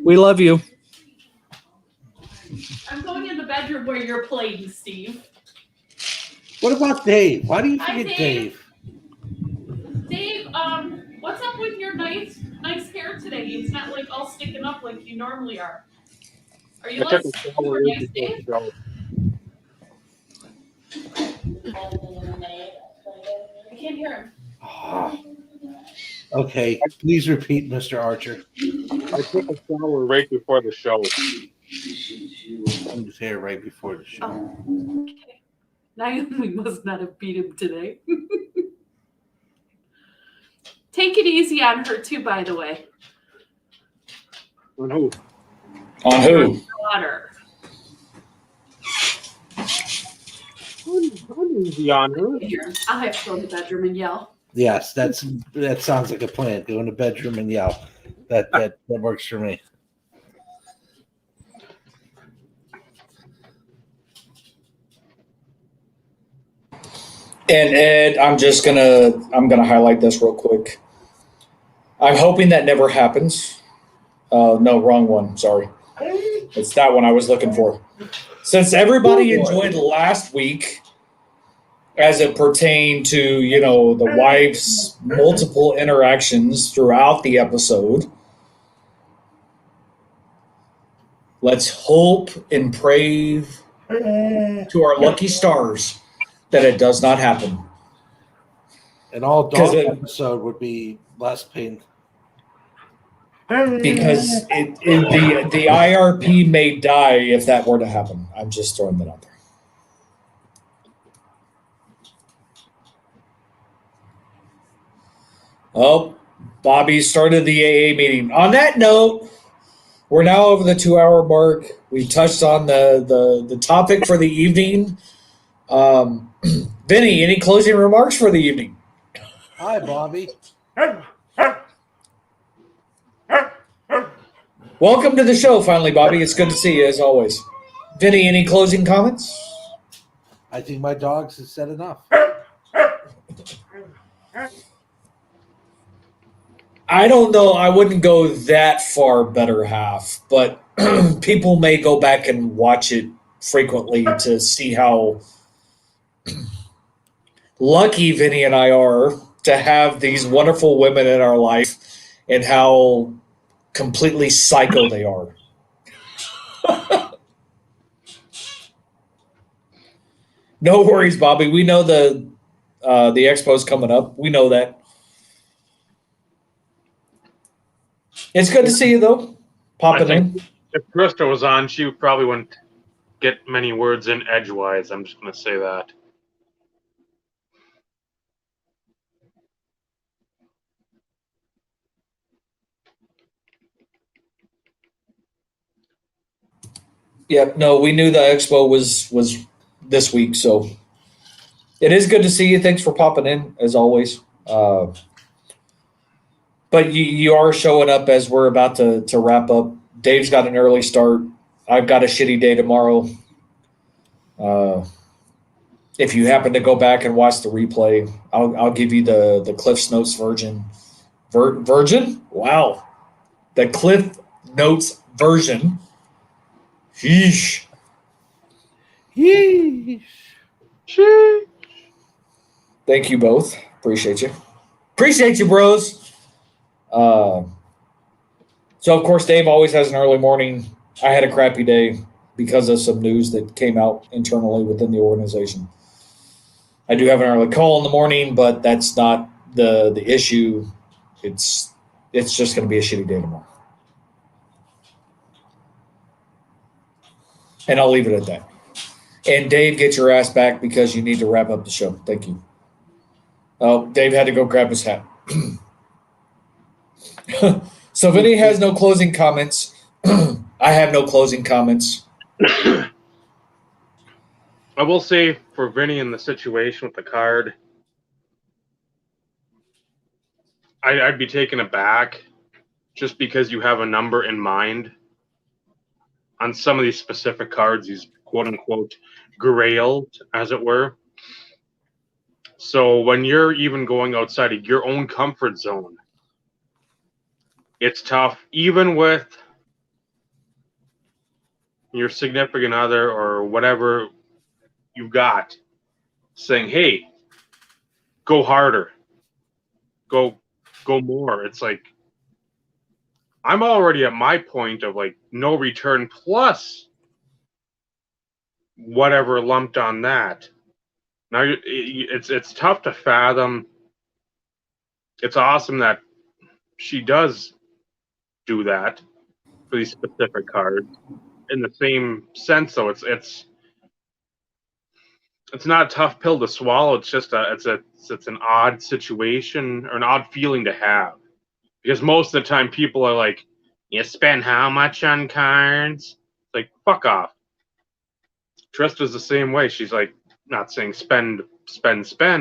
Speaker 2: We love you.
Speaker 5: I'm going in the bedroom where you're playing, Steve.
Speaker 3: What about Dave? Why do you
Speaker 5: Hi,
Speaker 3: forget
Speaker 5: Dave.
Speaker 3: Dave?
Speaker 5: Dave, what's up with your nice hair today? It's not like all sticking up like you normally are. Are you like super nice, Dave? I can't hear him.
Speaker 3: Ah. Okay, please repeat, Mr. Archer.
Speaker 1: I took a shower right before the show.
Speaker 3: I'm just here right before the show.
Speaker 5: Oh, okay. Naomi must not have beat him today. Take it easy on her too, by the way.
Speaker 1: On who?
Speaker 2: On who?
Speaker 5: Daughter.
Speaker 1: I'm easy on her.
Speaker 5: Here, I'll have to go in the bedroom and yell.
Speaker 3: Yes, that sounds like a plan. Go in the bedroom and yell. That works for me.
Speaker 2: And Ed, I'm gonna highlight this real quick. I'm hoping that never happens. No, wrong one. Sorry, it's that one I was looking for. Since everybody enjoyed last week, as it pertained to the wife's multiple interactions throughout the episode, let's hope and pray to our lucky stars that it does not happen.
Speaker 3: An all dog episode would be less painful.
Speaker 2: Because the IRP may die if that were to happen. I'm just throwing that out there. Oh, Bobby started the AA meeting. On that note, we're now over the 2-hour mark. We touched on the topic for the evening. Vinny, any closing remarks for the evening?
Speaker 3: Hi, Bobby.
Speaker 2: Welcome to the show, finally, Bobby. It's good to see you, as always. Vinny, any closing comments?
Speaker 3: I think my dogs have said enough.
Speaker 2: I don't know. I wouldn't go that far better half, but people may go back and watch it frequently to see how lucky Vinny and I are to have these wonderful women in our life and how completely psycho they are. No worries, Bobby. We know the expo's coming up. We know that. It's good to see you, though. Popping in.
Speaker 1: If Krista was on, she probably wouldn't get many words in edgewise. I'm just going to say that.
Speaker 2: Yeah, no, we knew the expo was this week, so it is good to see you. Thanks for popping in, as always. But you are showing up as we're about to wrap up. Dave's got an early start. I've got a shitty day tomorrow. If you happen to go back and watch the replay, I'll give you the Cliff Notes version. Virgin? Wow. The Cliff Notes version. Yeesh.
Speaker 3: Yeesh.
Speaker 2: Thank you both. Appreciate you. Appreciate you, bros. So, of course, Dave always has an early morning. I had a crappy day because of some news that came out internally within the organization. I do have an early call in the morning, but that's not the issue. It's just going to be a shitty day tomorrow. And I'll leave it at that. And Dave, get your ass back because you need to wrap up the show. Thank you. Oh, Dave had to go grab his hat. So Vinny has no closing comments. I have no closing comments.
Speaker 1: I will say for Vinny in the situation with the card, I'd be taken aback just because you have a number in mind on some of these specific cards, these quote-unquote grailed, as it were. So when you're even going outside of your own comfort zone, it's tough, even with your significant other or whatever you've got, saying, hey, go harder, go more. It's like, I'm already at my point of like no return plus whatever lumped on that. Now it's tough to fathom. It's awesome that she does do that for these specific cards. In the same sense, though, it's not a tough pill to swallow. It's just it's an odd situation or an odd feeling to have, because most of the time people are like, "You spend how much on cards?" Like, fuck off. Trista's the same way. She's like, not saying spend,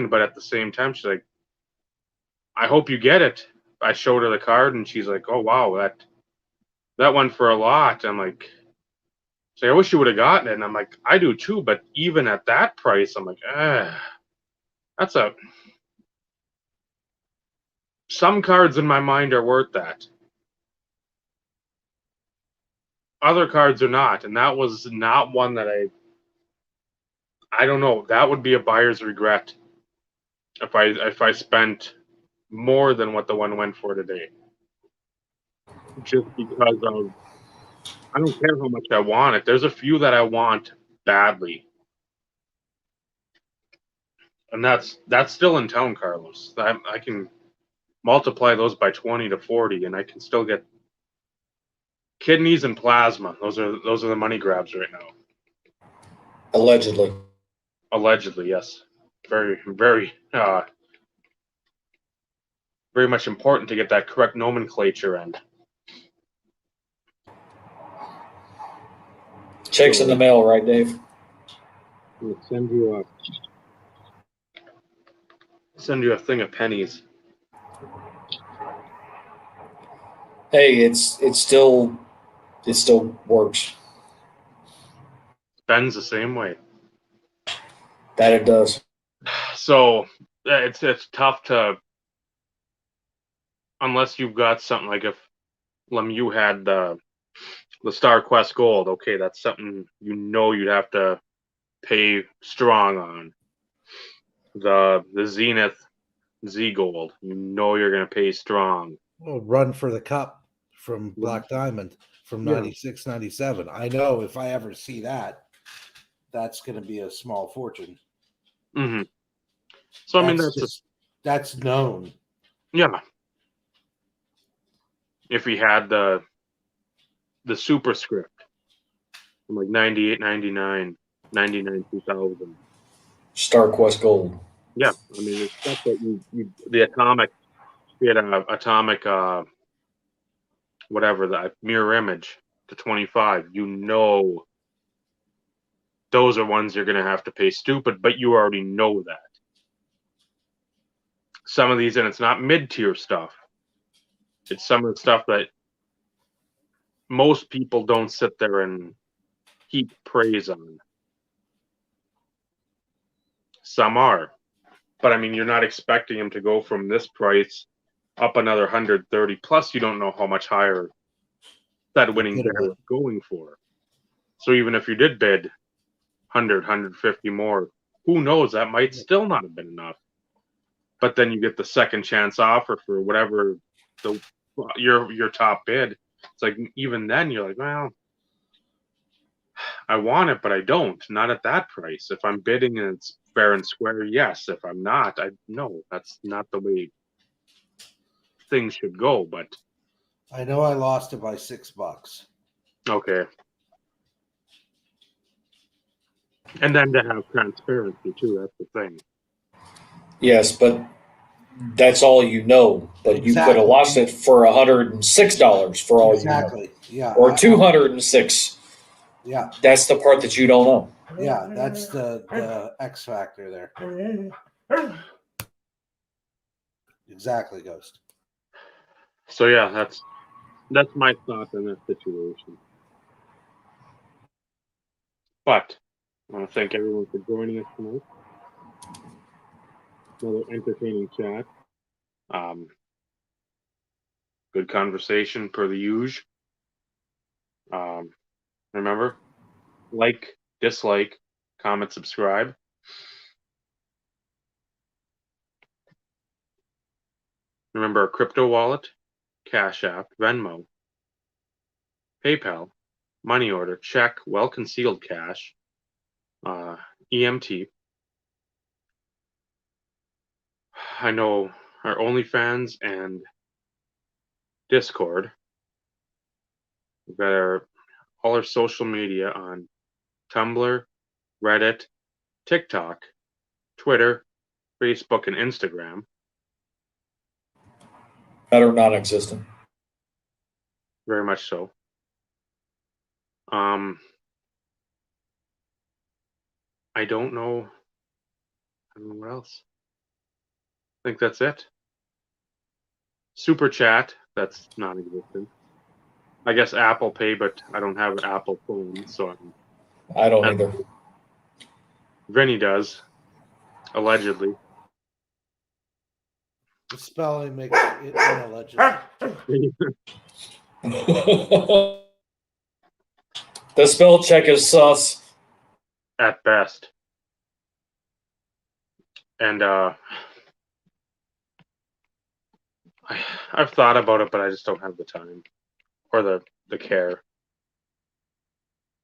Speaker 1: but at the same time, she's like, I hope you get it. I showed her the card, and she's like, oh, wow, that went for a lot. I'm like, I wish you would have gotten it. And I'm like, I do too, but even at that price, I'm like, some cards in my mind are worth that. Other cards are not, and that was not one that I don't know. That would be a buyer's regret if I spent more than what the one went for today. Just because of, I don't care how much I want it. There's a few that I want badly. And that's still in town, Carlos. I can multiply those by 20 to 40 and I can still get kidneys and plasma. Those are the money grabs right now.
Speaker 2: Allegedly.
Speaker 1: Allegedly, yes. Very, very very much important to get that correct nomenclature and
Speaker 2: checks in the mail, right, Dave?
Speaker 1: We'll send you a thing of pennies.
Speaker 2: Hey, it still works.
Speaker 1: Ben's the same way.
Speaker 2: That it does.
Speaker 1: So it's tough to unless you've got something like if you had the Star Quest Gold, okay, that's something you'd have to pay strong on. The Zenith Z Gold, you're going to pay strong.
Speaker 3: Well, Run for the Cup from Black Diamond from 96, 97. I know if I ever see that, that's going to be a small fortune.
Speaker 1: Mm-hmm. So I mean,
Speaker 3: that's known.
Speaker 1: Yeah. If we had the superscript from like 98, 99, 99, 2000.
Speaker 2: Star Quest Gold.
Speaker 1: Yeah, I mean, it's stuff that the atomic, we had an atomic, whatever, the mirror image to 25. Those are ones you're going to have to pay stupid, but you already know that. Some of these, and it's not mid-tier stuff. It's some of the stuff that most people don't sit there and heap praise on. Some are. But I mean, you're not expecting them to go from this price up another 130. Plus, you don't know how much higher that winning bid is going for. So even if you did bid 100, 150 more, who knows? That might still not have been enough. But then you get the second chance offer for whatever your top bid. It's like even then you're like, well, I want it, but I don't. Not at that price. If I'm bidding and it's fair and square, yes. If I'm not, no. That's not the way things should go. But
Speaker 3: I know I lost it by $6.
Speaker 1: Okay. And then to have transparency too. That's the thing.
Speaker 2: Yes, but that's all you know. But you could have lost it for $106 for all you know.
Speaker 3: Yeah.
Speaker 2: Or $206.
Speaker 3: Yeah.
Speaker 2: That's the part that you don't know.
Speaker 3: Yeah, that's the X factor there. Exactly, Ghost.
Speaker 1: So yeah, that's my thought on that situation. But I want to thank everyone for joining us tonight. Another entertaining chat. Good conversation per the usual. Remember, like, dislike, comment, subscribe. Remember our crypto wallet, Cash App, Venmo, PayPal, money order, check, well-concealed cash, EMT. I know our OnlyFans and Discord. We've got all our social media on Tumblr, Reddit, TikTok, Twitter, Facebook, and Instagram.
Speaker 2: That are non-existent.
Speaker 1: Very much so. I don't know what else. I think that's it. Super Chat, that's non-existent. I guess Apple Pay, but I don't have an Apple phone, so
Speaker 2: I don't either.
Speaker 1: Vinny does, allegedly.
Speaker 3: The spelling makes it unallegedly.
Speaker 2: The spell check is sus.
Speaker 1: At best. And I've thought about it, but I just don't have the time or the care.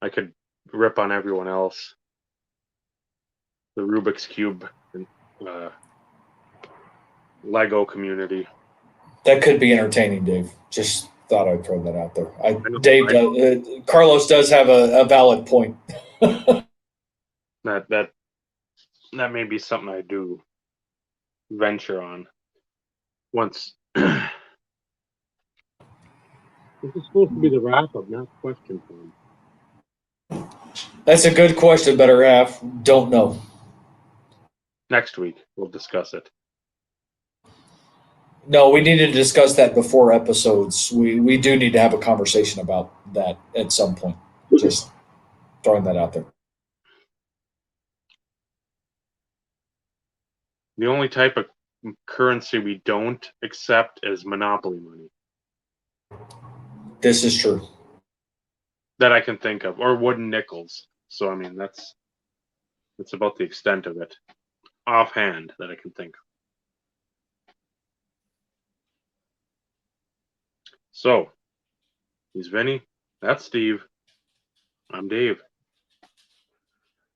Speaker 1: I could rip on everyone else. The Rubik's Cube and Lego community.
Speaker 2: That could be entertaining, Dave. Just thought I'd throw that out there. Carlos does have a valid point.
Speaker 1: That may be something I do venture on once. This is supposed to be the wrap up, not question time.
Speaker 2: That's a good question, better half. Don't know.
Speaker 1: Next week we'll discuss it.
Speaker 2: No, we need to discuss that before episodes. We do need to have a conversation about that at some point. Just throwing that out there.
Speaker 1: The only type of currency we don't accept is Monopoly money
Speaker 2: This is true.
Speaker 1: that I can think of, or wooden nickels. So I mean, that's about the extent of it, offhand, that I can think of. So, he's Vinny. That's Steve. I'm Dave.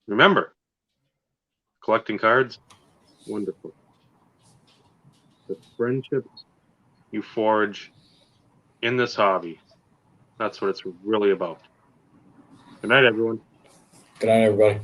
Speaker 1: Remember, collecting cards, wonderful. The friendships you forge in this hobby, that's what it's really about. Good night, everyone.
Speaker 2: Good night, everybody.